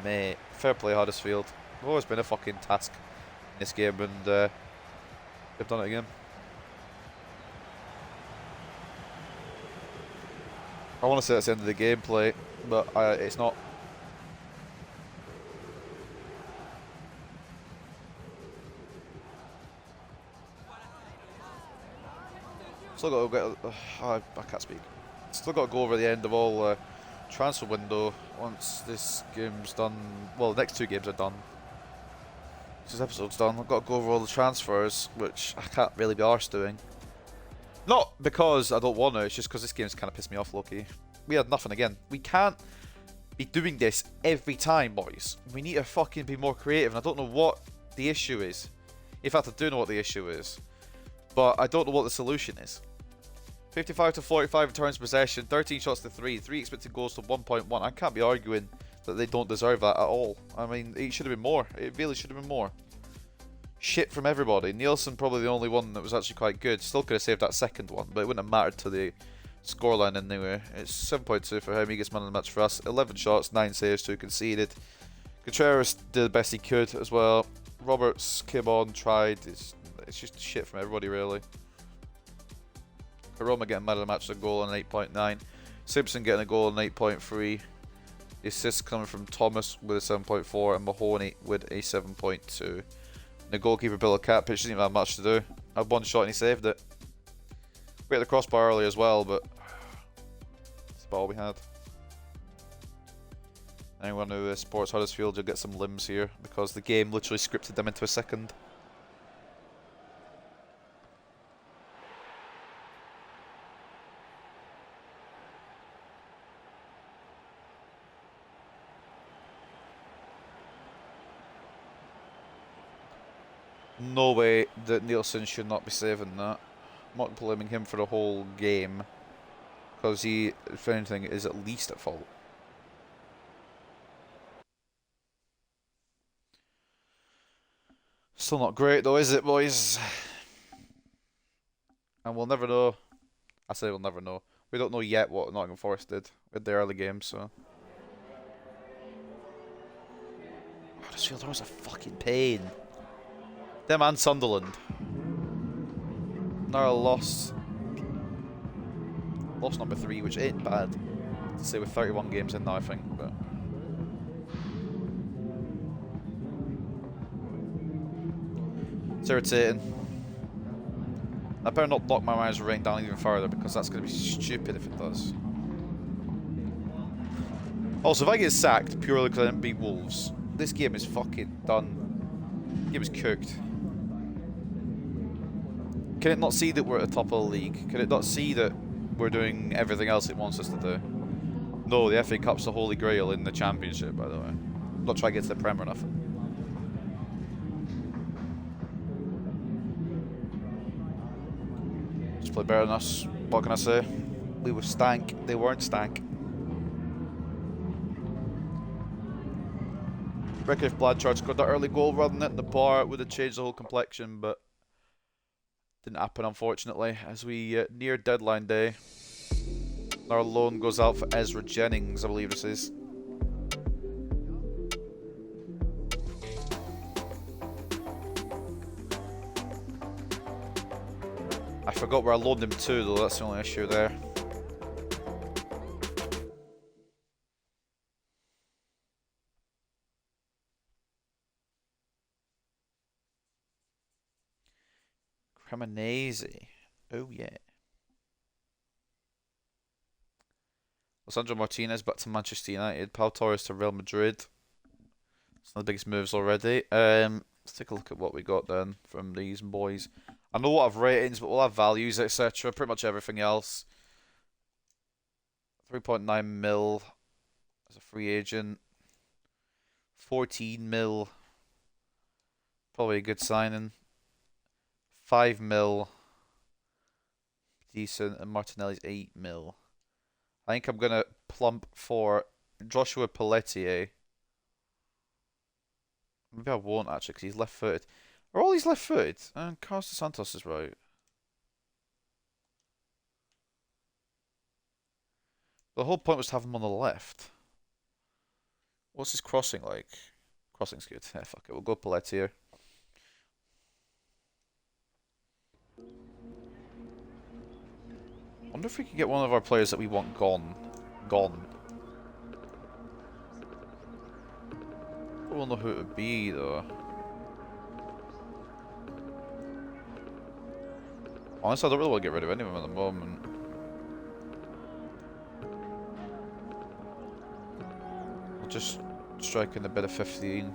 Mate, fair play Huddersfield. It's always been a fucking task in this game, and they've done it again. I want to say that's the end of the gameplay, but it's not. Still got to get. I can't speak. Still got to go over the end of all transfer window, once this game's done, well, the next 2 games are done. This episode's done. I've got to go over all the transfers, which I can't really be arsed doing. Not because I don't want to, it's just because this game's kind of pissed me off, Loki. We had nothing again. We can't be doing this every time, boys. We need to fucking be more creative, and I don't know what the issue is. In fact, I do know what the issue is, but I don't know what the solution is. 55 to 45 in terms of possession, 13 shots to 3, 3 expected goals to 1.1. I can't be arguing that they don't deserve that at all. I mean, it should have been more. It really should have been more. Shit from everybody. Nielsen probably the only one that was actually quite good. Still could have saved that second one, but it wouldn't have mattered to the scoreline anyway. It's 7.2 for him. He gets man of the match for us. 11 shots, 9 saves, 2 conceded. Contreras did the best he could as well. Roberts came on, tried. It's just shit from everybody, really. Roma getting man of the match with a goal on 8.9. Simpson getting a goal on 8.3. The assists coming from Thomas with a 7.4 and Mahoney with a 7.2. The goalkeeper Bill Cat pitch didn't even have much to do. Had one shot and he saved it. We had the crossbar early as well, but that's about all we had. Anyone who supports Huddersfield, you'll get some limbs here because the game literally scripted them into a second. No way that Nielsen should not be saving that. I'm not blaming him for the whole game, because he, if anything, is at least at fault. Still not great though, is it, boys? And we'll never know. I say we'll never know. We don't know yet what Nottingham Forest did with the early game, so. Huddersfield was a fucking pain. Them and Sunderland. Now lost. Lost number 3, which ain't bad to say with 31 games in now, I think, but. It's irritating. I better not knock my manager rating down even further because that's going to be stupid if it does. Also, if I get sacked purely because I didn't beat Wolves, this game is fucking done. The game is cooked. Can it not see that we're at the top of the league? Can it not see that we're doing everything else it wants us to do? No, the FA Cup's the holy grail in the Championship, by the way. I'm not trying to get to the Prem or nothing. Just play better than us. What can I say? We were stank. They weren't stank. Reckon if Blanchard scored that early goal rather than hitting the bar, it would have changed the whole complexion, but didn't happen, unfortunately, as we near deadline day. Our loan goes out for Ezra Jennings, I believe this is. I forgot where I loaned him to, though, that's the only issue there. Cremonese. Oh, yeah. Lisandro Martinez back to Manchester United. Pau Torres to Real Madrid. It's one of the biggest moves already. Let's take a look at what we got then from these boys. I know we'll have ratings, but we'll have values, etc. Pretty much everything else. 3.9 mil as a free agent. 14 mil. Probably a good signing. 5 mil. Decent. And Martinelli's 8 mil. I think I'm going to plump for Joshua Pelletier. Maybe I won't, actually, because he's left-footed. Are all these left-footed? And Carlos Santos is right. The whole point was to have him on the left. What's his crossing like? Crossing's good. Yeah, fuck it. We'll go Pelletier. Wonder if we could get one of our players that we want gone. I don't know who it would be, though. Honestly, I don't really want to get rid of anyone at the moment. Just striking a bit of 15.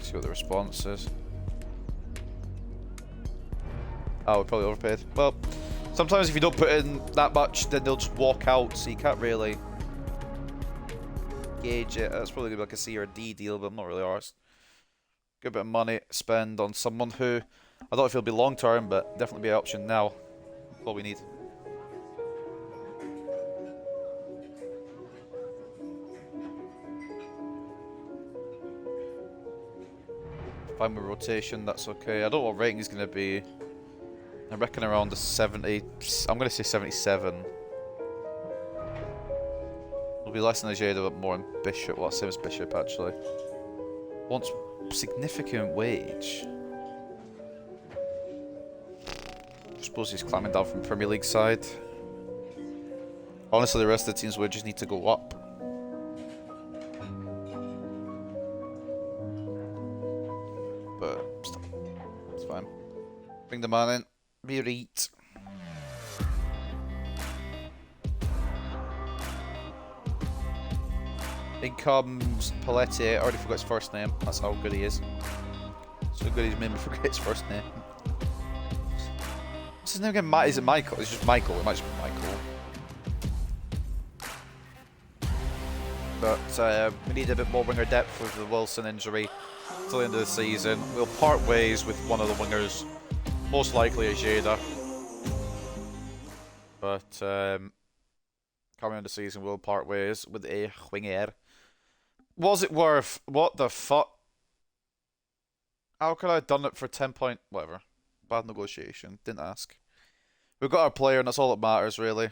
See what the response is. Oh, we probably overpaid. Well, sometimes if you don't put in that much, then they'll just walk out, so you can't really gauge it. That's probably gonna be like a C or a D deal, but I'm not really arsed. Good bit of money spend on someone who I don't know if he'll be long term, but definitely be an option now. That's all we need. Fine with rotation, that's okay. I don't know what rating is going to be. I reckon around the 70. I'm going to say 77. It'll be less than a Jada, but more in Bishop. Well, same as Bishop, actually. Wants significant wage. I suppose he's climbing down from Premier League side. Honestly, the rest of the teams would just need to go up. But still, it's fine. Bring the man in. Be right. In comes Pelletier. I already forgot his first name. That's how good he is. So good he's made me forget his first name. What's his name again? Is it Michael? It's just Michael. It might just be Michael. But we need a bit more winger depth with the Wilson injury till the end of the season. We'll part ways with one of the wingers. Most likely a Jada. But coming into the season, we'll part ways with a winger. Was it worth? What the fuck? How could I have done it for 10 point? Whatever. Bad negotiation. Didn't ask. We've got our player, and that's all that matters, really.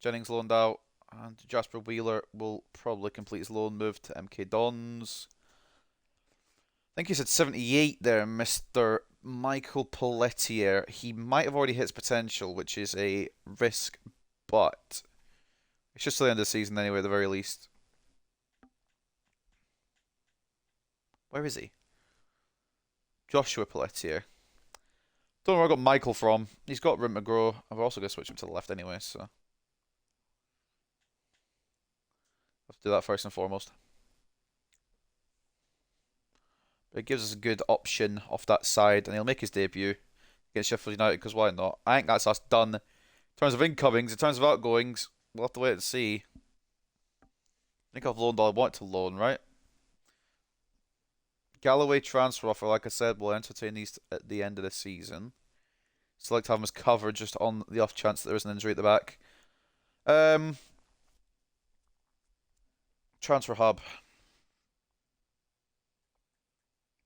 Jennings loaned out, and Jasper Wheeler will probably complete his loan move to MK Dons. I think he said 78 there, Mr. Michael Pelletier. He might have already hit his potential, which is a risk, but it's just till the end of the season anyway, at the very least. Where is he? Joshua Pelletier. Don't know where I got Michael from. He's got room to grow. I've also got to switch him to the left anyway, so have to do that first and foremost. But it gives us a good option off that side, and he'll make his debut against Sheffield United, because why not? I think that's us done. In terms of incomings, in terms of outgoings, we'll have to wait and see. I think I've loaned all I want to loan, right? Galloway transfer offer, like I said, we'll entertain these at the end of the season. Select to have him as covered just on the off chance that there is an injury at the back. Transfer hub.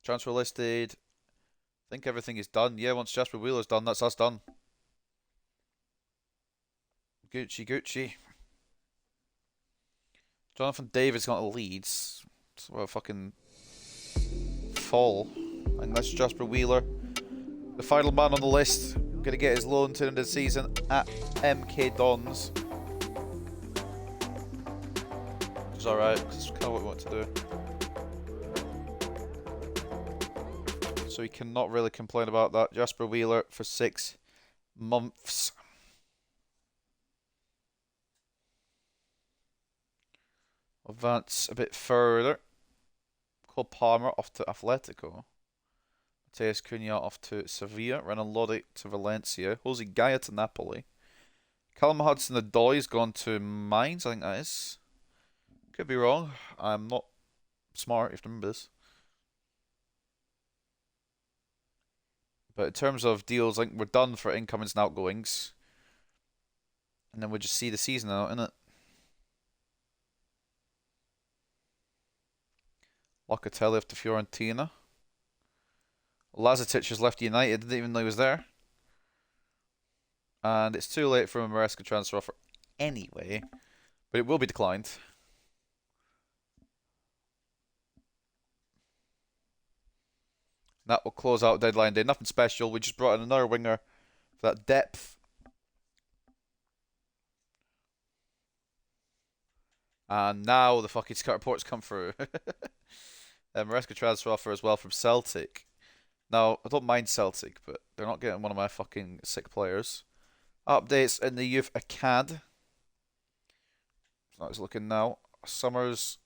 Transfer listed. I think everything is done. Yeah, once Jasper Wheeler's done, that's us done. Gucci, Gucci. Jonathan David's got a Leeds. It's a fucking fall. And that's Jasper Wheeler. The final man on the list. Gonna get his loan to the end of the season at MK Dons. Which is alright, because it's kind of what we want to do. So we cannot really complain about that. Jasper Wheeler for 6 months. Advance a bit further. Cole Palmer off to Atletico. Mateus Cunha off to Sevilla. Renan Lodi to Valencia. Jose Gaia to Napoli. Callum Hudson-Odoi gone to Mainz, I think that is. Could be wrong. I'm not smart, if you remember this. But in terms of deals, I think we're done for incomings and outgoings. And then we'll just see the season out, innit? Locatelli off to Fiorentina. Lazetic has left United, didn't even know he was there. And it's too late for a Maresca transfer offer anyway. But it will be declined. That will close out deadline day. Nothing special. We just brought in another winger for that depth. And now the fucking scout reports come through. Maresca transfer offer as well from Celtic. Now, I don't mind Celtic, but they're not getting one of my fucking sick players. Updates in the Youth Acad. How it's looking now. Summers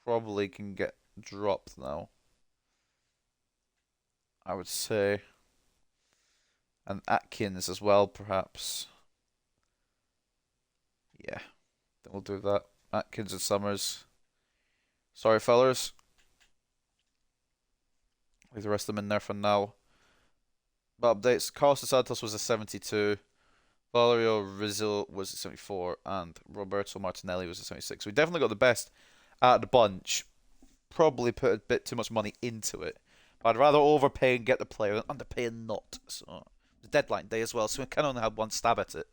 probably can get dropped now, I would say. And Atkins as well, perhaps. Yeah, then we'll do that. Atkins and Summers. Sorry, fellas. Leave the rest of them in there for now. But updates. Carlos Santos was a 72. Valerio Rizzo was a 74. And Roberto Martinelli was a 76. We definitely got the best out of the bunch. Probably put a bit too much money into it. But I'd rather overpay and get the player than underpay and not. So, the deadline day as well, so we can only have one stab at it.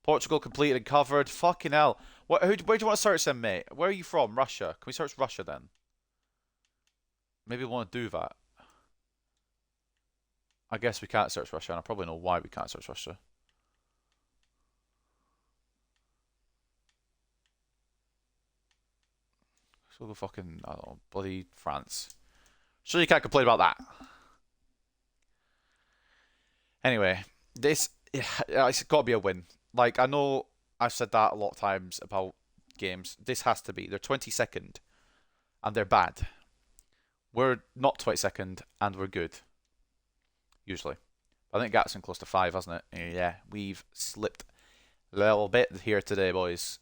Portugal completed and covered. Fucking hell. Where do you want to search them, mate? Where are you from? Russia. Can we search Russia then? Maybe we want to do that. I guess we can't search Russia, and I probably know why we can't search Russia. So we'll go fucking, I don't know, bloody France. Sure you can't complain about that. Anyway, it's got to be a win. Like, I know I've said that a lot of times about games. This has to be. They're 22nd, and they're bad. We're not 22nd, and we're good. Usually. I think Gatson close to 5, hasn't it? Yeah, we've slipped a little bit here today, boys.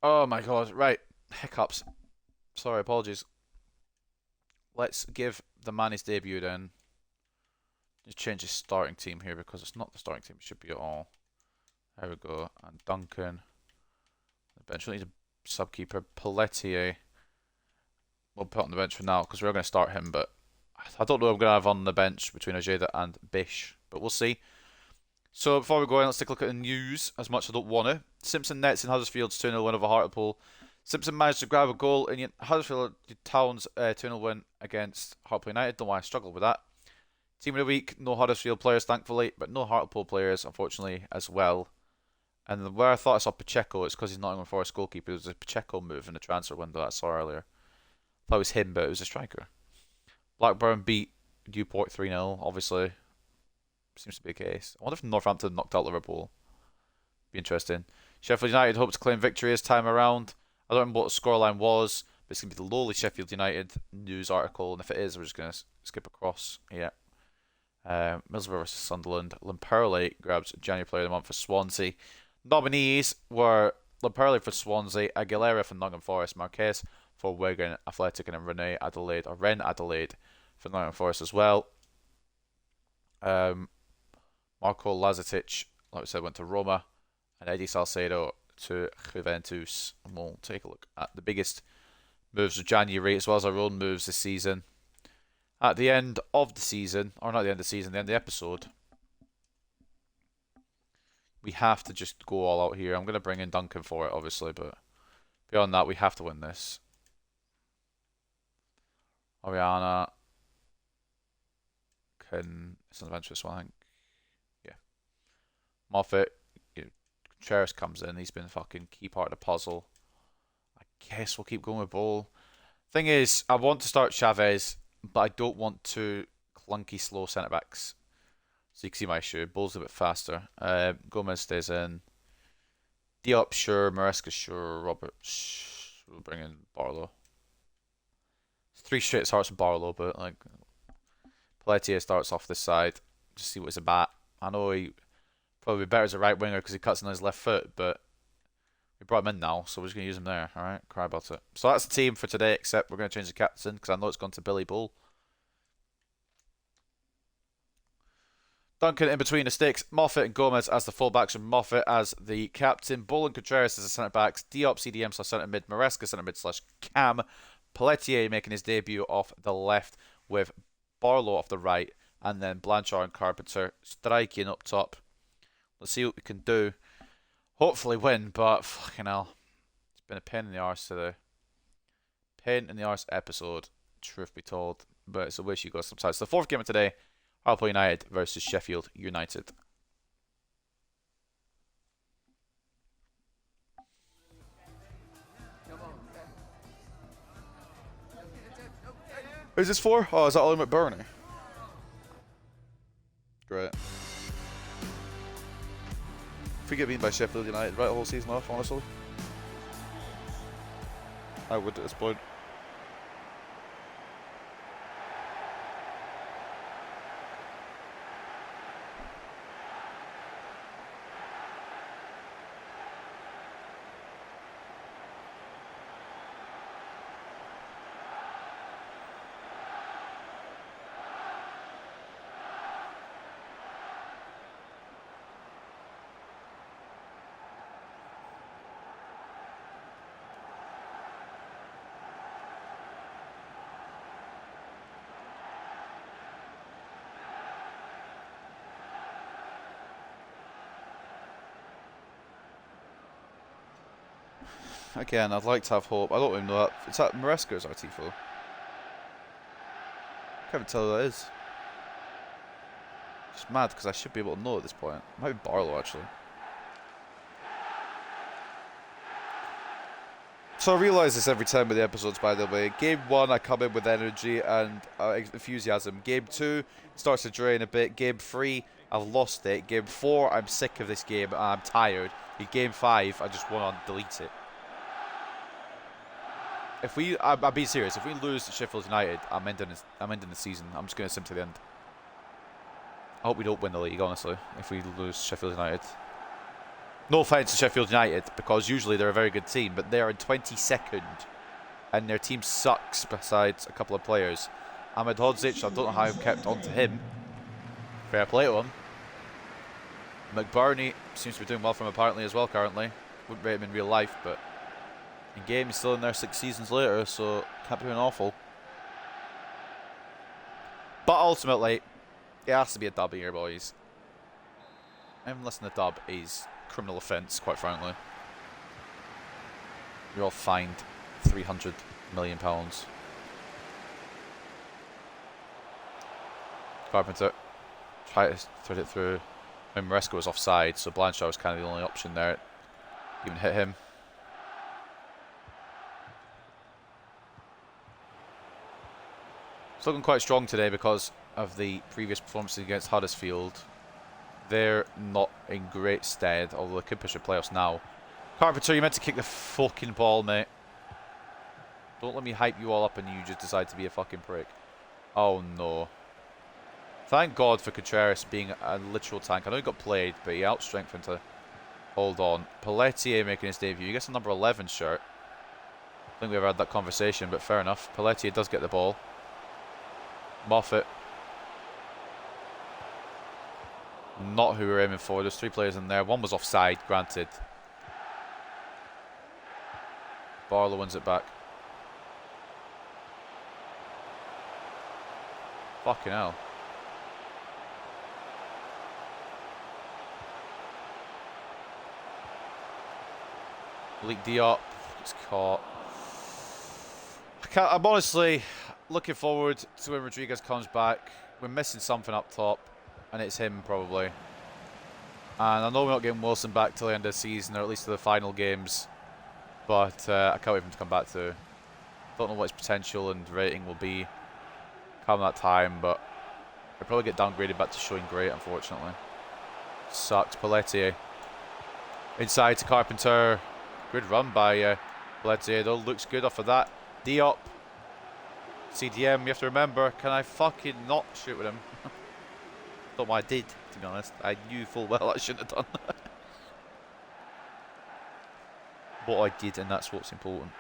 Oh my god, right. Hiccups. Sorry, apologies. Let's give the man his debut then. Just change his starting team here because it's not the starting team. It should be at all. There we go. And Duncan. The bench. We need a subkeeper. Pelletier. We'll put on the bench for now because we're going to start him, but I don't know what I'm going to have on the bench between Ojeda and Bish, but we'll see. So before we go in, let's take a look at the news, as much as I don't want to. Simpson nets in Huddersfield's 2-0 win over Hartlepool. Simpson managed to grab a goal in Huddersfield Town's 2-0 win against Hartlepool United. Don't know why I struggled with that. Team of the week, no Huddersfield players thankfully, but no Hartlepool players unfortunately as well. And where I thought I saw Pacheco, it's because he's Nottingham Forest goalkeeper. There was a Pacheco move in the transfer window that I saw earlier. I thought it was him, but it was a striker. Blackburn beat Newport 3-0, obviously. Seems to be the case. I wonder if Northampton knocked out Liverpool. Be interesting. Sheffield United hope to claim victory this time around. I don't remember what the scoreline was, but it's going to be the lowly Sheffield United news article, and if it is, we're just going to skip across. Yeah. Middlesbrough versus Sunderland. Lamperley grabs January Player of the Month for Swansea. Nominees were Lamperley for Swansea, Aguilera for Nottingham Forest, Marquez for Wigan Athletic, and then Ren Adelaide for Nottingham Forest as well. Marco Lazetic, like we said, went to Roma, and Eddie Salcedo to Juventus. And we'll take a look at the biggest moves of January as well as our own moves this season. At the end of the season, or not the end of the season, the end of the episode, we have to just go all out here. I'm going to bring in Duncan for it, obviously, but beyond that, we have to win this. Oriana it's an adventurous one, I think. Yeah. Moffat, Contreras comes in. He's been fucking key part of the puzzle. I guess we'll keep going with Ball. Thing is, I want to start Chavez, but I don't want to clunky, slow centre backs. So you can see my issue. Ball's a bit faster. Gomez stays in. Diop, sure. Maresca, sure. Robert, we'll bring in Barlow. It's 3 straight starts with Barlow, but like Pelletier starts off this side. Just see what he's about. I know he probably better as a right winger because he cuts on his left foot, but we brought him in now, so we're just going to use him there. Alright, cry about it. So that's the team for today, except we're going to change the captain because I know it's gone to Billy Bull. Duncan in between the sticks. Moffat and Gomez as the fullbacks, and Moffat as the captain. Bull and Contreras as the centre backs. Diop CDM / centre mid. Maresca centre mid / cam. Pelletier making his debut off the left with Barlow off the right, and then Blanchard and Carpenter striking up top. Let's see what we can do. Hopefully win, but fucking hell. It's been a pain in the arse today. Pain in the arse episode, truth be told. But it's a wish you got sometimes. So the fourth game of today, Hartlepool United versus Sheffield United. Who's this for? Oh, is that Ollie McBurney? Great. we get beaten by Sheffield United right the whole season off, honestly. I would at this point. Again, I'd like to have hope. I don't even know that. Is that Maresca as our Tifo? Can't even tell who that is. It's mad because I should be able to know at this point. It might be Barlow actually. So I realise this every time with the episodes, by the way. Game 1, I come in with energy and enthusiasm. Game 2 starts to drain a bit. Game 3, I've lost it. Game 4, I'm sick of this game and I'm tired. In Game 5, I just want to delete it. If we, I'm being serious. If we lose to Sheffield United, I'm ending the season. I'm just going to sim to the end. I hope we don't win the league, honestly. If we lose Sheffield United. No offense to Sheffield United, because usually they're a very good team, but they're in 22nd, and their team sucks. Besides a couple of players, Ahmed Hodzic, I don't know how I've kept on to him. Fair play to him. McBurney seems to be doing well for him apparently as well currently. Wouldn't rate him in real life, but in game he's still in there 6 seasons later, so can't be doing awful. But ultimately, it has to be a dub here, boys. Even less than a dub is criminal offence, quite frankly. You're all fined £300 million. Carpenter tried to thread it through. I mean, Maresca was offside, so Blanchard was kind of the only option there. Even hit him. It's looking quite strong today because of the previous performances against Huddersfield. They're not in great stead, although they could push the playoffs now. Carpenter, you meant to kick the fucking ball, mate. Don't let me hype you all up and you just decide to be a fucking prick. Oh no. Thank God for Contreras being a literal tank. I know he got played, but he out-strengthened to hold on. Pelletier making his debut. He gets a number 11 shirt. I think we ever had that conversation, but fair enough. Pelletier does get the ball. Moffat. Not who we were aiming for. There's 3 players in there. One was offside, granted. Barlow wins it back. Fucking hell. Malik Diop gets caught. I'm honestly looking forward to when Rodriguez comes back. We're missing something up top, and it's him probably. And I know we're not getting Wilson back till the end of the season, or at least to the final games. But I can't wait for him to come back too. Don't know what his potential and rating will be come that time, but he'll probably get downgraded back to showing great, unfortunately. Sucks. Pelletier. Inside to Carpenter. Good run by Pelletier, though. Looks good off of that. Diop. CDM, you have to remember, can I fucking not shoot with him? Not what I did, to be honest. I knew full well I shouldn't have done. What I did, and that's what's important.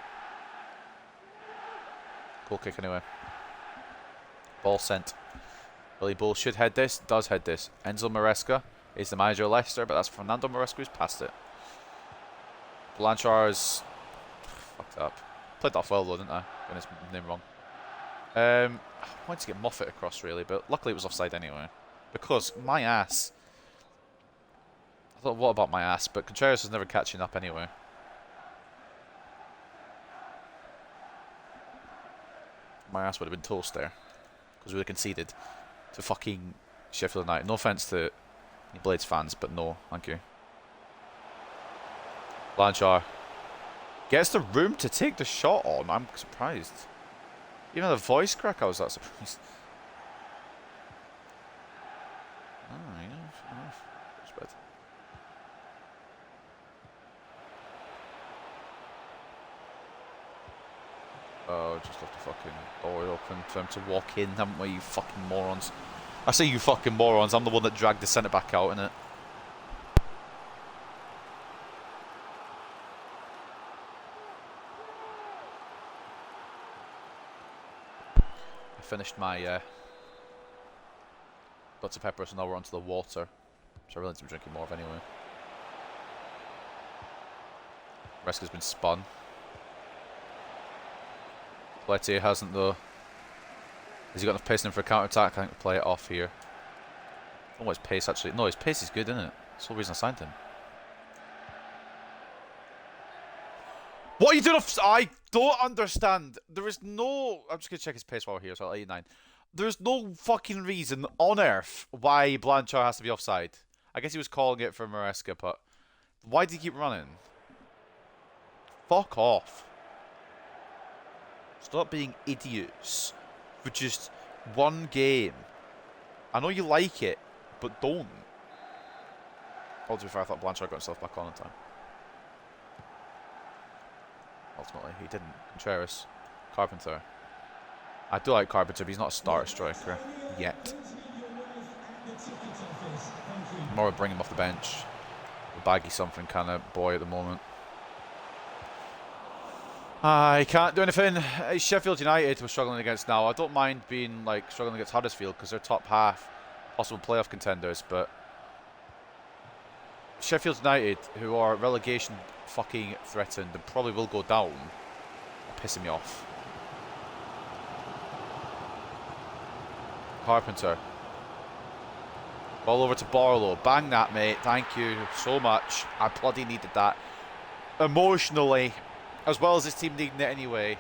Goal kick anyway. Ball sent. Billy Bull should head this, does head this. Enzo Maresca is the manager of Leicester, but that's Fernando Maresca who's passed it. Blanchard's fucked up. Played that well though, didn't I? Getting his name wrong. I wanted to get Moffat across really, but luckily it was offside anyway. Because my ass. I thought, what about my ass? But Contreras was never catching up anyway. My ass would have been toast there. Because we would have conceded to fucking Sheffield United. No offence to any Blades fans, but no, thank you. Blanchard gets the room to take the shot on. I'm surprised. Even the voice crack, I was that surprised. Oh, you know, respect. Oh, just left the fucking door open for him to walk in, haven't we, you fucking morons? I say you fucking morons, I'm the one that dragged the centre back out, innit? I finished my Dr. Pepper, so now we're onto the water. So I really need to be drinking more of anyway. Rescue's been spun. Pelletier hasn't though. Has he got enough pace in him for a counter-attack? I think we'll play it off here. Oh, his pace actually. No, his pace is good, isn't it? That's the whole reason I signed him. What are you doing? I don't understand. There is no... I'm just going to check his pace while we're here, so 89. There's no fucking reason on earth why Blanchard has to be offside. I guess he was calling it for Maresca, but... Why do you keep running? Fuck off. Stop being idiots for just one game. I know you like it, but don't. Oh, to be fair, I thought Blanchard got himself back on in time. Ultimately, he didn't. Contreras. Carpenter. I do like Carpenter, but he's not a starter striker yet. More bring him off the bench. A baggy something kind of boy at the moment. I can't do anything. It's Sheffield United we're struggling against now. I don't mind being like struggling against Huddersfield because they're top half, possible playoff contenders, but Sheffield United, who are relegation fucking threatened and probably will go down, are pissing me off. Carpenter. Ball over to Barlow. Bang that, mate. Thank you so much. I bloody needed that. Emotionally, as well as this team needing it anyway.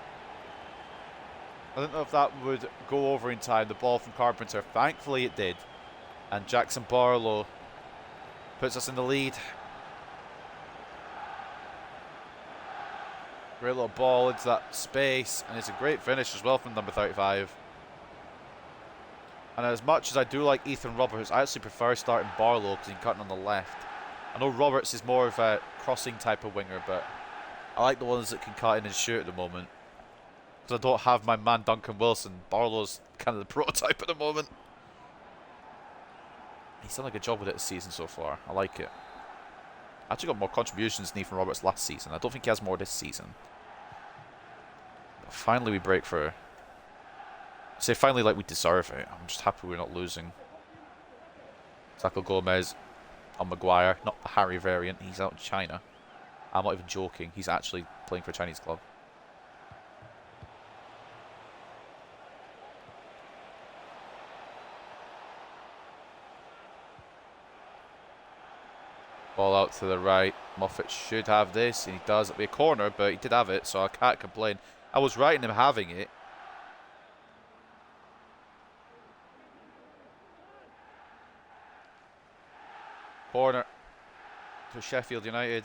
I don't know if that would go over in time. The ball from Carpenter. Thankfully it did. And Jackson Barlow puts us in the lead. Great little ball into that space. And it's a great finish as well from number 35. And as much as I do like Ethan Roberts, I actually prefer starting Barlow because he can cut on the left. I know Roberts is more of a crossing type of winger, but I like the ones that can cut in and shoot at the moment. Because I don't have my man Duncan Wilson. Barlow's kind of the prototype at the moment. He's done a good job with it this season so far. I like it. Actually got more contributions than Ethan Roberts last season. I don't think he has more this season. But finally we break through. I say finally like we deserve it. I'm just happy we're not losing. Tackle Gomez on Maguire. Not the Harry variant. He's out in China. I'm not even joking. He's actually playing for a Chinese club. Ball out to the right. Moffat should have this, and he does. It'll be a corner, but he did have it, so I can't complain. I was right in him having it. Corner to Sheffield United.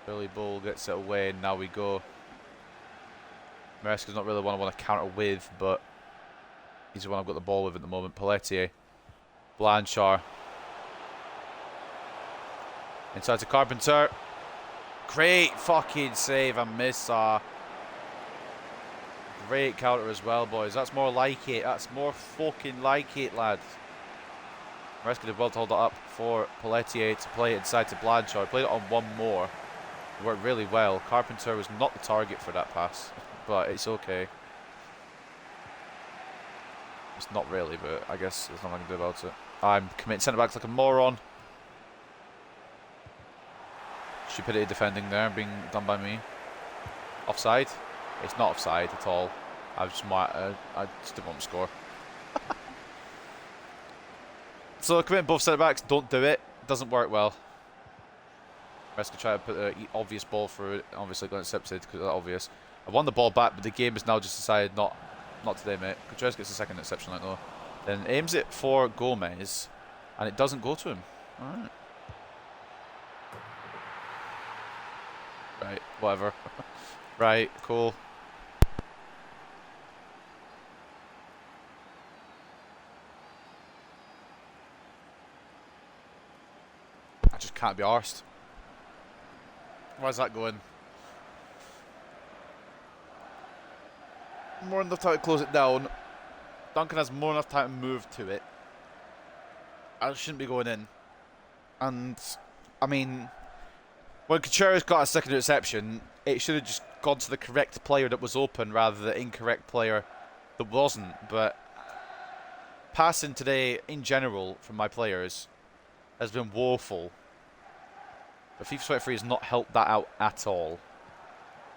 Billy Bull gets it away, and now we go. Maresca's not really the one I want to counter with, but he's the one I've got the ball with at the moment. Pelletier. Blanchard. Inside to Carpenter. Great fucking save and miss. Great counter as well, boys. That's more like it. That's more fucking like it, lads. Maresca did well to hold it up for Pelletier to play it inside to Blanchard. Played it on one more. It worked really well. Carpenter was not the target for that pass, but it's okay. It's not really, but I guess there's nothing I can do about it. I'm committing centre backs like a moron. Stupidity defending there, being done by me. Offside? It's not offside at all. I just didn't want to score. So committing both centre backs, don't do it. Doesn't work well. Maresca try to put an obvious ball through it. Obviously got intercepted because that's obvious. I won the ball back, but the game has now just decided not today, mate. Contreras gets a second interception like though. Then aims it for Gomez, and it doesn't go to him. All right. Right, whatever. Right, cool. can't be arsed. Where's that going? More than enough time to close it down. Duncan has more than enough time to move to it. I shouldn't be going in. And, I mean, when Kachura's got a second interception, it should have just gone to the correct player that was open rather than the incorrect player that wasn't. But passing today, in general, from my players, has been woeful. But FIFA 23 has not helped that out at all.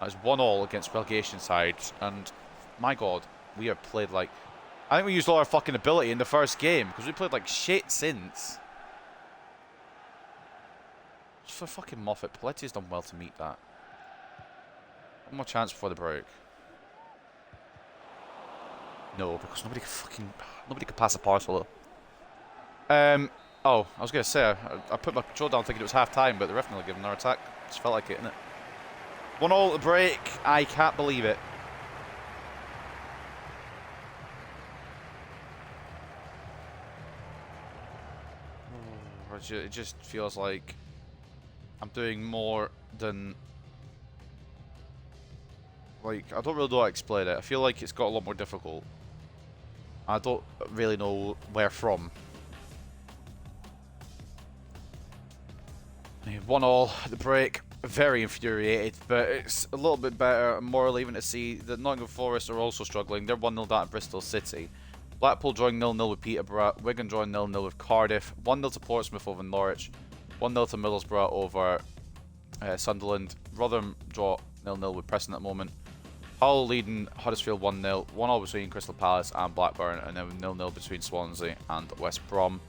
That is 1-1 against relegation sides, and my god, we have played like... I think we used all our fucking ability in the first game, because we played like shit since. Just for fucking Moffat, Paletti has done well to meet that. One more chance before the break. No, because nobody could pass a parcel. Oh, I was going to say, I put my control down thinking it was half-time, but the ref nearly gave another attack. Just felt like it, innit? 1-1 at the break. I can't believe it. It just feels like I'm doing more than... Like, I don't really know how to explain it. I feel like it's got a lot more difficult. I don't really know where from. 1-1 at the break. Very infuriated, but it's a little bit better and moral even to see that Nottingham Forest are also struggling. They're 1-0 down at Bristol City. Blackpool drawing 0-0 with Peterborough. Wigan drawing 0-0 with Cardiff. 1-0 to Portsmouth over Norwich. 1-0 to Middlesbrough over Sunderland. Rotherham draw 0-0 with Preston at the moment. Hull leading Huddersfield 1-0. 1-0 between Crystal Palace and Blackburn, and then 0-0 between Swansea and West Brom.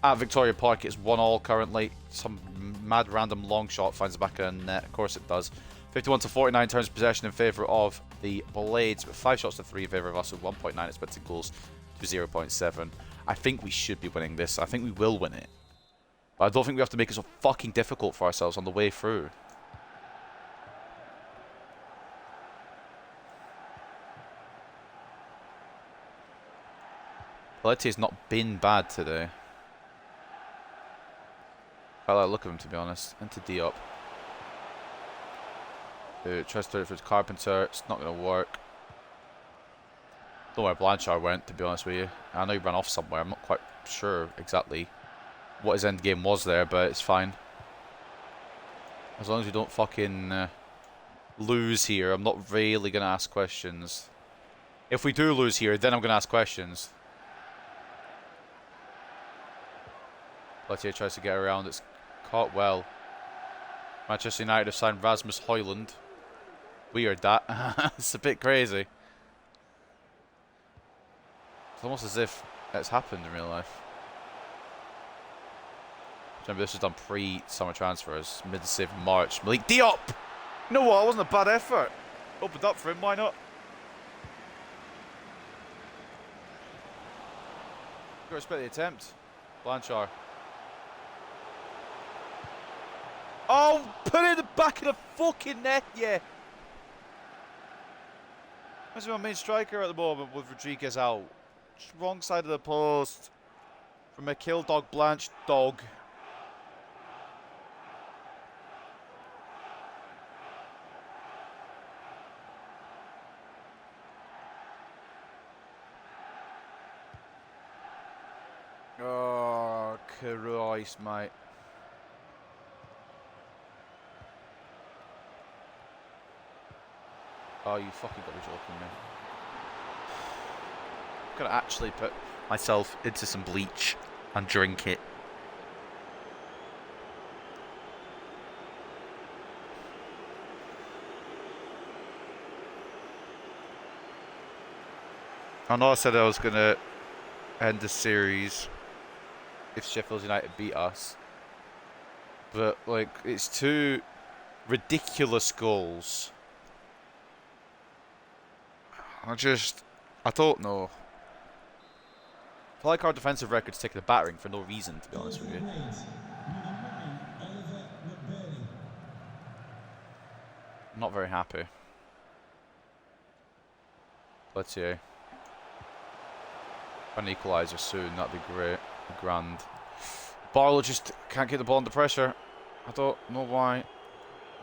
At Victoria Park, it's 1-1 currently. Some mad random long shot finds the back of the net. Of course it does. 51 to 49 turns possession in favour of the Blades, but 5 shots to 3 in favour of us with 1.9 expected goals to 0.7. I think we should be winning this. I think we will win it. But I don't think we have to make it so fucking difficult for ourselves on the way through. Paletti's not been bad today. I like the look of him, to be honest. Into Diop. Who tries to throw it for his Carpenter. It's not going to work. Don't know where Blanchard went, to be honest with you. I know he ran off somewhere. I'm not quite sure exactly what his end game was there, but it's fine. As long as we don't fucking lose here, I'm not really going to ask questions. If we do lose here, then I'm going to ask questions. Lettier tries to get around. It's caught well. Manchester United have signed Rasmus Højlund. Weird, that. It's a bit crazy. It's almost as if it's happened in real life. Remember, this was done pre-summer transfers, mid-save March. Malik Diop! You know what? It wasn't a bad effort. Opened up for him, why not? Got to respect the attempt. Blanchard. Oh, put it in the back of the fucking net, yeah. This is my main striker at the moment with Rodriguez out. Just wrong side of the post. From a kill dog, Blanche dog. Oh, Christ, mate. Oh, you fucking got to be joking me. I'm gonna actually put myself into some bleach and drink it. I know I said I was gonna end the series if Sheffield United beat us, but like, it's 2 ridiculous goals. I don't know. I feel like our defensive record's taking a battering for no reason, to be honest with you. I'm not very happy. Let's see. An equaliser soon, that'd be great. Grand. Barlow just can't get the ball under pressure. I don't know why.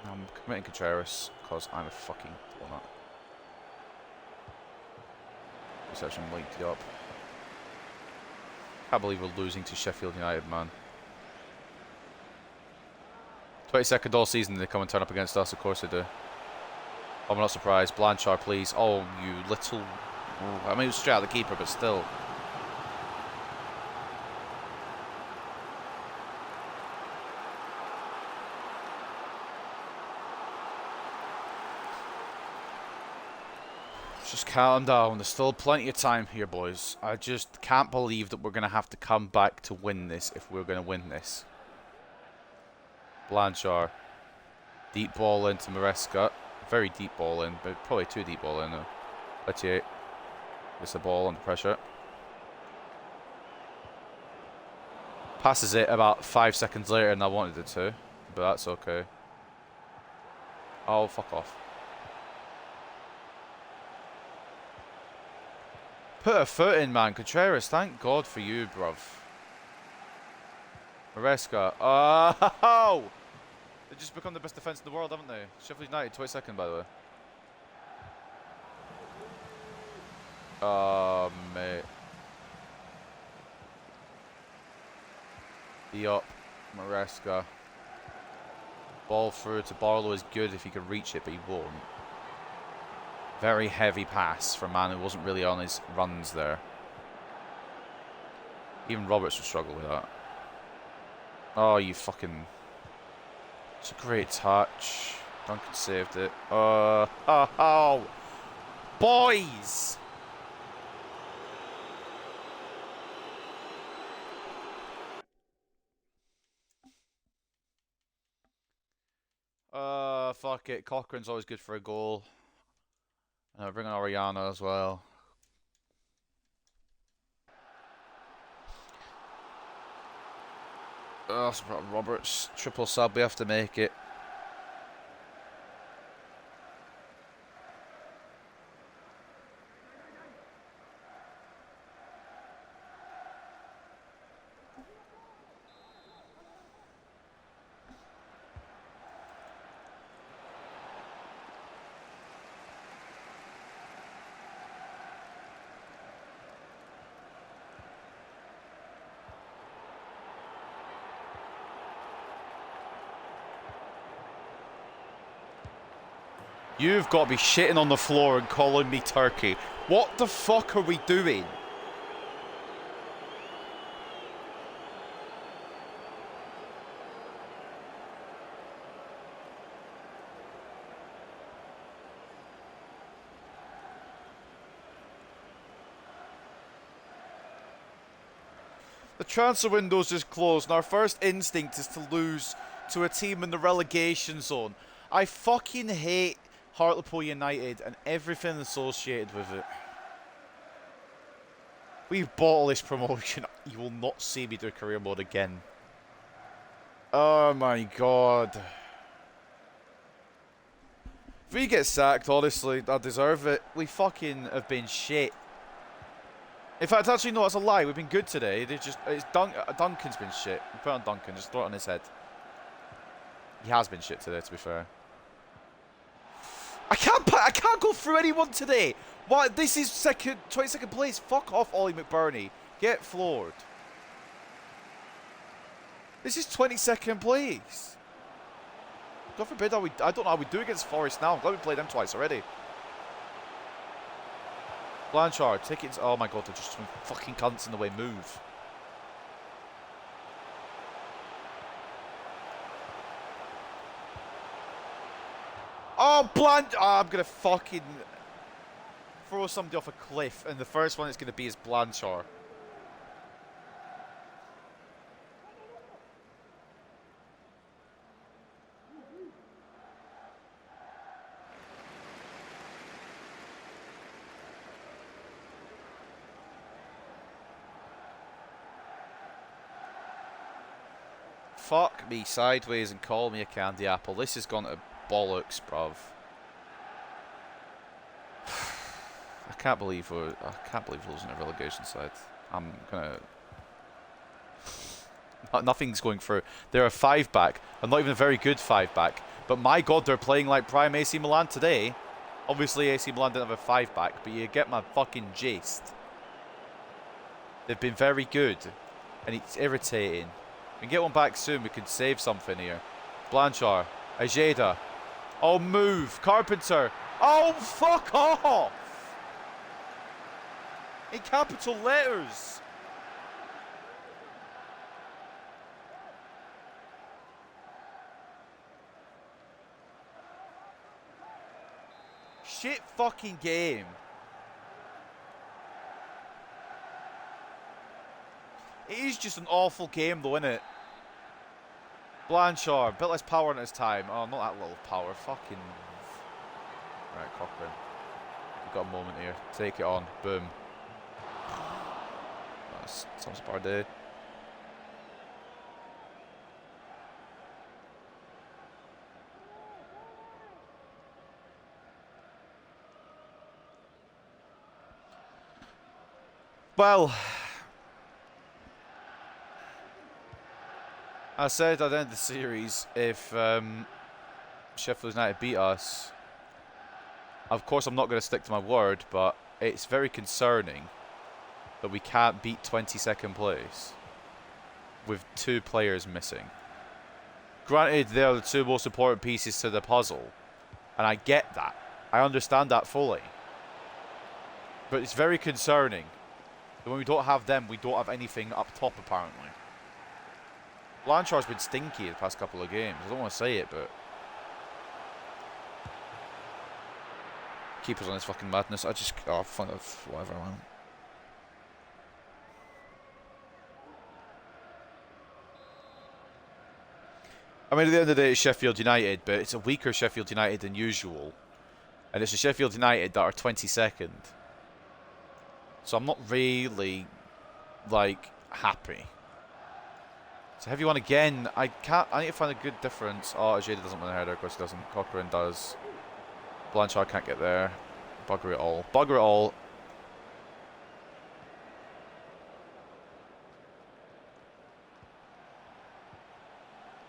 I'm committing Contreras because I'm a fucking donut. Reception linked up. Can't believe we're losing to Sheffield United, man. 22nd all season they come and turn up against us, of course they do. I'm not surprised. Blanchard, please. Oh, you little... Oh, I mean, it was straight out the keeper, but still. Just calm down. There's still plenty of time here, boys. I just can't believe that we're going to have to come back to win this if we're going to win this. Blanchard. Deep ball into Maresca. Very deep ball in, but probably too deep ball in. Lettier. Gets the ball under pressure. Passes it about 5 seconds later than I wanted it to, but that's okay. Oh, fuck off. Put a foot in, man. Contreras, thank God for you, bruv. Maresca. Oh! They've just become the best defence in the world, haven't they? Sheffield United, 22nd, by the way. Oh, mate. Diop. Maresca. Ball through to Barlow is good if he can reach it, but he won't. Very heavy pass for a man who wasn't really on his runs there. Even Roberts would struggle with that. Oh, you fucking... It's a great touch. Duncan saved it. Oh, boys! Fuck it. Cochrane's always good for a goal. Bring on Oriana as well. Oh, Roberts. Triple sub. We have to make it. You've got to be shitting on the floor and calling me Turkey. What the fuck are we doing? The transfer window's just closed, and our first instinct is to lose to a team in the relegation zone. I fucking hate Hartlepool United and everything associated with it. We've bought this promotion. You will not see me do career mode again. Oh my god. If we get sacked, honestly, I deserve it. We fucking have been shit. In fact, actually, no, that's a lie. We've been good today. Duncan's been shit. We put it on Duncan. Just throw it on his head. He has been shit today, to be fair. I can't go through anyone today. What? This is 22nd place. Fuck off, Ollie McBurney. Get floored. This is 22nd place. God forbid I don't know how we do against Forest now. I'm glad we played them twice already. Blanchard, tickets. Oh my god, they're just some fucking cunts in the way. Move. Oh, I'm gonna fucking throw somebody off a cliff, and the first one it's gonna be is Blanchard. Fuck me sideways and call me a candy apple. This has gone to bollocks, bruv. I can't believe we're losing a relegation side. I'm gonna Nothing's going through. They're a 5-back. And not even a very good 5-back. But my god, they're playing like prime AC Milan today. Obviously, AC Milan didn't have a 5-back, but you get my fucking gist. They've been very good. And it's irritating. We can get one back soon. We can save something here. Blanchard. Ajeda. Oh, move. Carpenter. Oh, fuck off. In capital letters. Shit fucking game. It is just an awful game though, isn't it? Blanchard, a bit less power in his time. Oh, not that little power. Fucking. Right, Cochran. We've got a moment here. Take it on. Boom. That's Thomas Bardet. Well, I said I'd end the series if Sheffield United beat us. Of course, I'm not going to stick to my word, but it's very concerning that we can't beat 22nd place with 2 players missing. Granted, they are the 2 most important pieces to the puzzle, and I get that. I understand that fully. But it's very concerning that when we don't have them, we don't have anything up top, apparently. Blanchard's been stinky the past couple of games. I don't want to say it, but... Keepers on this fucking madness. I just... Oh, fuck off. Whatever, man. I mean, at the end of the day, it's Sheffield United, but it's a weaker Sheffield United than usual. And it's the Sheffield United that are 22nd. So I'm not really, like, happy. So heavy one again. I need to find a good difference. Oh, Ajeda doesn't win a header. Of course he doesn't. Cochran does. Blanchard can't get there. Bugger it all. Bugger it all.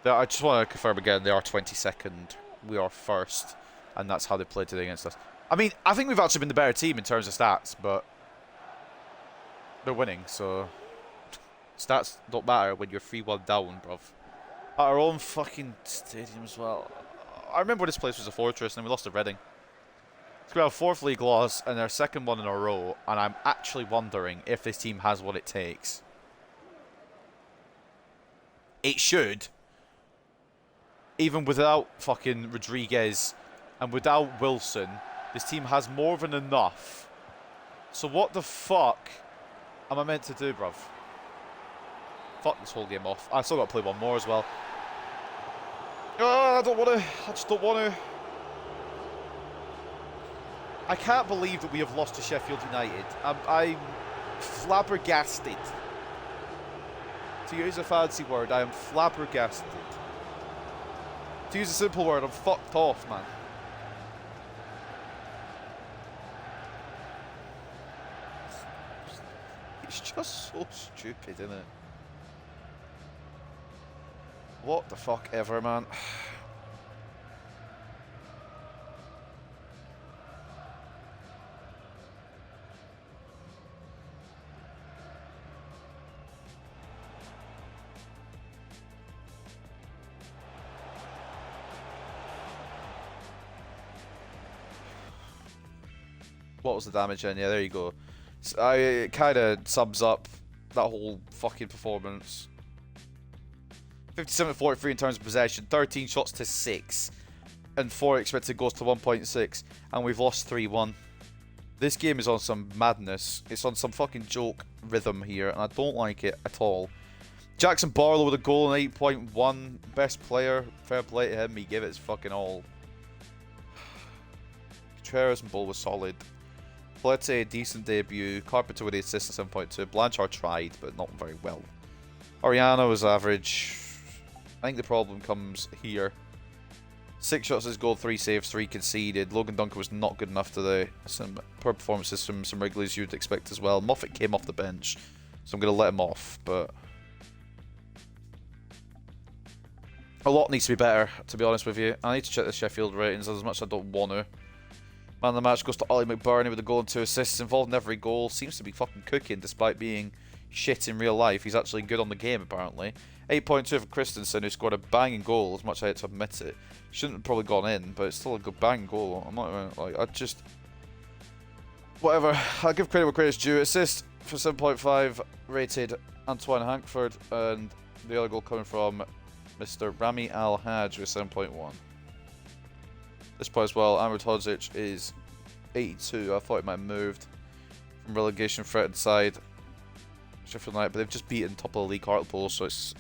I just want to confirm again, they are 22nd. We are first. And that's how they played today against us. I mean, I think we've actually been the better team in terms of stats, but they're winning, so stats don't matter when you're 3-1 down, bruv. At our own fucking stadium as well. I remember this place was a fortress and we lost to Reading. So we have a 4th league loss and our 2nd one in a row, and I'm actually wondering if this team has what it takes. It should. Even without fucking Rodriguez and without Wilson, this team has more than enough. So what the fuck am I meant to do, bruv? Fuck this whole game off. I still got to play one more as well. Oh, I don't want to. I just don't want to. I can't believe that we have lost to Sheffield United. I'm flabbergasted. To use a fancy word, I am flabbergasted. To use a simple word, I'm fucked off, man. It's just so stupid, isn't it? What the fuck ever, man. What was the damage in? Yeah, there you go. So, it kind of sums up that whole fucking performance. 57-43 in terms of possession, 13 shots to 6, and 4 expected goals to 1.6, and we've lost 3-1. This game is on some madness. It's on some fucking joke rhythm here, and I don't like it at all. Jackson Barlow with a goal in 8.1, best player, fair play to him, he gave it his fucking all. Contreras and Bull was solid. Let's say a decent debut. Carpenter with the assist at 7.2. Blanchard tried, but not very well. Oriana was average. I think the problem comes here. 6 shots as goal, 3 saves, 3 conceded. Logan Duncan was not good enough today. Some poor performances from some regulars you'd expect as well. Moffat came off the bench, so I'm going to let him off, but A lot needs to be better, to be honest with you. I need to check the Sheffield ratings as much as I don't want to. Man of the match goes to Ollie McBurney with a goal and 2 assists. Involved in every goal. Seems to be fucking cooking despite being shit in real life. He's actually good on the game, apparently. 8.2 for Christensen, who scored a banging goal, as much as I hate to admit it. Shouldn't have probably gone in, but it's still a good banging goal. I'm not even, like, I just... Whatever. I'll give credit where credit's due. Assist for 7.5 rated Antoine Hankford, and the other goal coming from Mr. Rami Al Haj with 7.1. This point as well, Amrit Hodzic is 82. I thought he might have moved from relegation threatened side Sheffield United, but they've just beaten top of the league Hartlepool, so it's...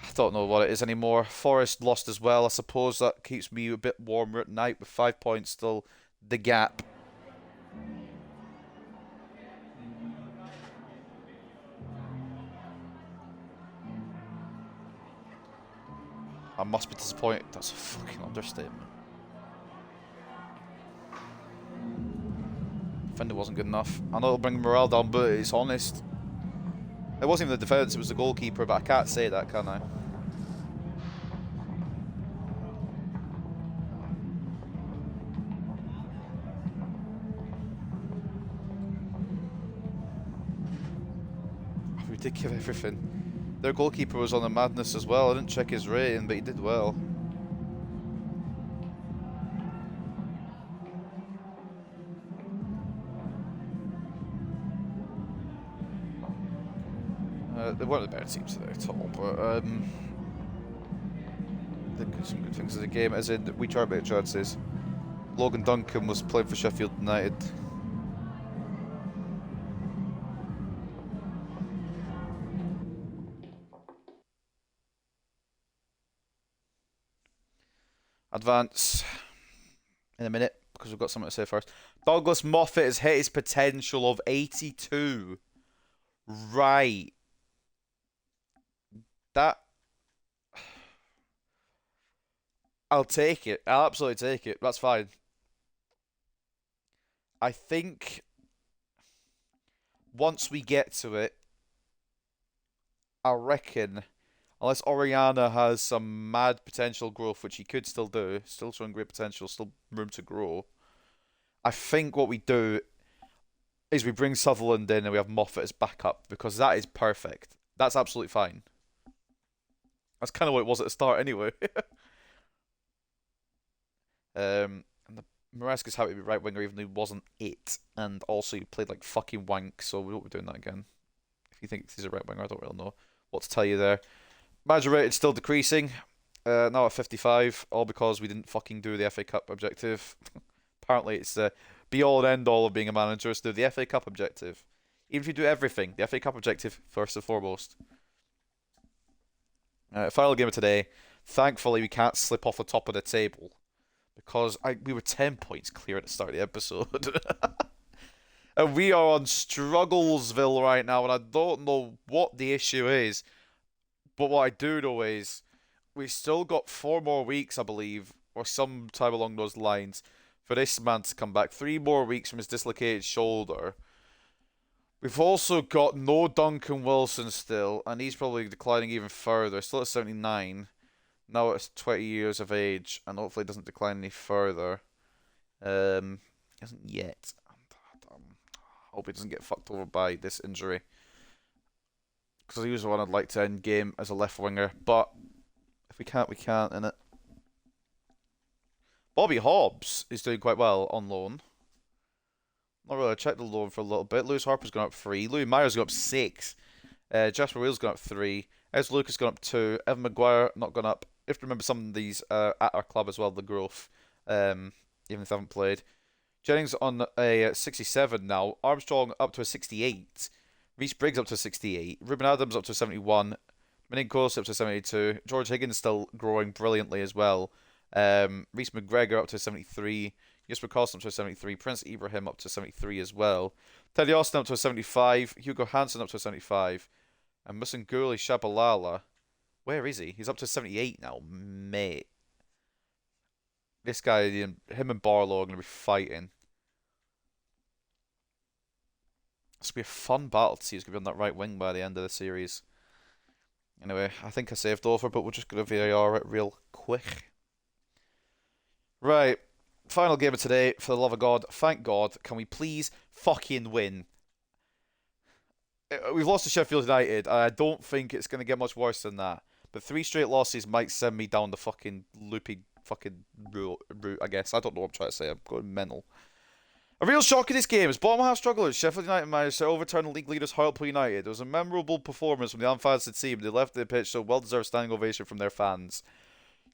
I don't know what it is anymore. Forest lost as well. I suppose that keeps me a bit warmer at night with 5 points still the gap. I must be disappointed. That's a fucking understatement. Defender wasn't good enough. I know it'll bring morale down, but it's honest. It wasn't even the defence, it was the goalkeeper, but I can't say that, can I? We did give everything. Their goalkeeper was on the madness as well. I didn't check his rating, but he did well. They weren't the better teams today at all, but they did some good things in the game, as in we tried better chances. Logan Duncan was playing for Sheffield United. Advance in a minute, because we've got something to say first. Douglas Moffat has hit his potential of 82. Right. That... I'll take it. I'll absolutely take it. That's fine. I think once we get to it, I reckon... Unless Oriana has some mad potential growth, which he could still do, still showing great potential, still room to grow. I think what we do is we bring Sutherland in and we have Moffat as backup, because that is perfect. That's absolutely fine. That's kind of what it was at the start anyway. And Maresca's happy to be right winger even though he wasn't it. And also he played like fucking wank, so we won't be doing that again. If you think he's a right winger, I don't really know what to tell you there. Manager rated still decreasing, now at 55, all because we didn't fucking do the FA Cup objective. Apparently it's the be-all and end-all of being a manager is to do the FA Cup objective. Even if you do everything, the FA Cup objective first and foremost. Final game of today. Thankfully we can't slip off the top of the table, because we were 10 points clear at the start of the episode. And we are on Strugglesville right now, and I don't know what the issue is. But what I do know is we've still got 4 more weeks, I believe, or some time along those lines, for this man to come back. 3 more weeks from his dislocated shoulder. We've also got no Duncan Wilson still, and he's probably declining even further. Still at 79. Now at 20 years of age, and hopefully it doesn't decline any further. Hasn't yet. I hope he doesn't get fucked over by this injury, because he was the one I'd like to end game as a left winger. But if we can't, we can't, innit? Bobby Hobbs is doing quite well on loan. Not really. I checked the loan for a little bit. Lewis Harper's gone up 3. Louis Myers gone up 6. Jasper Wheel's gone up 3. Ez Lucas gone up 2. Evan Maguire not gone up. You have to remember some of these at our club as well, the growth, even if they haven't played. Jennings on a 67 now. Armstrong up to a 68. Reece Briggs up to 68. Ruben Adams up to 71. Meninkos up to 72. George Higgins still growing brilliantly as well. Reece McGregor up to 73. Jesper Karlsson up to 73. Prince Ibrahim up to 73 as well. Teddy Austin up to 75. Hugo Hansen up to 75. And Musanguli Shabalala. Where is he? He's up to 78 now, mate. This guy, him and Barlow are going to be fighting. It's going to be a fun battle to see who's going to be on that right wing by the end of the series. Anyway, I think I saved over, but we're just going to VAR it real quick. Right. Final game of today, for the love of God. Thank God. Can we please fucking win? We've lost to Sheffield United, and I don't think it's going to get much worse than that. But 3 straight losses might send me down the fucking loopy fucking route, I guess. I don't know what I'm trying to say. I'm going mental. A real shock in this game is bottom half strugglers. Sheffield United managed to overturn the league leaders Hartlepool United. It was a memorable performance from the unfancied team. They left the pitch so well-deserved standing ovation from their fans.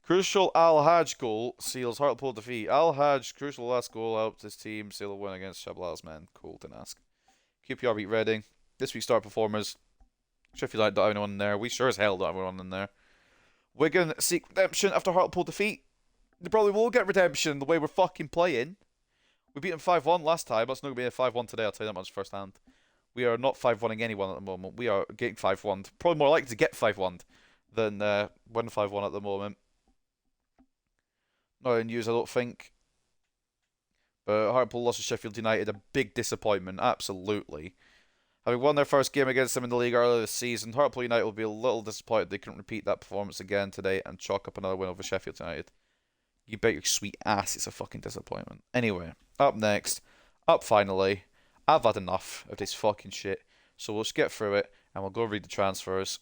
Crucial Al Hajj goal seals Hartlepool defeat. Al Hajj crucial last goal helped his team seal a win against Shablal's men. Cool, didn't ask. QPR beat Reading. This week's star performers. Sheffield United don't have anyone in there. We sure as hell don't have anyone in there. Wigan seek redemption after Hartlepool defeat. They probably will get redemption the way we're fucking playing. We beat them 5-1 last time. That's not going to be a 5-1 today, I'll tell you that much firsthand. We are not 5-1ing anyone at the moment. We are getting 5-1. Probably more likely to get 5-1 than win 5-1 at the moment. Not in news, I don't think. But Hartlepool lost to Sheffield United. A big disappointment, absolutely. Having won their first game against them in the league earlier this season, Hartlepool United will be a little disappointed they couldn't repeat that performance again today and chalk up another win over Sheffield United. You bet your sweet ass it's a fucking disappointment. Anyway, up next, up finally. I've had enough of this fucking shit, so we'll just get through it and we'll go read the transfers.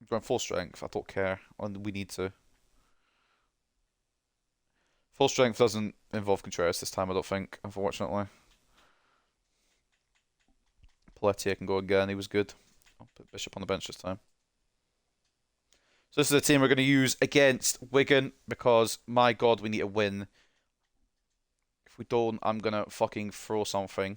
I'm going full strength, I don't care, and we need to. Full strength doesn't involve Contreras this time, I don't think, unfortunately. Pelletier can go again, he was good. I'll put Bishop on the bench this time. So this is the team we're going to use against Wigan because, my God, we need a win. If we don't, I'm going to fucking throw something.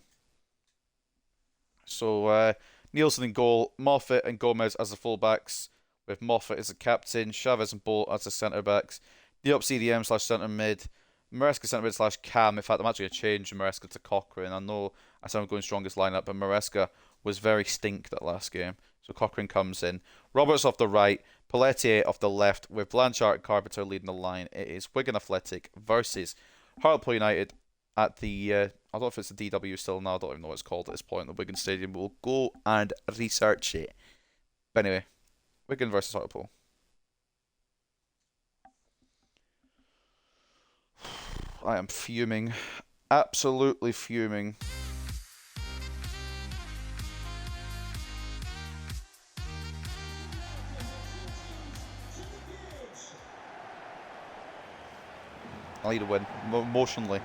So, Nielsen in goal, Moffat and Gomez as the fullbacks, with Moffat as the captain, Chavez and Bolt as the centre-backs, Diop CDM / centre-mid, Maresca centre-mid / cam. In fact, I'm actually going to change Maresca to Cochrane. I know I sound going strongest lineup, but Maresca was very stink that last game. So Cochrane comes in. Roberts off the right, Pelletier off the left, with Blanchard and Carpenter leading the line. It is Wigan Athletic versus Hartlepool United at the, I don't know if it's the DW still now, I don't even know what it's called at this point, the Wigan Stadium. We'll go and research it. But anyway, Wigan versus Hartlepool. I am fuming. Absolutely fuming. I need a win, emotionally.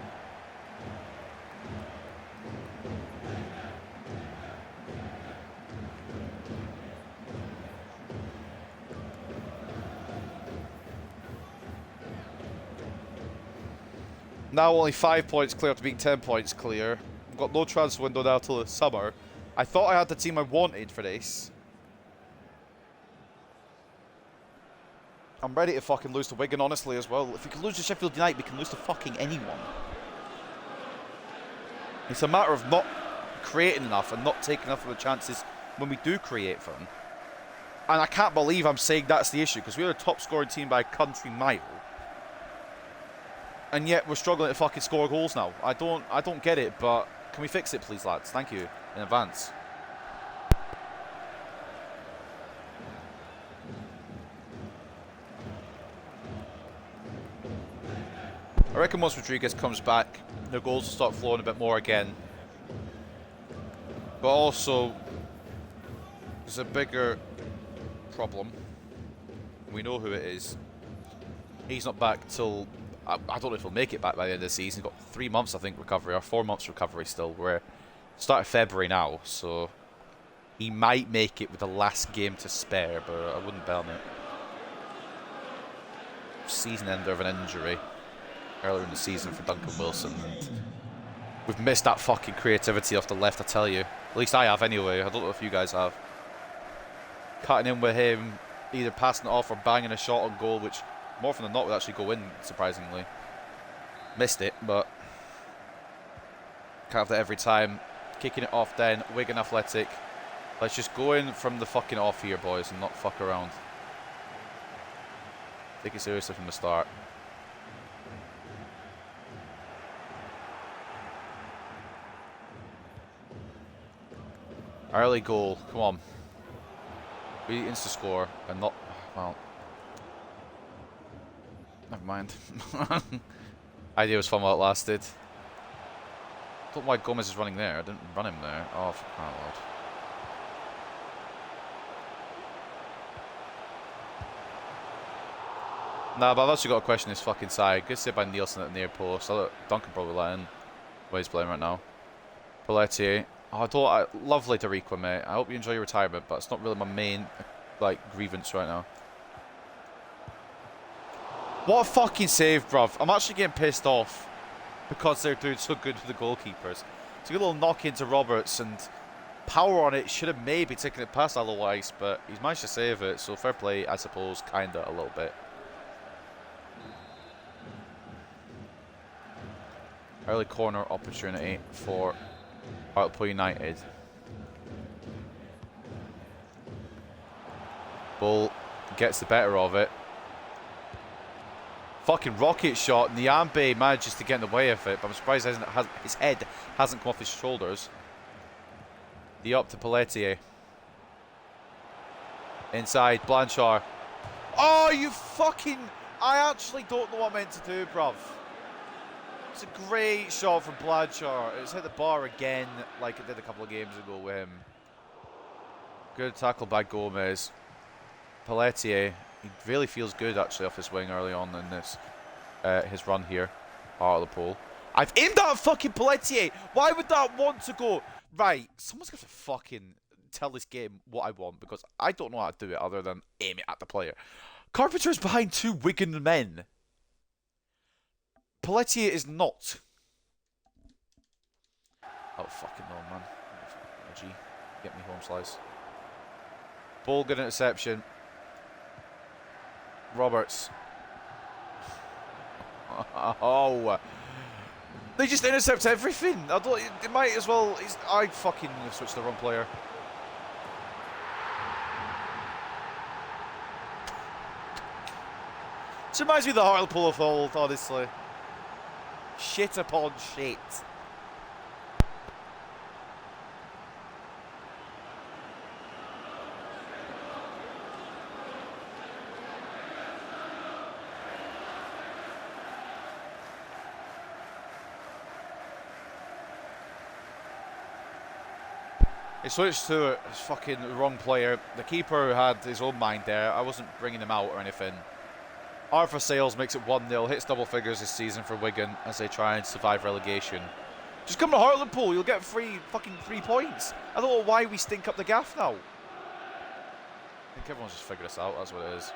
Now only 5 points clear after being 10 points clear. We've got no transfer window now till the summer. I thought I had the team I wanted for this. I'm ready to fucking lose to Wigan, honestly, as well. If we can lose to Sheffield United, we can lose to fucking anyone. It's a matter of not creating enough and not taking enough of the chances when we do create for them. And I can't believe I'm saying that's the issue, because we're a top scoring team by a country mile. And yet we're struggling to fucking score goals now. I don't get it, but can we fix it, please, lads? Thank you in advance. I reckon once Rodriguez comes back, the goals will start flowing a bit more again. But also, there's a bigger problem. We know who it is. He's not back till... I don't know if he'll make it back by the end of the season. He's got 3 months, I think, recovery, or 4 months recovery still. We're start of February now, so he might make it with the last game to spare, but I wouldn't bet on it. Season ender of an injury earlier in the season for Duncan Wilson. And we've missed that fucking creativity off the left, I tell you. At least I have anyway. I don't know if you guys have. Cutting in with him, either passing it off or banging a shot on goal, which more often than not would actually go in, surprisingly. Missed it, but can't have that every time. Kicking it off then, Wigan Athletic. Let's just go in from the fucking off here, boys, and not fuck around. Take it seriously from the start. Early goal, come on. We insta score and not. Well, never mind. Idea was fun while it lasted. Don't know why Gomez is running there. I didn't run him there. Oh, for crying out loud. Nah, but I've actually got a question this fucking side. Good save by Nielsen at the near post. I thought Duncan probably let in. Where he's playing right now. Pelletier. Oh, lovely to Rico, mate. I hope you enjoy your retirement, but it's not really my main, like, grievance right now. What a fucking save, bruv. I'm actually getting pissed off because they're doing so good with the goalkeepers. It's a good little knock into Roberts, and power on it should have maybe taken it past Alois, but he's managed to save it, so fair play, I suppose, kinda, a little bit. Early corner opportunity for Hartlepool United. Bull gets the better of it. Fucking rocket shot. Nyambe manages to get in the way of it, but I'm surprised his head hasn't come off his shoulders. The up to Pelletier. Inside, Blanchard. Oh, you fucking... I actually don't know what I meant to do, bruv. It's a great shot from Blanchard. It's hit the bar again, like it did a couple of games ago with him. Good tackle by Gomez. Pelletier, he really feels good actually off his wing early on in this his run here. Hartlepool. I've aimed at fucking Pelletier. Why would that want to go? Right, someone's got to fucking tell this game what I want, because I don't know how to do it other than aim it at the player. Carpenter's behind two Wigan men. Pelletier is not. Oh, fucking no, man. G. Get me home slice. Ball, good interception. Roberts. Oh. They just intercept everything. I don't. They might as well. I fucking switched the wrong player. This reminds me of the Hartlepool of old, honestly. Shit upon shit. He switched to a fucking wrong player. The keeper had his own mind there. I wasn't bringing him out or anything. Arthur Sales makes it 1-0, hits double figures this season for Wigan as they try and survive relegation. Just come to Hartlepool, you'll get fucking 3 points. I don't know why we stink up the gaff now. I think everyone's just figured us out, that's what it is.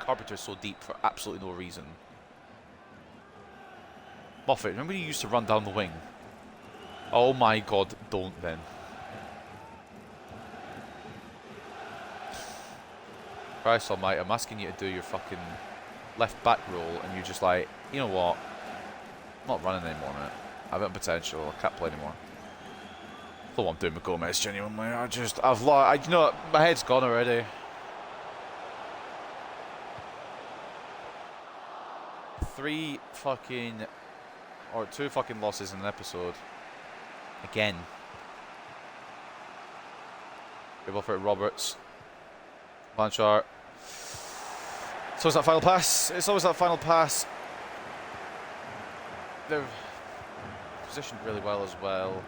Carpenter's so deep for absolutely no reason. Moffat, remember you used to run down the wing? Oh my god, don't then. Christ almighty, I'm asking you to do your fucking left back roll and you're just like, you know what? I'm not running anymore, mate. I've got potential, I can't play anymore. I don't know what I'm doing with Gomez, genuinely. You know what? My head's gone already. Two fucking losses in an episode. Again. Good ball for Roberts. Blanchard. It's always that final pass. It's always that final pass. They're positioned really well as well.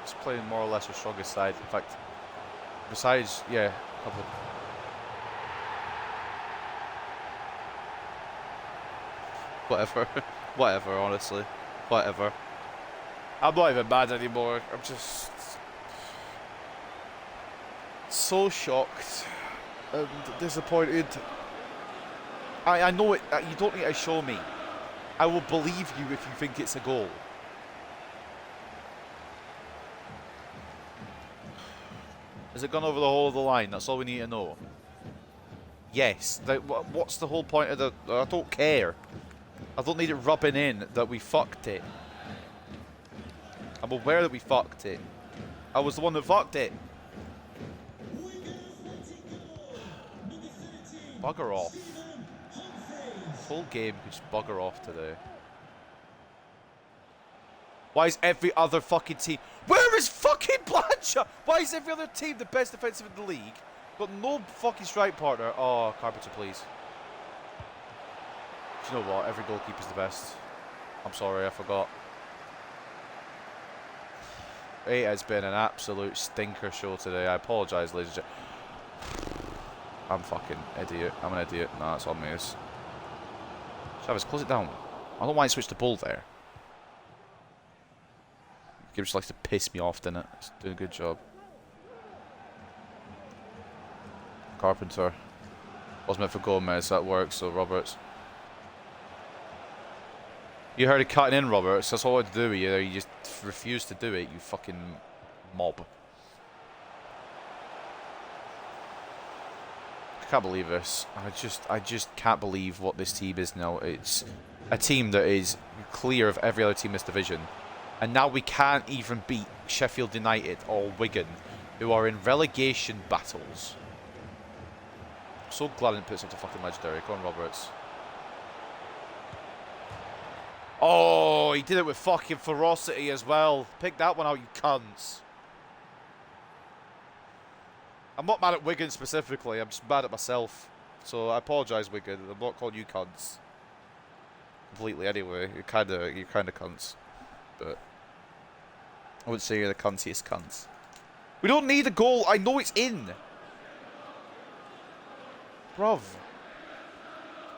It's playing more or less the strongest side. In fact, besides, yeah, a couple of... Whatever. Whatever, honestly. Whatever. I'm not even mad anymore. I'm just so shocked and disappointed. I know it. You don't need to show me. I will believe you if you think it's a goal. Has it gone over the whole of the line? That's all we need to know. Yes. What's the whole point of the... I don't care. I don't need it rubbing in that we fucked it. I'm aware that we fucked it. I was the one that fucked it. Bugger off. Full game could just bugger off today. Why is every other fucking team... Where is fucking Blanchard? Why is every other team the best defensive in the league? Got no fucking strike partner. Oh, Carpenter, please. Do you know what? Every goalkeeper's the best. I'm sorry, I forgot. It has been an absolute stinker show today. I apologise, ladies and gentlemen. I'm fucking idiot. I'm an idiot. No, that's on me. Chavez, close it down. I don't know why I switched to Bull there. Game just likes to piss me off, doesn't it? It's doing a good job. Carpenter. Wasn't meant for Gomez, that works, so Roberts. You heard it cutting in, Roberts. That's all I wanted to do with you. You just refused to do it, you fucking mob. I can't believe this. I just can't believe what this team is now. It's a team that is clear of every other team in this division. And now we can't even beat Sheffield United or Wigan, who are in relegation battles. I'm so glad I didn't put something fucking legendary. Go on, Roberts. Oh, he did it with fucking ferocity as well. Pick that one out, you cunts. I'm not mad at Wigan specifically. I'm just mad at myself. So I apologise, Wigan. I'm not calling you cunts. Completely, anyway. You're kind of cunts. But I wouldn't say you're the cuntiest cunts. We don't need a goal. I know it's in. Bruv.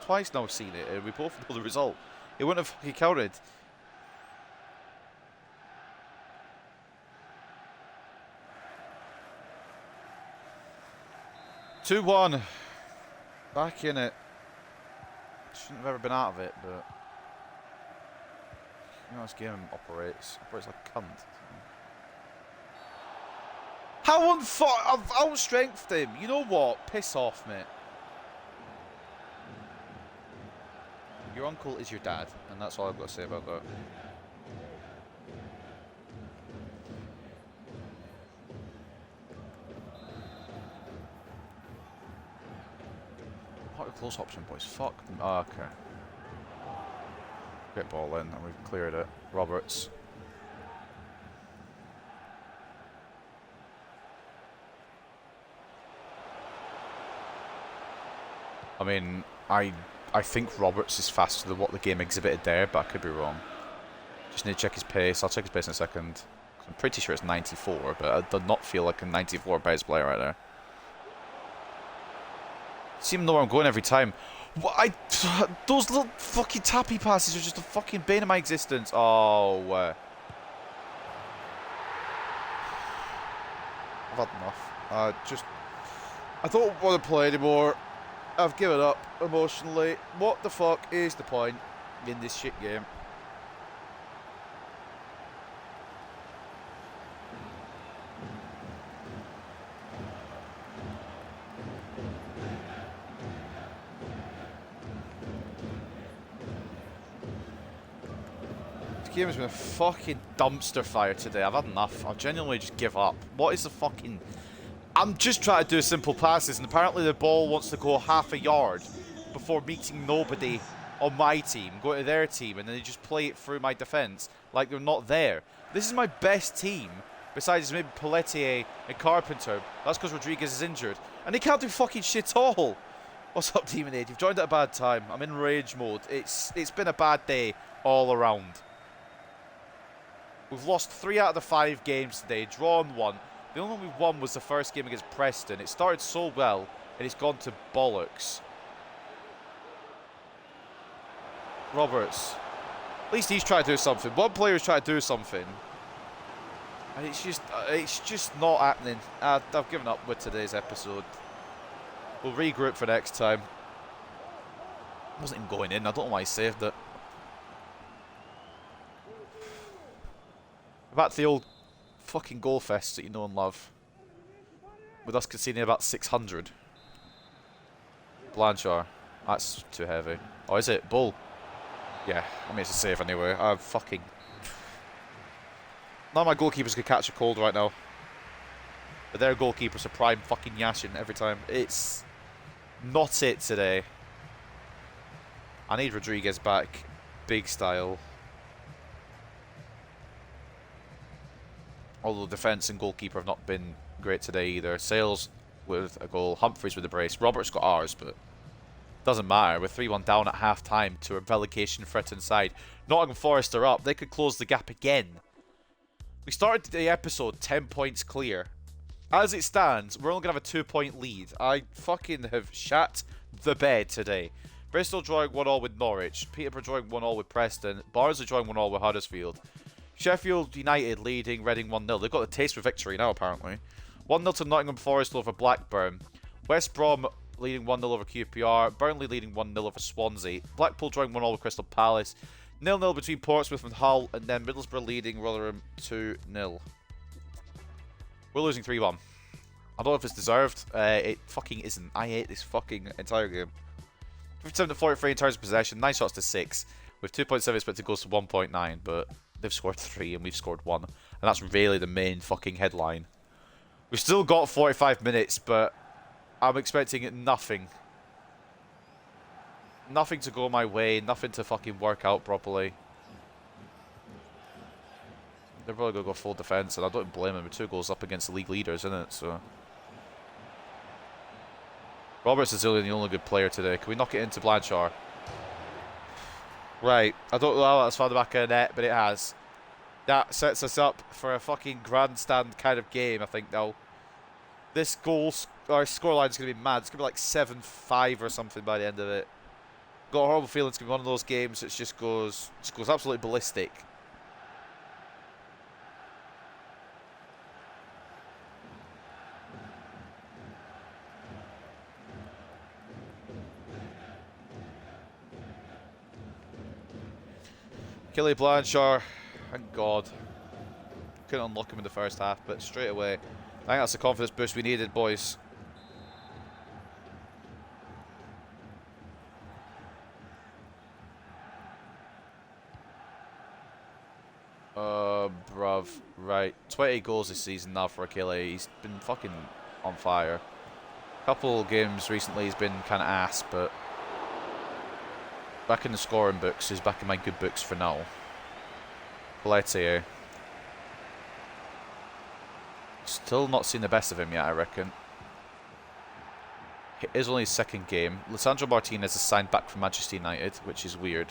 Twice now I've seen it, and we both know the result. It wouldn't have fucking counted. (2-1). Back in it. Shouldn't have ever been out of it, but you know this game operates. Operates like a cunt. How I've outstrengthed him. You know what? Piss off, mate. Your uncle is your dad, and that's all I've got to say about that. What a close option, boys. Fuck. Oh, okay. Get ball in, and we've cleared it. Roberts. I mean, I think Roberts is faster than what the game exhibited there, but I could be wrong. Just need to check his pace. I'll check his pace in a second. I'm pretty sure it's 94, but I do not feel like a 94 pace player right there. See him know where I'm going every time. Those little fucking tappy passes are just a fucking bane of my existence. Oh. I've had enough. I don't want to play anymore. I've given up emotionally. What the fuck is the point in this shit game? This game has been a fucking dumpster fire today. I've had enough. I'll genuinely just give up. What is the fucking... I'm just trying to do simple passes, and apparently the ball wants to go half a yard before meeting nobody on my team, go to their team, and then they just play it through my defence like they're not there. This is my best team, besides maybe Pelletier and Carpenter. That's because Rodriguez is injured, and they can't do fucking shit at all. What's up, Demon Aid? You've joined at a bad time. I'm in rage mode. It's been a bad day all around. We've lost 3 out of the 5 games today, drawn 1. The only one we won was the first game against Preston. It started so well, and it's gone to bollocks. Roberts. At least he's trying to do something. One player's trying to do something. And it's just not happening. I've given up with today's episode. We'll regroup for next time. I wasn't even going in. I don't know why he saved it. Back to the old fucking goal fest that you know and love. With us conceding about 600. Blanchard. That's too heavy. Oh, is it? Bull. Yeah, I mean it's a save anyway. I'm fucking... None of my goalkeepers could catch a cold right now. But their goalkeepers are prime fucking Yashin every time. It's not it today. I need Rodriguez back. Big style. Although defence and goalkeeper have not been great today either. Sales with a goal, Humphreys with a brace. Roberts got ours, but doesn't matter. We're 3-1 down at half-time to a relegation-threatened side. Nottingham Forest are up. They could close the gap again. We started the episode 10 points clear. As it stands, we're only going to have a 2-point lead. I fucking have shat the bed today. Bristol drawing 1-1 with Norwich. Peterborough drawing 1-1 with Preston. Barnsley drawing 1-1 with Huddersfield. Sheffield United leading Reading 1-0. They've got the taste for victory now, apparently. 1-0 to Nottingham Forest over Blackburn. West Brom leading 1-0 over QPR. Burnley leading 1-0 over Swansea. Blackpool drawing 1-0 with Crystal Palace. 0-0 between Portsmouth and Hull. And then Middlesbrough leading Rotherham 2-0. We're losing 3-1. I don't know if it's deserved. It fucking isn't. I hate this fucking entire game. 57 to 43 in terms of possession. 9 shots to 6. With 2.7 expected goals to 1.9. But they've scored 3 and we've scored 1. And that's really the main fucking headline. We've still got 45 minutes, but I'm expecting nothing. Nothing to go my way. Nothing to fucking work out properly. They're probably going to go full defence, and I don't blame them. We're 2 goals up against the league leaders, isn't it? So Roberts is really the only good player today. Can we knock it into Blanchard? Right. I don't know how that's found the back of the net, but it has. That sets us up for a fucking grandstand kind of game, I think, now. This scoreline is going to be mad. It's going to be like 7-5 or something by the end of it. Got a horrible feeling it's going to be one of those games that just goes absolutely ballistic. Kelly Blanchard, thank God. Couldn't unlock him in the first half, but straight away, I think that's the confidence boost we needed, boys. Bruv. Right. 28 goals this season now for Achille. He's been fucking on fire. Couple games recently he's been kind of ass, but back in the scoring books. He's back in my good books for now. Pelletier. Still not seen the best of him yet, I reckon. It is only his second game. Lisandro Martinez is signed back from Manchester United, which is weird.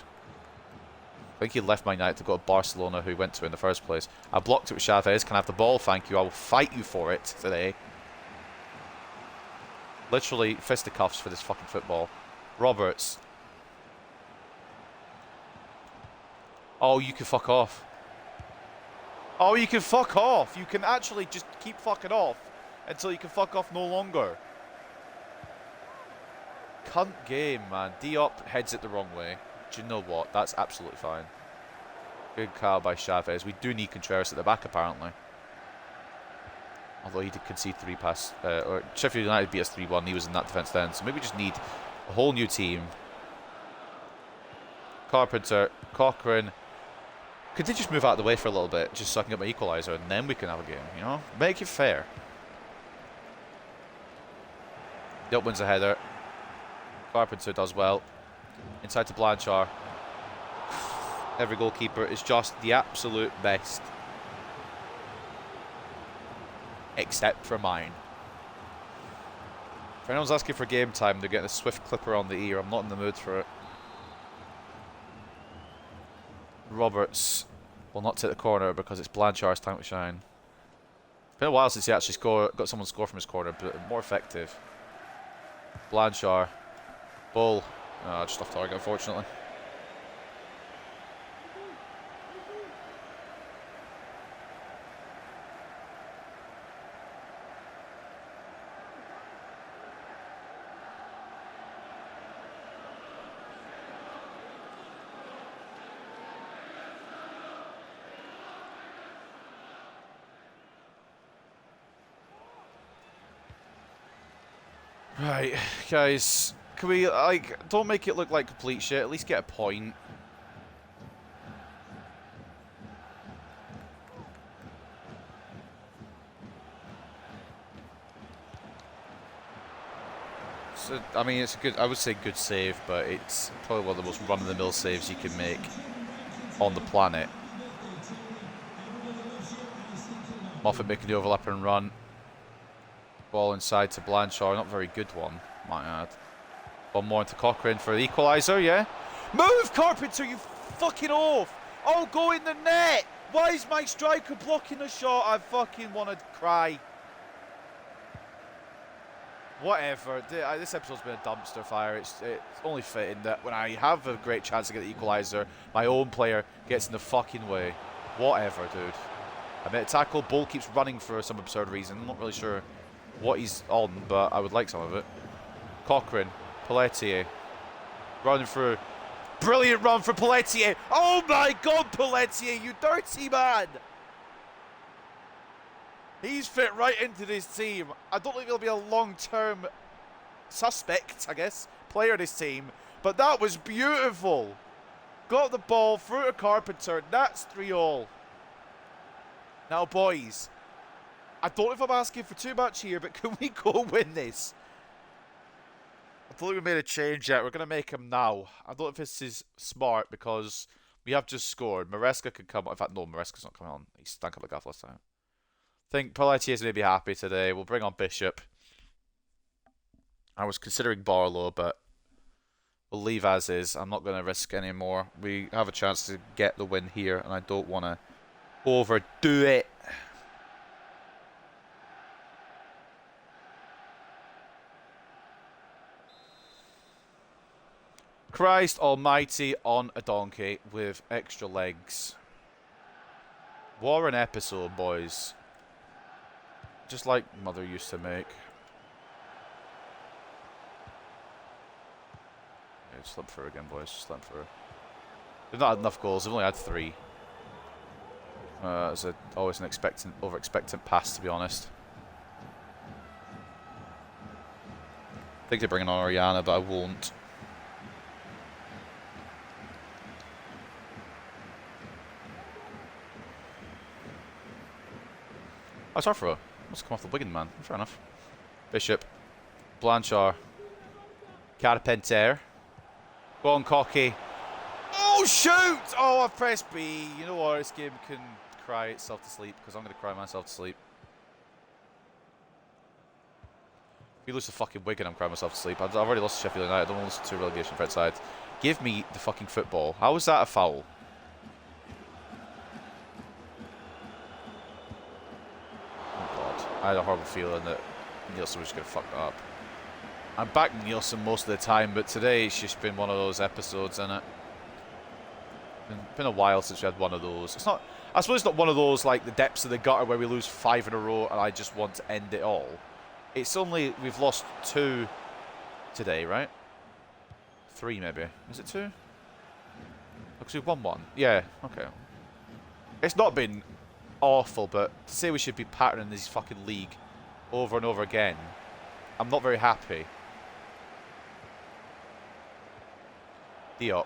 I think he left Man United to go to Barcelona, who he went to in the first place. I blocked it with Chavez. Can I have the ball? Thank you. I will fight you for it today. Literally fisticuffs for this fucking football. Roberts. Oh, you can fuck off. Oh, you can fuck off. You can actually just keep fucking off until you can fuck off no longer. Cunt game, man. Diop heads it the wrong way. Do you know what? That's absolutely fine. Good call by Chavez. We do need Contreras at the back, apparently. Although he did concede 3 passes. Or Sheffield United beat us 3-1. He was in that defence then. So maybe we just need a whole new team. Carpenter, Cochrane. Could they just move out of the way for a little bit, just so I can get my equaliser, and then we can have a game, you know? Make it fair. Diop wins a header. Carpenter does well. Inside to Blanchard. Every goalkeeper is just the absolute best. Except for mine. If anyone's asking for game time, they're getting a swift clipper on the ear. I'm not in the mood for it. Roberts will not take the corner because it's Blanchard's time to shine. It's been a while since he actually got someone to score from his corner, but more effective. Blanchard. Bull. Just off target, unfortunately. Right, guys. Can we, like, don't make it look like complete shit. At least get a point. So, I mean, it's a good, I would say good save, but it's probably one of the most run-of-the-mill saves you can make on the planet. Moffat making the overlap and run. Ball inside to Blanchard. Not a very good one, might add. One more into Cochrane for the equaliser, yeah? Move, Carpenter, you fucking oaf! Oh, go in the net! Why is my striker blocking the shot? I fucking want to cry. Whatever. This episode's been a dumpster fire. It's only fitting that when I have a great chance to get the equaliser, my own player gets in the fucking way. Whatever, dude. I made a tackle. Bull keeps running for some absurd reason. I'm not really sure what he's on, but I would like some of it. Cochrane. Pelletier. Running through. Brilliant run for Pelletier. Oh my god, Pelletier, you dirty man. He's fit right into this team. I don't think he'll be a long-term suspect, I guess, player in this team. But that was beautiful. Got the ball through to Carpenter. That's 3-all. Now, boys, I don't know if I'm asking for too much here, but can we go win this? I don't think we made a change yet. We're going to make him now. I don't know if this is smart because we have just scored. Maresca could come on. In fact, no, Maresca's not coming on. He stank up the gaff last time. I think Pelletier's going to be happy today. We'll bring on Bishop. I was considering Barlow, but we'll leave as is. I'm not going to risk any more. We have a chance to get the win here, and I don't want to overdo it. Christ almighty on a donkey with extra legs. What an episode, boys. Just like Mother used to make. Yeah, slip through again, boys. Slip through. They've not had enough goals. They've only had 3. It's always an over-expectant pass, to be honest. I think they're bringing on Oriana, but I won't. Oh, it's our throw. Must come off the Wigan man. Fair enough. Bishop. Blanchard. Carpenter. Go on, Cocky. Oh, shoot! Oh, I've pressed B. You know what? This game can cry itself to sleep because I'm going to cry myself to sleep. If we lose to fucking Wigan, I'm crying myself to sleep. I've already lost to Sheffield United. I don't want to lose to relegation threat side. Give me the fucking football. How is that a foul? I had a horrible feeling that Nielsen was going to fuck that up. I'm backing Nielsen most of the time, but today it's just been one of those episodes, isn't it? Been a while since we had one of those. It's not. I suppose it's not one of those like the depths of the gutter where we lose 5 in a row and I just want to end it all. It's only we've lost 2 today, right? 3 maybe. Is it 2? Because we've won 1. Yeah. Okay. It's not been awful, but to say we should be patterning this fucking league over and over again, I'm not very happy. Diop,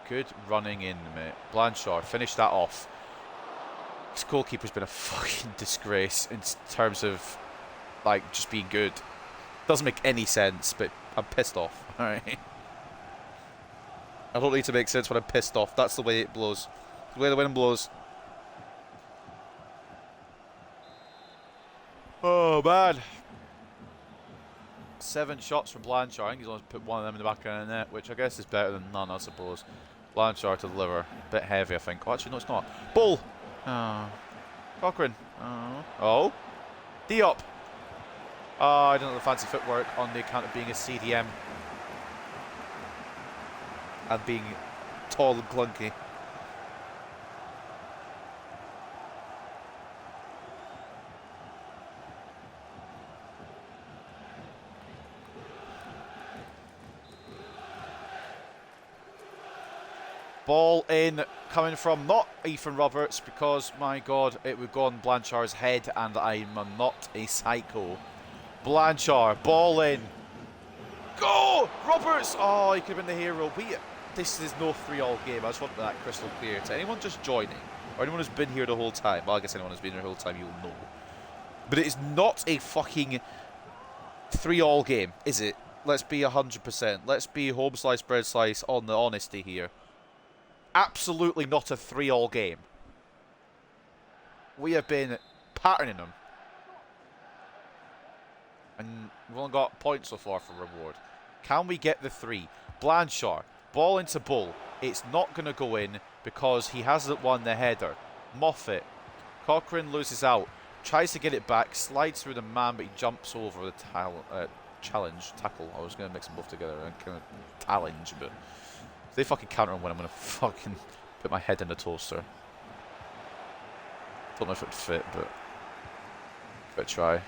good running in, mate. Blanchard, finish that off. This goalkeeper's been a fucking disgrace in terms of like just being good. Doesn't make any sense, but I'm pissed off. All right. I don't need to make sense when I'm pissed off. That's the way it blows. The way the wind blows. Oh, man. 7 shots from Blanchard. I think he's only put one of them in the back of the net, which I guess is better than none, I suppose. Blanchard to deliver. A bit heavy, I think. Oh, actually, no, it's not. Bull! Oh. Cochrane. Oh. Oh. Diop. Oh, I don't know the fancy footwork on the account of being a CDM. And being tall and clunky. Ball in, coming from not Ethan Roberts, because, my God, it would go on Blanchard's head, and I'm not a psycho. Blanchard, ball in. Go! Roberts! Oh, he could have been the hero. This is no 3-all game. I just want that crystal clear. To anyone just joining, or anyone who's been here the whole time, well, I guess anyone who's been here the whole time, you'll know. But it is not a fucking 3-all game, is it? Let's be 100%. Let's be home slice, bread slice on the honesty here. Absolutely not a 3-all game. We have been patterning them. And we've only got points so far for reward. Can we get the 3? Blanchard, ball into Bull. It's not going to go in because he hasn't won the header. Moffat, Cochrane loses out. Tries to get it back, slides through the man, but he jumps over the tackle. I was going to mix them both together and kind of challenge, but if they fucking counter and win, I'm going to fucking put my head in the toaster. Don't know if it would fit, but give it a try.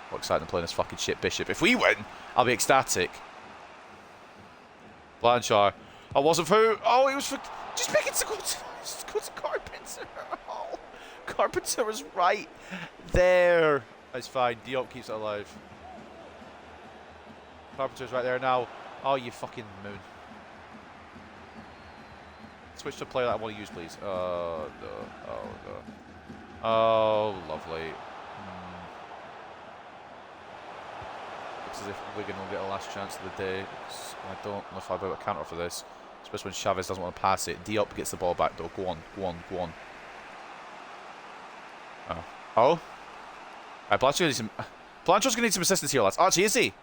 What exciting playing this fucking shit Bishop. If we win, I'll be ecstatic. Blanchard. I wasn't for. Oh, it was for. Just make it to go to Carpenter. Oh, Carpenter was right there. That's fine. Diop keeps it alive. Carpenter's right there now. Oh, you fucking moon. Switch to a player that I want to use, please. Oh, no. Oh, no. Oh, lovely. Looks as if Wigan will get a last chance of the day. I don't know if I've got a counter for this. Especially when Chavez doesn't want to pass it. Diop gets the ball back, though. Go on, go on, go on. Oh. Oh? Right, Blanchard's going to need some assistance here, lads. Archie, is he?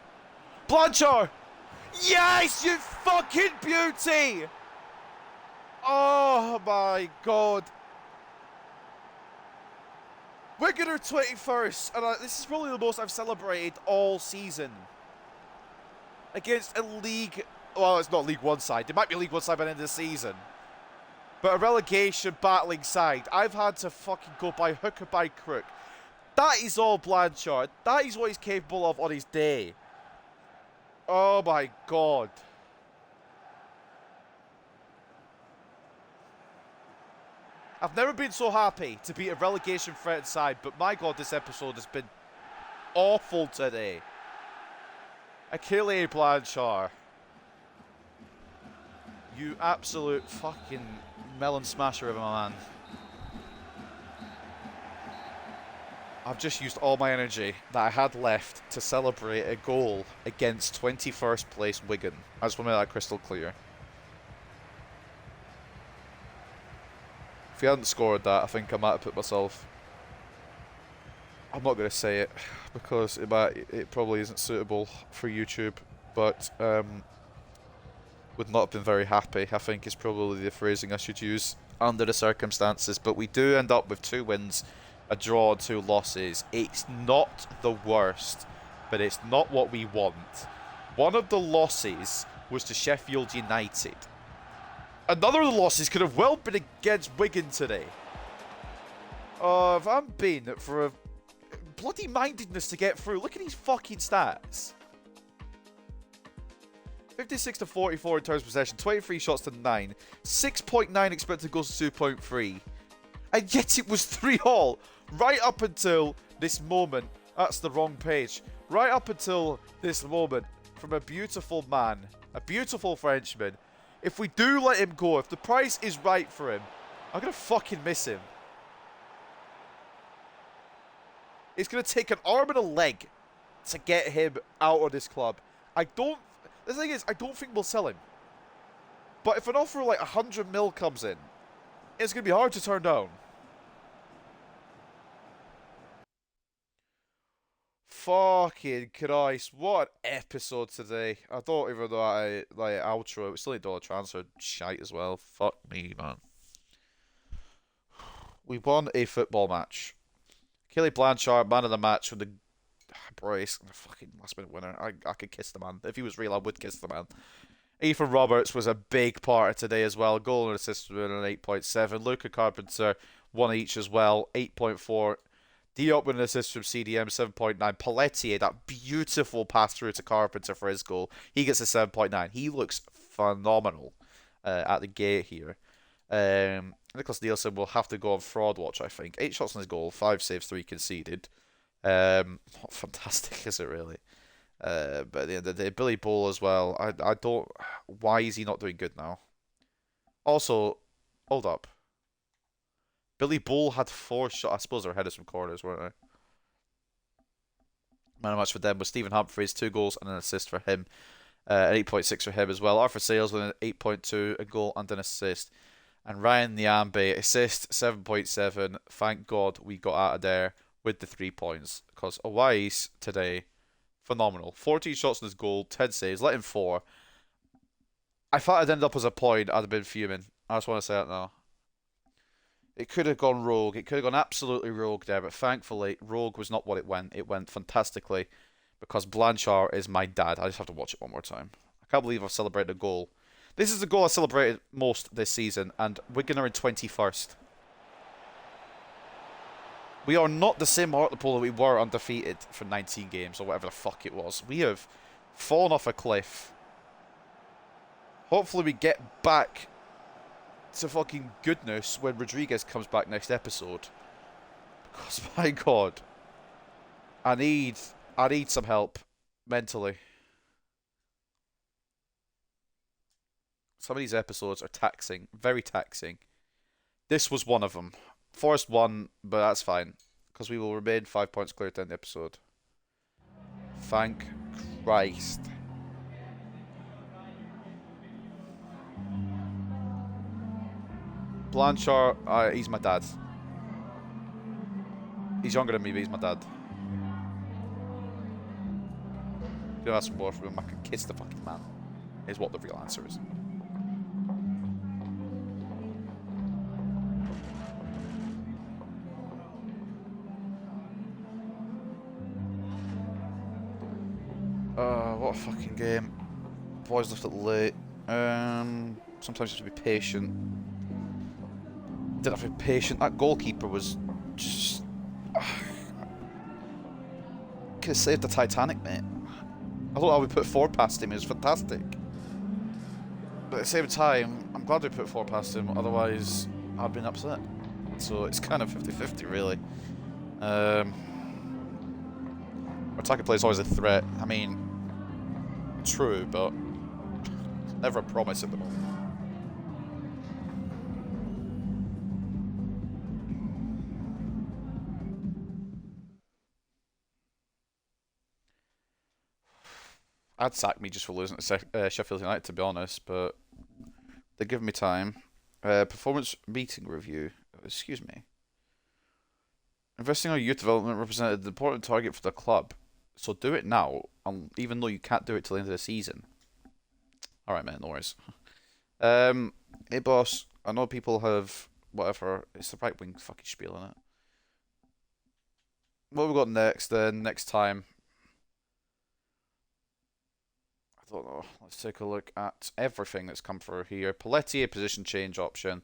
Blanchard! Yes, you fucking beauty! Oh my god. Wigan are 21st, and this is probably the most I've celebrated all season. Against a league... Well, it's not League One side. It might be League One side by the end of the season. But a relegation battling side. I've had to fucking go by hook or by crook. That is all Blanchard. That is what he's capable of on his day. Oh my god. I've never been so happy to beat a relegation threatened side, but my god, this episode has been awful today. Achille Blanchard. You absolute fucking melon smasher of a man. I've just used all my energy that I had left to celebrate a goal against 21st place Wigan. I just want to make that crystal clear. If he hadn't scored that, I think I might have put myself... I'm not going to say it because it probably isn't suitable for YouTube, but would not have been very happy, I think is probably the phrasing I should use under the circumstances. But we do end up with 2 wins, a draw and 2 losses. It's not the worst, but it's not what we want. One of the losses was to Sheffield United. Another of the losses could have well been against Wigan today. If I'm being for a bloody mindedness to get through, look at these fucking stats. 56 to 44 in terms of possession, 23 shots to 9, 6.9 expected goals to 2.3. And yet it was 3-all right up until this moment. That's the wrong page. Right up until this moment from a beautiful man, a beautiful Frenchman. If we do let him go, if the price is right for him, I'm going to fucking miss him. It's going to take an arm and a leg to get him out of this club. The thing is, I don't think we'll sell him. But if an offer like 100 mil comes in, it's going to be hard to turn down. Fucking Christ, what an episode today. I thought even though I like outro, we still need dollar transfer shite as well. Fuck me, man. We won a football match. Kelly Blanchard, man of the match with the brace, the fucking last minute winner. I could kiss the man. If he was real, I would kiss the man. Ethan Roberts was a big part of today as well. Goal and assist with an 8.7. Luca Carpenter, 1 each as well, 8.4. Diop with an assist from CDM, 7.9. Pelletier, that beautiful pass through to Carpenter for his goal. He gets a 7.9. He looks phenomenal at the gate here. Nicholas Nielsen will have to go on fraud watch, I think. 8 shots on his goal, 5 saves, 3 conceded. Not fantastic, is it really? But at the end of the day, Billy Bull as well. I don't... Why is he not doing good now? Also, hold up. Billy Bull had 4 shots. I suppose they were headers from corners, weren't they? Man of match for them was Stephen Humphries, 2 goals and an assist for him. An 8.6 for him as well. Arthur Sales with an 8.2, a goal and an assist. And Ryan Nyambe, assist 7.7. Thank God we got out of there with the 3 points. Because Awais today, phenomenal. 14 shots in his goal, 10 saves, let in 4. I thought I'd end up as a point, I'd have been fuming. I just want to say that now. It could have gone rogue. It could have gone absolutely rogue there, but thankfully, rogue was not what it went. It went fantastically because Blanchard is my dad. I just have to watch it one more time. I can't believe I've celebrated a goal. This is the goal I celebrated most this season, and Wigan are in 21st. We are not the same Hartlepool that we were undefeated for 19 games or whatever the fuck it was. We have fallen off a cliff. Hopefully we get back to fucking goodness when Rodriguez comes back next episode. Because my God, I need some help mentally. Some of these episodes are taxing, very taxing. This was one of them. Forest won, but that's fine because we will remain 5 points clear at the end of the episode. Thank Christ. Blanchard, he's my dad. He's younger than me, but he's my dad. If you ask more from him, I can kiss the fucking man. Is what the real answer is. What a fucking game. Boys left it late. Sometimes you have to be patient. Didn't have to be patient. That goalkeeper was just... could have saved the Titanic, mate. I thought how we put 4 past him. It was fantastic. But at the same time, I'm glad we put 4 past him. Otherwise, I'd been upset. So it's kind of 50-50, really. Our attacking play is always a threat. I mean, true, but never a promise at the moment. I'd sack me just for losing to Sheffield United, to be honest, but they're giving me time. Performance meeting review. Excuse me. Investing on youth development represented an important target for the club, so do it now, even though you can't do it till the end of the season. Alright, man, no worries. Hey, boss, I know people have whatever. It's the right wing fucking spiel, innit? What have we got next, then? Next time. I don't know. Let's take a look at everything that's come through here. Pelletier, position change option.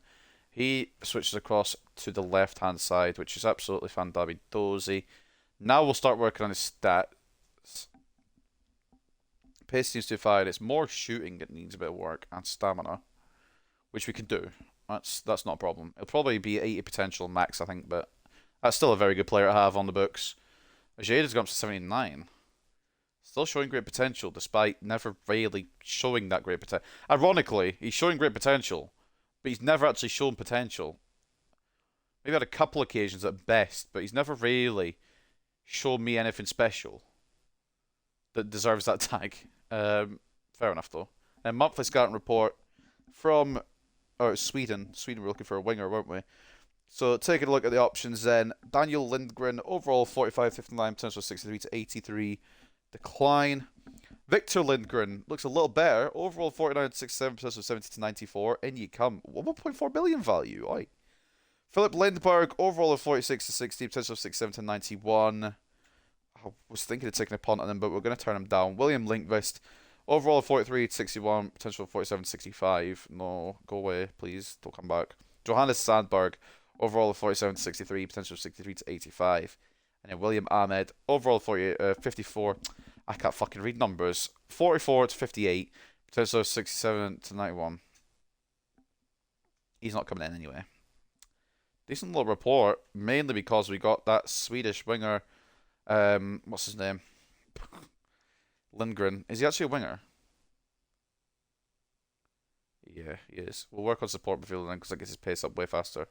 He switches across to the left-hand side, which is absolutely fandabi-dozy. Now we'll start working on his stats. Pace seems to be fine. It's more shooting that needs a bit of work, and stamina, which we can do. That's not a problem. It'll probably be 80 potential max, I think, but that's still a very good player to have on the books. Jade's gone up to 79. Still showing great potential, despite never really showing that great potential. Ironically, he's showing great potential, but he's never actually shown potential. Maybe had a couple occasions at best, but he's never really shown me anything special that deserves that tag. Fair enough, though. And monthly scouting report from Sweden. Sweden were looking for a winger, weren't we? So taking a look at the options then. Daniel Lindgren, overall 45-59, potential 63 to 83. Decline. Victor Lindgren looks a little better. Overall 49-67, potential 70 to 94. In you come. 1.4 billion value. Oi. Philip Lindberg, overall of 46 to 60, potential 67 to 91. I was thinking of taking a punt on him, but we're going to turn him down. William Linkvist, overall of 43 to 61, potential 47 to 65. No, go away, please. Don't come back. Johannes Sandberg, overall of 47 to 63, potential 63 to 85. And then William Ahmed, overall 54. I can't fucking read numbers. 44 to 58, potential 67 to 91. He's not coming in anyway. Decent little report, mainly because we got that Swedish winger. What's his name? Lindgren. Is he actually a winger? Yeah, he is. We'll work on support midfielder then because that gets his pace up way faster.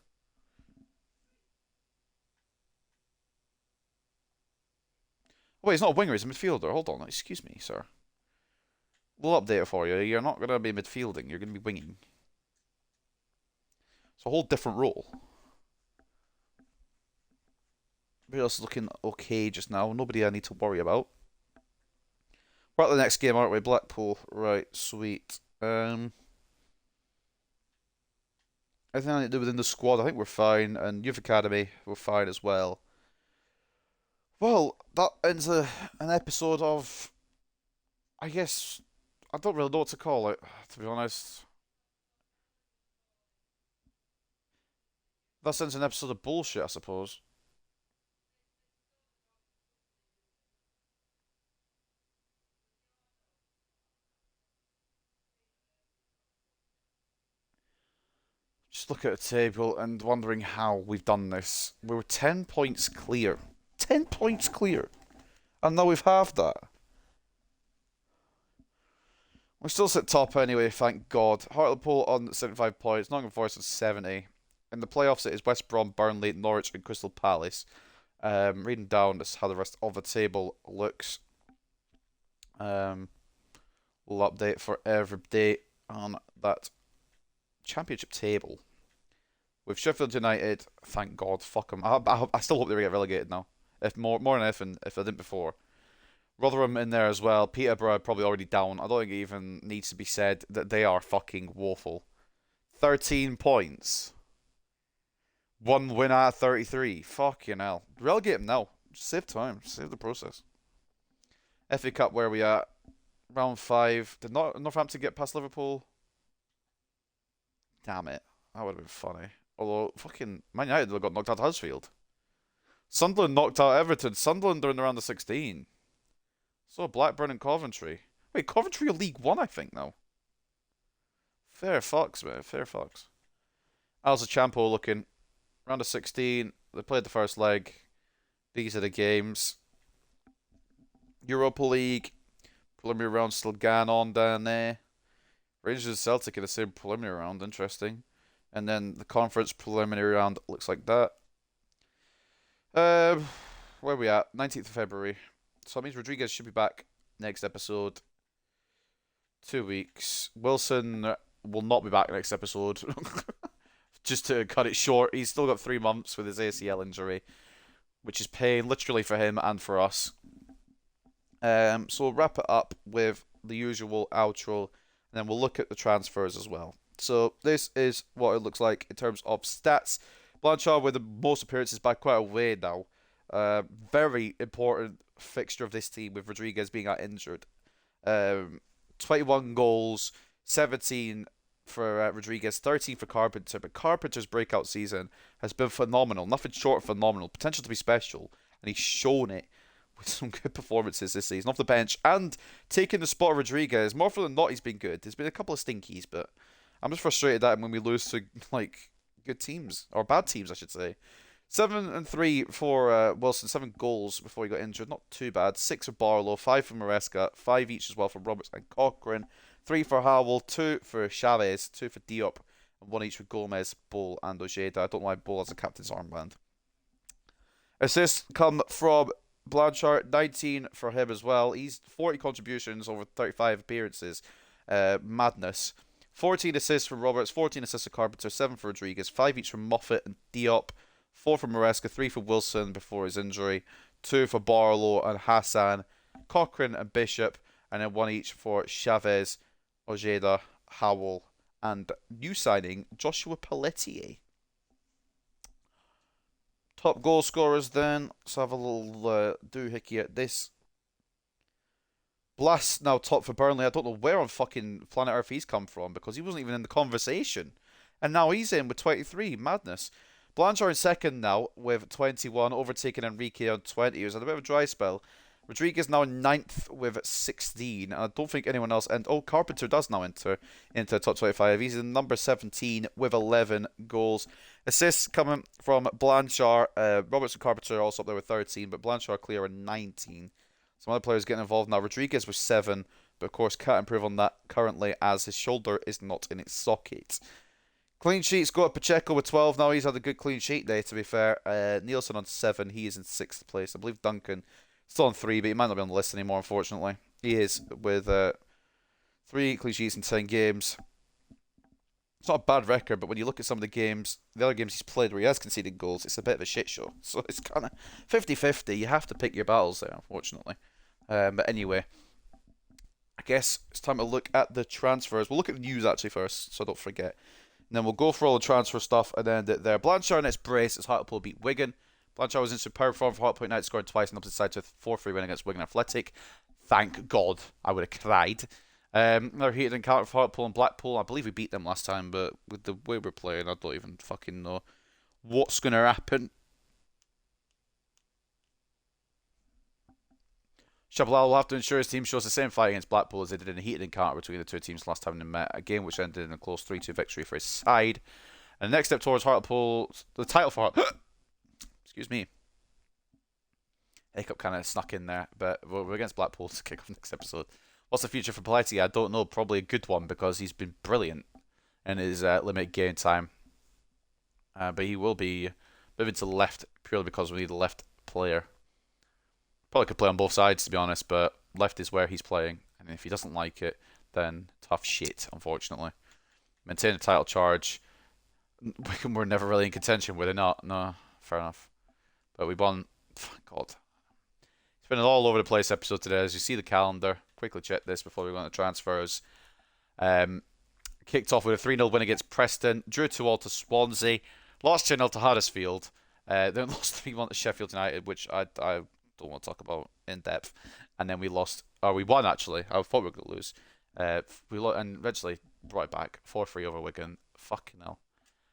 Oh, wait, he's not a winger, he's a midfielder. Hold on, excuse me, sir. We'll update it for you. You're not going to be midfielding, you're going to be winging. It's a whole different role. Everybody else is looking okay just now. Nobody I need to worry about. We're at the next game, aren't we? Blackpool. Right, sweet. Everything I need to do within the squad, I think we're fine. And Youth Academy, we're fine as well. Well, that ends an episode of, I guess, I don't really know what to call it, to be honest. That ends an episode of bullshit, I suppose. Just look at the table and wondering how we've done this. We were 10 points clear. 10 points clear. And now we've halved that. We still sit top anyway, thank God. Hartlepool on 75 points, Nottingham Forest on 70. In the playoffs, it is West Brom, Burnley, Norwich, and Crystal Palace. Reading down, this is how the rest of the table looks. We'll update for every day on that championship table. With Sheffield United, thank God, fuck them. I still hope they get relegated now. If more than anything, if they didn't before. Rotherham in there as well. Peterborough probably already down. I don't think it even needs to be said that they are fucking woeful. 13 points. One win out of 33. Fucking hell. Relegate them now. Just save time. Save the process. FA Cup, where are we at? Round 5. Did Northampton get past Liverpool? Damn it. That would have been funny. Although, fucking Man United got knocked out of Huddersfield. Sunderland knocked out Everton. Sunderland are in the round of 16. So Blackburn and Coventry. Wait, Coventry are League One, I think, now. Fair fucks, man. Fair fucks. How's the Champo looking? Round of 16. They played the first leg. These are the games. Europa League. Preliminary round still going on down there. Rangers and Celtic in the same preliminary round. Interesting. And then the conference preliminary round looks like that. Where are we at? 19th of February. So that means Rodriguez should be back next episode. 2 weeks. Wilson will not be back next episode. Just to cut it short, he's still got 3 months with his ACL injury, which is pain literally for him and for us. So we'll wrap it up with the usual outro, and then we'll look at the transfers as well. So this is what it looks like in terms of stats. Blanchard with the most appearances by quite a way now. Very important fixture of this team with Rodriguez being out injured. 21 goals, 17 for Rodriguez, 13 for Carpenter. But Carpenter's breakout season has been phenomenal. Nothing short of phenomenal. Potential to be special. And he's shown it with some good performances this season off the bench. And taking the spot of Rodriguez, more often than not, he's been good. There's been a couple of stinkies, but I'm just frustrated that when we lose to, like, good teams. Or bad teams, I should say. 7 and 3 for Wilson, 7 goals before he got injured. Not too bad. 6 for Barlow, 5 for Maresca, 5 each as well for Roberts and Cochrane. 3 for Howell, 2 for Chavez, 2 for Diop, and 1 each for Gomez, Bull, and Ojeda. I don't know why Bull has a captain's armband. Assists come from Blanchard, 19 for him as well. He's 40 contributions over 35 appearances. Madness. 14 assists from Roberts, 14 assists for Carpenter, 7 for Rodriguez, 5 each from Moffat and Diop. 4 for Maresca, 3 for Wilson before his injury, 2 for Barlow and Hassan, Cochrane and Bishop, and then 1 each for Chavez, Ojeda, Howell, and new signing Joshua Pelletier. Top goal scorers then. Let's have a little doohickey at this. Blas now top for Burnley. I don't know where on fucking planet Earth he's come from because he wasn't even in the conversation. And now he's in with 23. Madness. Blanchard in second now with 21, overtaking Enrique on 20. He was had a bit of a dry spell. Rodriguez now in 9th with 16. And I don't think anyone else. And Carpenter does now enter into the top 25. He's in number 17 with 11 goals. Assists coming from Blanchard. Roberts and Carpenter are also up there with 13, but Blanchard clear at 19. Some other players getting involved now. Rodriguez with 7, but of course can't improve on that currently as his shoulder is not in its socket. Clean sheets go up Pacheco with 12 now. He's had a good clean sheet day, to be fair. Nielsen on 7. He is in 6th place. I believe Duncan still on 3, but he might not be on the list anymore, unfortunately. He is with 3 clean sheets in 10 games. It's not a bad record, but when you look at some of the other games he's played where he has conceded goals, it's a bit of a shit show. So it's kind of 50-50. You have to pick your battles there, unfortunately. But anyway, I guess it's time to look at the transfers. We'll look at the news actually first, so I don't forget. And then we'll go for all the transfer stuff and then there. Blanchard and its brace as Hartlepool beat Wigan. Blanchard was in superb form for Hartlepool United, scoring twice and up to the side to a 4-3 win against Wigan Athletic. Thank God. I would have cried. Another heated encounter for Hartlepool and Blackpool. I believe we beat them last time, but with the way we're playing, I don't even fucking know what's going to happen. Chabalal will have to ensure his team shows the same fight against Blackpool as they did in a heated encounter between the two teams last time they met, a game which ended in a close 3-2 victory for his side. And the next step towards Hartlepool, the title for Hartlepool. Excuse me. Hiccup kind of snuck in there, but we're against Blackpool to kick off next episode. What's the future for Paletti? I don't know. Probably a good one because he's been brilliant in his limited game time. But he will be moving to the left purely because we need a left player. Probably could play on both sides to be honest, but left is where he's playing. And if he doesn't like it, then tough shit, unfortunately. Maintain the title charge. Wigan were never really in contention, were they not? No, fair enough. But we won. God. It's been an all over the place episode today. As you see the calendar, quickly check this before we go on to transfers. Kicked off with a 3-0 win against Preston, drew 2-2 to Swansea, lost 2-0 to Huddersfield, then lost 3-1 to Sheffield United, which I don't want to talk about in depth. And then we won actually. I thought we were going to lose. And eventually brought it back 4-3 over Wigan. Fucking hell.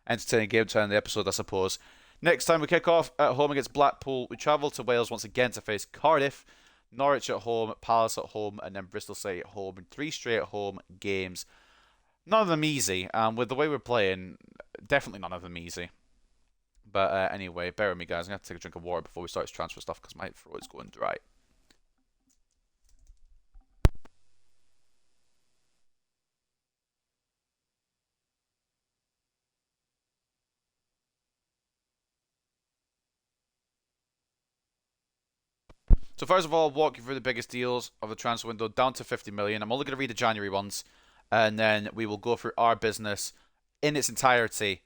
Entertaining game to end the episode, I suppose. Next time we kick off at home against Blackpool, we travel to Wales once again to face Cardiff, Norwich at home, Palace at home, and then Bristol City at home in 3 straight home games. None of them easy, and with the way we're playing, definitely none of them easy. But anyway, bear with me guys, I'm going to have to take a drink of water before we start this transfer stuff because my throat is going dry. So first of all, I'll walk you through the biggest deals of the transfer window down to 50 million. I'm only going to read the January ones, and then we will go through our business in its entirety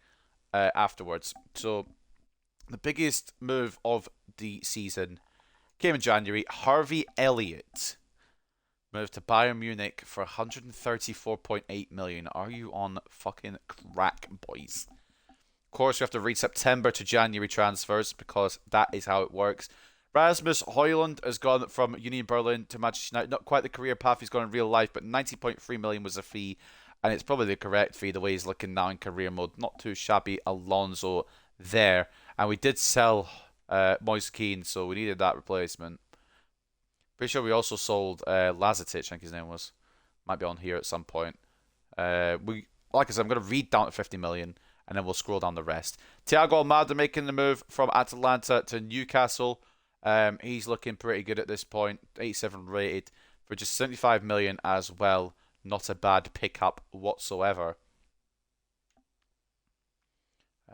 afterwards. So the biggest move of the season came in January. Harvey Elliott moved to Bayern Munich for 134.8 million. Are you on fucking crack, boys? Of course, we have to read September to January transfers because that is how it works. Rasmus Højlund has gone from Union Berlin to Manchester United. Not quite the career path he's gone in real life, but 90.3 million was the fee, and it's probably the correct fee the way he's looking now in career mode. Not too shabby, Alonso there. And we did sell Moise Kean, so we needed that replacement. Pretty sure we also sold Lazetic, I think his name was. Might be on here at some point. Like I said, I'm going to read down to 50 million, and then we'll scroll down the rest. Thiago Almada making the move from Atalanta to Newcastle. He's looking pretty good at this point. 87 rated for just 75 million as well. Not a bad pickup whatsoever.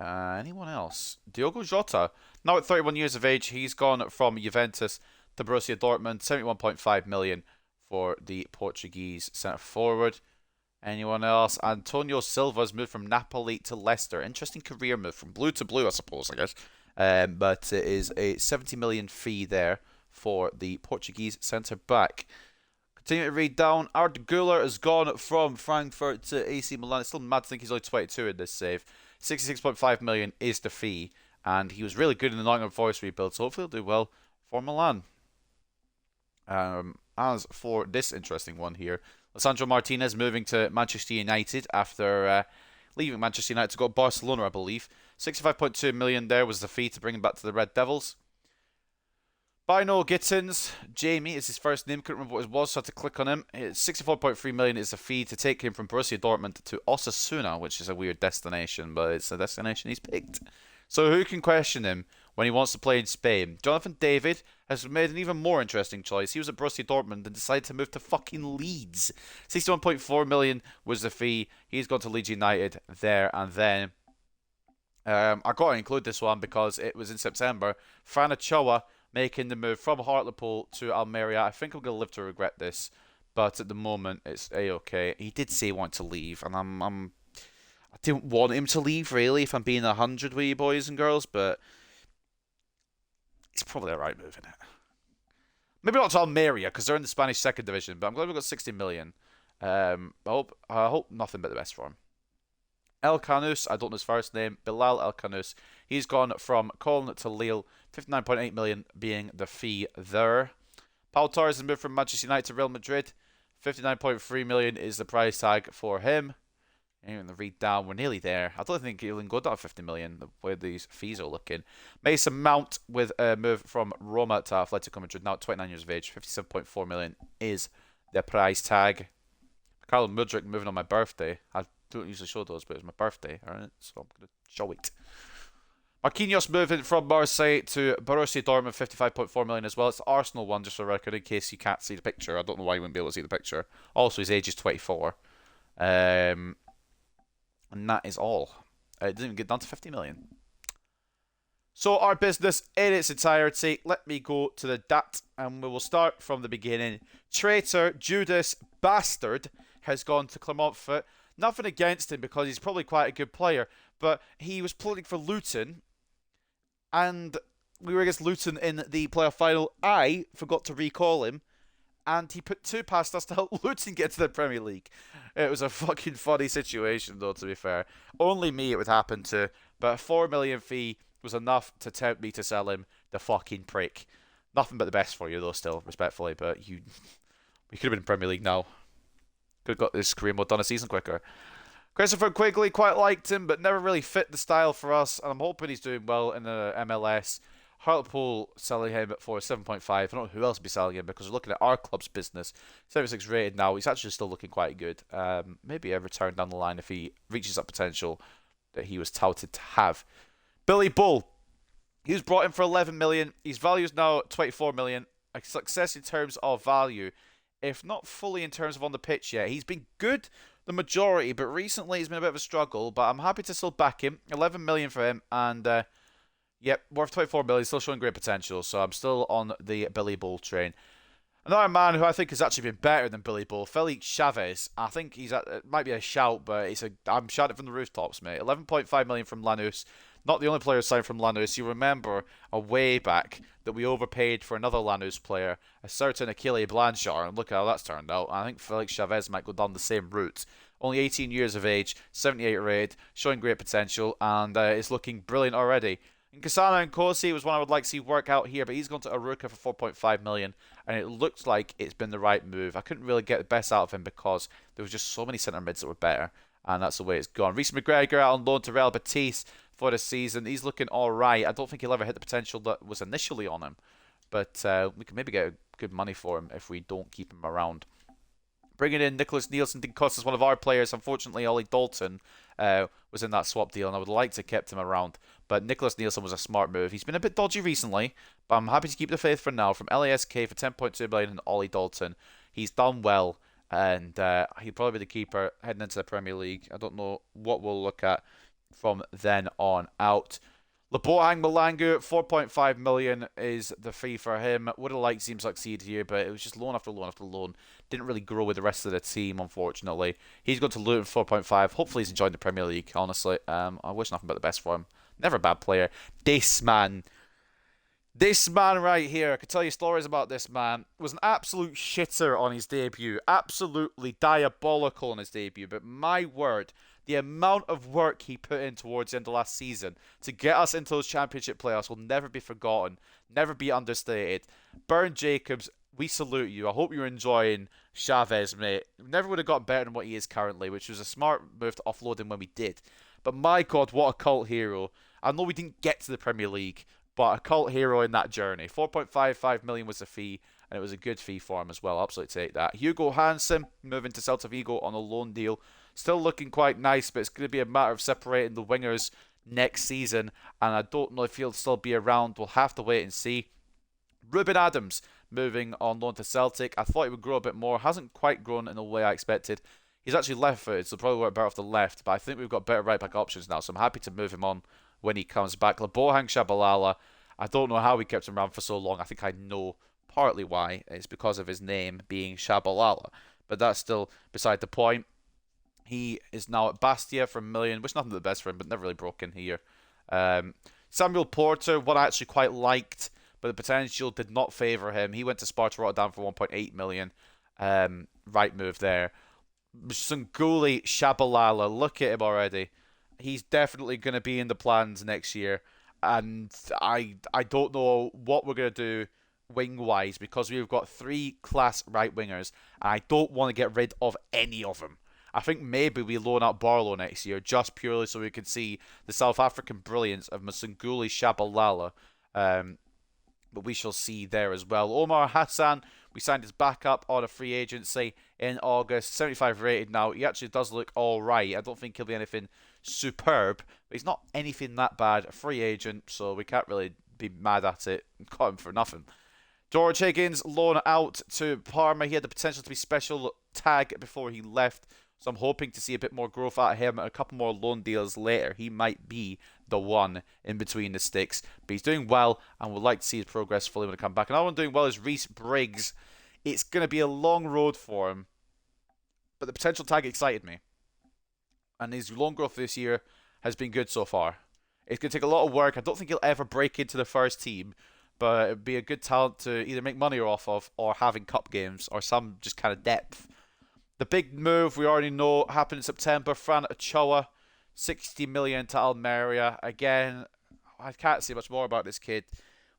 Anyone else? Diogo Jota. Now at 31 years of age, he's gone from Juventus to Borussia Dortmund. 71.5 million for the Portuguese centre forward. Anyone else? Antonio Silva's moved from Napoli to Leicester. Interesting career move from blue to blue, I suppose, I guess. But it is a 70 million fee there for the Portuguese centre-back. Continue to read down. Ard Güler has gone from Frankfurt to AC Milan. It's still mad to think he's only 22 in this save. 66.5 million is the fee, and he was really good in the Nottingham Forest rebuild, so hopefully he'll do well for Milan. As for this interesting one here, Lisandro Martinez moving to Manchester United after leaving Manchester United to go to Barcelona, I believe. 65.2 million there was the fee to bring him back to the Red Devils. Bino Gittins, Jamie is his first name, couldn't remember what it was, so I had to click on him. 64.3 million is the fee to take him from Borussia Dortmund to Osasuna, which is a weird destination, but it's a destination he's picked. So who can question him when he wants to play in Spain? Jonathan David has made an even more interesting choice. He was at Borussia Dortmund and decided to move to fucking Leeds. 61.4 million was the fee. He's gone to Leeds United there and then. I got to include this one because it was in September. Fran Ochoa making the move from Hartlepool to Almeria. I think I'm going to live to regret this, but at the moment it's a-okay. He did say he wanted to leave, and I'm I didn't want him to leave, really, if I'm being 100 with you boys and girls, but it's probably the right move, isn't it? Maybe not to Almeria, because they're in the Spanish second division, but I'm glad we got 60 million. I hope nothing but the best for him. El Canus, I don't know his first name, Bilal El Canus. He's gone from Colne to Lille, 59.8 million being the fee there. Paul Torres has moved from Manchester United to Real Madrid. 59.3 million is the price tag for him. Even the read down, we're nearly there. I don't think he'll even go down 50 million the way these fees are looking. Mason Mount with a move from Roma to Atletico Madrid, now 29 years of age. 57.4 million is the price tag. Carlo Mudryk moving on my birthday. I don't usually show those, but it's my birthday, alright? So I'm going to show it. Marquinhos moving from Marseille to Borussia Dortmund, 55.4 million as well. It's the Arsenal one, just for record, in case you can't see the picture. I don't know why you wouldn't be able to see the picture. Also, his age is 24. And that is all. It didn't even get down to 50 million. So our business in its entirety. Let me go to the DAT, and we will start from the beginning. Traitor, Judas, Bastard has gone to Clermont-Foot. Nothing against him because he's probably quite a good player, but he was playing for Luton, and we were against Luton in the playoff final. I forgot to recall him, and he put two past us to help Luton get to the Premier League. It was a fucking funny situation, though, to be fair. Only me it would happen to, but a 4 million fee was enough to tempt me to sell him, the fucking prick. Nothing but the best for you, though, still, respectfully, but we could have been in Premier League now. Could have got this career mode done a season quicker. Christopher Quigley, quite liked him, but never really fit the style for us, and I'm hoping he's doing well in the MLS. Hartlepool selling him for 7.5. I don't know who else would be selling him because we're looking at our club's business. 76 rated now. He's actually still looking quite good. Maybe a return down the line if he reaches that potential that he was touted to have. Billy Bull. He was brought in for 11 million. His value is now 24 million. A success in terms of value, if not fully in terms of on the pitch yet. He's been good the majority, but recently he's been a bit of a struggle. But I'm happy to still back him. 11 million for him, and yep, worth 24 million. Still showing great potential. So I'm still on the Billy Bull train. Another man who I think has actually been better than Billy Bull, Felix Chavez. I think it might be a shout, but I'm shouting from the rooftops, mate. 11.5 million from Lanús. Not the only player signed from Lanús. You remember a way back that we overpaid for another Lanús player, a certain Achille Blanchard, and look at how that's turned out. I think Felix Chavez might go down the same route. Only 18 years of age, 78 rated, showing great potential, and is looking brilliant already. And Kasana and Kosi was one I would like to see work out here, but he's gone to Aruka for 4.5 million, and it looks like it's been the right move. I couldn't really get the best out of him because there was just so many centre mids that were better, and that's the way it's gone. Reece McGregor out on loan to Real Betis for the season. He's looking alright. I don't think he'll ever hit the potential that was initially on him, but we can maybe get good money for him if we don't keep him around. Bringing in Nicholas Nielsen didn't cost us one of our players. Unfortunately, Ollie Dalton was in that swap deal, and I would like to have kept him around. But Nicholas Nielsen was a smart move. He's been a bit dodgy recently, but I'm happy to keep the faith for now. From LASK for 10.2 million and Ollie Dalton. He's done well, and he'll probably be the keeper heading into the Premier League. I don't know what we'll look at from then on out. Lebohang Malangu, 4.5 million is the fee for him. Would have liked to see him succeed here, but it was just loan after loan after loan. Didn't really grow with the rest of the team, unfortunately. He's gone to Luton 4.5. Hopefully he's enjoying the Premier League, honestly. I wish nothing but the best for him. Never a bad player. This man right here, I could tell you stories about this man. Was an absolute shitter on his debut. Absolutely diabolical on his debut. But my word, the amount of work he put in towards the end of last season to get us into those championship playoffs will never be forgotten, never be understated. Burn Jacobs, we salute you. I hope you're enjoying Chavez, mate. Never would have got better than what he is currently, which was a smart move to offload him when we did. But my God, what a cult hero. I know we didn't get to the Premier League, but a cult hero in that journey. 4.55 million was the fee, and it was a good fee for him as well. Absolutely take that. Hugo Hansen moving to Celta Vigo on a loan deal. Still looking quite nice, but it's going to be a matter of separating the wingers next season, and I don't know if he'll still be around. We'll have to wait and see. Ruben Adams moving on loan to Celtic. I thought he would grow a bit more. Hasn't quite grown in the way I expected. He's actually left-footed, so probably work better off the left, but I think we've got better right-back options now, so I'm happy to move him on when he comes back. Lebohang Shabalala, I don't know how we kept him around for so long. I think I know partly why. It's because of his name being Shabalala, but that's still beside the point. He is now at Bastia for 1 million, which is nothing but the best for him, but never really broken here. Um, Samuel Porter, one I actually quite liked, but the potential did not favour him. He went to Sparta Rotterdam for 1.8 million. Right move there. Sunguli Shabalala, look at him already. He's definitely going to be in the plans next year, and I don't know what we're going to do wing wise because we've got three class right wingers, and I don't want to get rid of any of them. I think maybe we loan out Barlow next year just purely so we can see the South African brilliance of Masunguli Shabalala. But we shall see there as well. Omar Hassan, we signed his backup on a free agency in August. 75 rated now. He actually does look alright. I don't think he'll be anything superb, but he's not anything that bad. A free agent, so we can't really be mad at it. Got him for nothing. George Higgins, loan out to Parma. He had the potential to be special tag before he left, so I'm hoping to see a bit more growth out of him. A couple more loan deals later, he might be the one in between the sticks. But he's doing well, and would like to see his progress fully when he comes back. Another one doing well is Reece Briggs. It's going to be a long road for him, but the potential tag excited me. And his loan growth this year has been good so far. It's going to take a lot of work. I don't think he'll ever break into the first team, but it'd be a good talent to either make money off of or having cup games or some just kind of depth. The big move we already know happened in September. Fran Ochoa, 60 million to Almeria. Again, I can't say much more about this kid.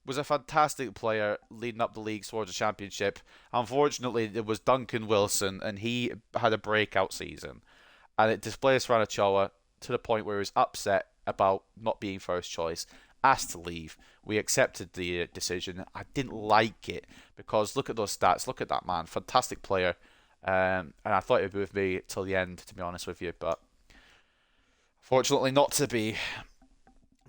Was a fantastic player leading up the league towards a championship. Unfortunately, it was Duncan Wilson, and he had a breakout season. And it displaced Fran Ochoa to the point where he was upset about not being first choice, asked to leave. We accepted the decision. I didn't like it because look at those stats. Look at that man. Fantastic player. And I thought it would be with me till the end, to be honest with you, but fortunately not to be.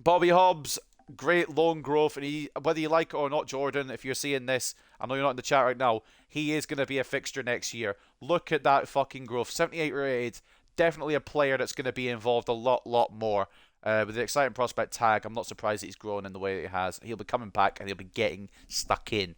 Bobby Hobbs, great loan growth, and whether you like it or not, Jordan, if you're seeing this, I know you're not in the chat right now, he is going to be a fixture next year. Look at that fucking growth. 78 rated, definitely a player that's going to be involved a lot more. With the exciting prospect tag, I'm not surprised that he's grown in the way that he has. He'll be coming back and he'll be getting stuck in.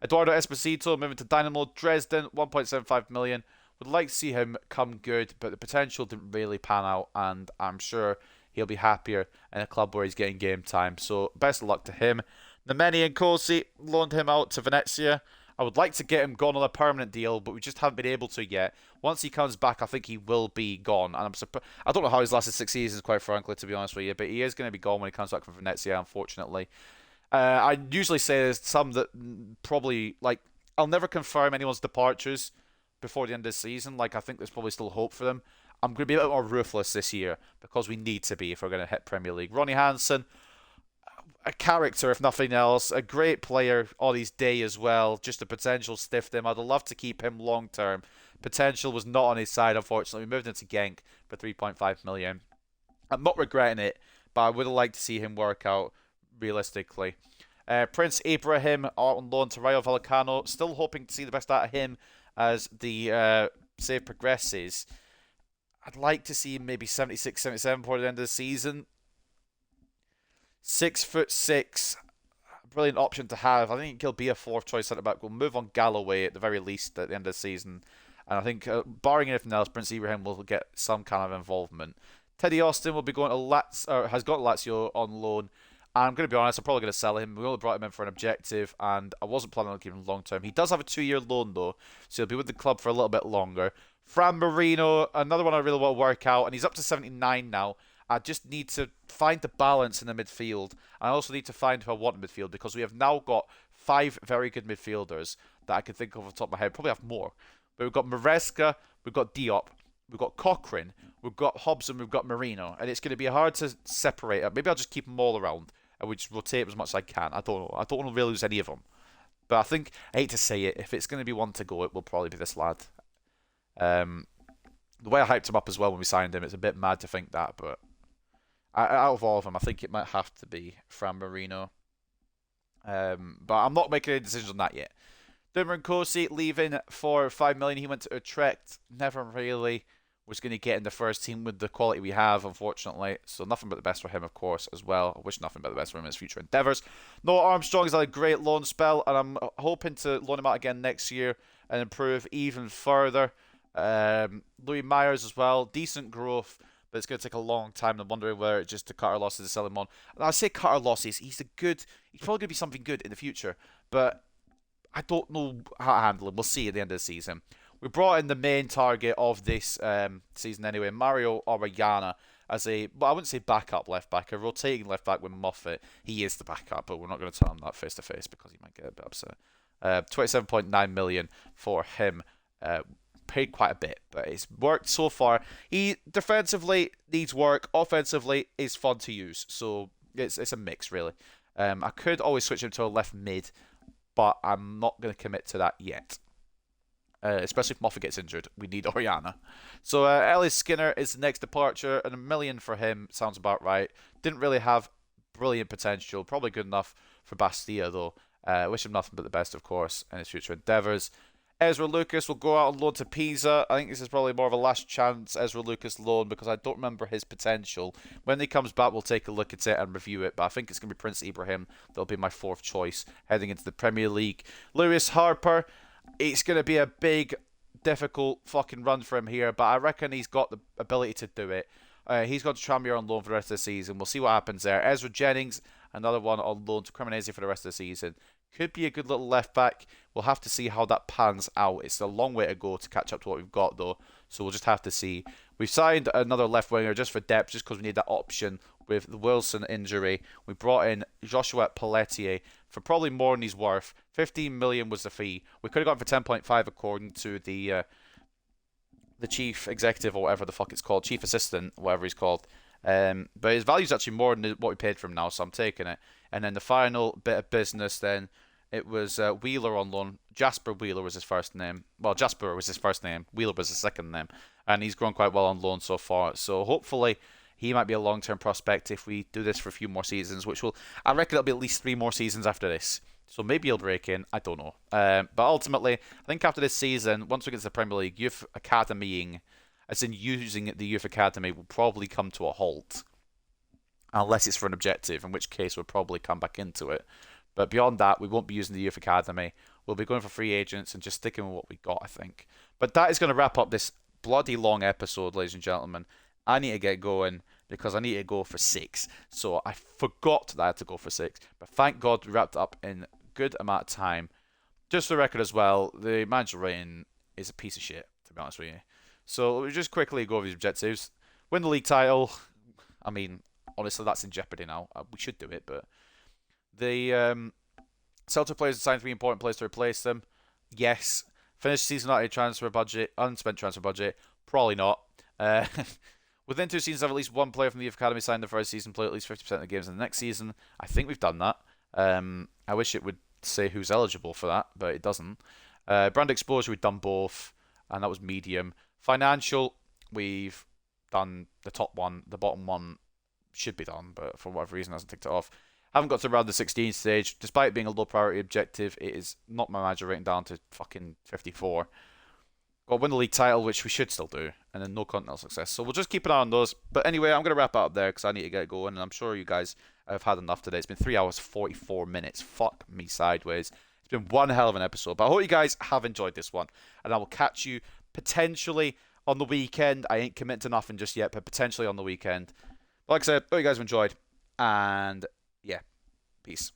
Eduardo Esposito moving to Dynamo Dresden, 1.75 million. Would like to see him come good, but the potential didn't really pan out, and I'm sure he'll be happier in a club where he's getting game time. So best of luck to him. Nemeni and Kosi loaned him out to Venezia. I would like to get him gone on a permanent deal, but we just haven't been able to yet. Once he comes back, I think he will be gone. And I don't know how he's lasted 6 seasons, quite frankly, to be honest with you, but he is going to be gone when he comes back from Venezia, unfortunately. I usually say there's some that probably, like, I'll never confirm anyone's departures before the end of the season. Like, I think there's probably still hope for them. I'm going to be a bit more ruthless this year because we need to be if we're going to hit Premier League. Ronnie Hansen, a character if nothing else, a great player on his day as well. Just a potential stiff them. I'd love to keep him long term. Potential was not on his side, unfortunately. We moved him to Genk for 3.5 million. I'm not regretting it, but I would have liked to see him work out realistically. Prince Ibrahim on loan to Rayo Vallecano. Still hoping to see the best out of him as the save progresses. I'd like to see maybe 76, 77 before the end of the season. 6'6", brilliant option to have. I think he'll be a fourth choice centre back. We'll move on Galloway at the very least at the end of the season, and I think barring anything else, Prince Ibrahim will get some kind of involvement. Teddy Austin will be going to has got Lazio on loan. And I'm going to be honest, I'm probably going to sell him. We only brought him in for an objective, and I wasn't planning on keeping him long term. He does have a 2-year loan, though, so he'll be with the club for a little bit longer. Fran Marino, another one I really want to work out, and he's up to 79 now. I just need to find the balance in the midfield. I also need to find who I want in midfield, because we have now got 5 very good midfielders that I can think of off the top of my head. Probably have more. But we've got Maresca, we've got Diop, we've got Cochrane, we've got Hobbs, and we've got Marino. And it's going to be hard to separate it. Maybe I'll just keep them all around. I would just rotate as much as I can. I don't know. I don't want to really lose any of them. But I think, I hate to say it, if it's going to be one to go, it will probably be this lad. The way I hyped him up as well when we signed him, it's a bit mad to think that, but out of all of them, I think it might have to be Fran Marino. But I'm not making any decisions on that yet. Dermot Kosi leaving for 5 million. He went to Utrecht. Never really was going to get in the first team with the quality we have, unfortunately. So nothing but the best for him, of course, as well. I wish nothing but the best for him in his future endeavours. Noah Armstrong has had a great loan spell, and I'm hoping to loan him out again next year and improve even further. Louis Myers as well, decent growth, but it's going to take a long time. I'm wondering whether it's just to cut our losses and sell him on. And I say cut our losses. He's probably going to be something good in the future, but I don't know how to handle him. We'll see at the end of the season. We brought in the main target of this season anyway, Mario Orellana, as well, I wouldn't say backup left back, a rotating left back with Moffat. He is the backup, but we're not going to tell him that face to face because he might get a bit upset. 27.9 million for him. Paid quite a bit, but it's worked so far. He defensively needs work. Offensively is fun to use, so it's a mix really. I could always switch him to a left mid, but I'm not going to commit to that yet. Especially if Moffat gets injured, we need Oriana. So Ellis Skinner is the next departure, and 1 million for him sounds about right. Didn't really have brilliant potential, probably good enough for Bastia though. Wish him nothing but the best, of course, in his future endeavours. Ezra Lucas will go out on loan to Pisa. I think this is probably more of a last chance Ezra Lucas loan because I don't remember his potential. When he comes back, we'll take a look at it and review it. But I think it's going to be Prince Ibrahim. That'll be my fourth choice heading into the Premier League. Lewis Harper. It's going to be a big, difficult fucking run for him here. But I reckon he's got the ability to do it. He's got to Tranmere on loan for the rest of the season. We'll see what happens there. Ezra Jennings, another one on loan to Cremonese for the rest of the season. Could be a good little left back. We'll have to see how that pans out. It's a long way to go to catch up to what we've got though. So we'll just have to see. We've signed another left winger just for depth, just because we need that option with the Wilson injury. We brought in Joshua Pelletier for probably more than he's worth. 15 million was the fee. We could have gone for 10.5 according to the chief executive or whatever the fuck it's called, chief assistant, whatever he's called. But his value is actually more than what we paid for him now, so I'm taking it. And then the final bit of business then, it was Wheeler on loan. Jasper Wheeler was his first name. Well, Jasper was his first name. Wheeler was his second name. And he's grown quite well on loan so far. So hopefully he might be a long-term prospect if we do this for a few more seasons, which I reckon it'll be at least 3 more seasons after this. So maybe he'll break in. I don't know. But ultimately, I think after this season, once we get to the Premier League, youth academying, as in using the youth academy, will probably come to a halt. Unless it's for an objective, in which case we'll probably come back into it. But beyond that, we won't be using the youth academy. We'll be going for free agents and just sticking with what we got, I think. But that is going to wrap up this bloody long episode, ladies and gentlemen. I need to get going because I need to go for 6. So I forgot that I had to go for 6. But thank God we wrapped up in a good amount of time. Just for the record as well, the manager rating is a piece of shit, to be honest with you. So we'll just quickly go over these objectives. Win the league title. I mean, honestly, that's in jeopardy now. We should do it, but the Celtic players assigned 3 important players to replace them. Yes. Finish the season without a transfer budget, unspent transfer budget. Probably not. Within 2 seasons, have at least 1 player from the youth academy signed the first season, play at least 50% of the games in the next season. I think we've done that. I wish it would say who's eligible for that, but it doesn't. Brand exposure, we've done both, and that was medium. Financial, we've done the top one. The bottom one should be done, but for whatever reason hasn't ticked it off. Haven't got to around the 16 stage. Despite it being a low priority objective, it is not my manager rating down to fucking 54. Got to win the league title, which we should still do, and then no continental success. So we'll just keep an eye on those. But anyway, I'm going to wrap it up there because I need to get going, and I'm sure you guys have had enough today. It's been 3 hours 44 minutes. Fuck me sideways. It's been one hell of an episode. But I hope you guys have enjoyed this one, and I will catch you potentially on the weekend. I ain't committing to nothing just yet, but potentially on the weekend. But like I said, hope you guys have enjoyed, and yeah, peace.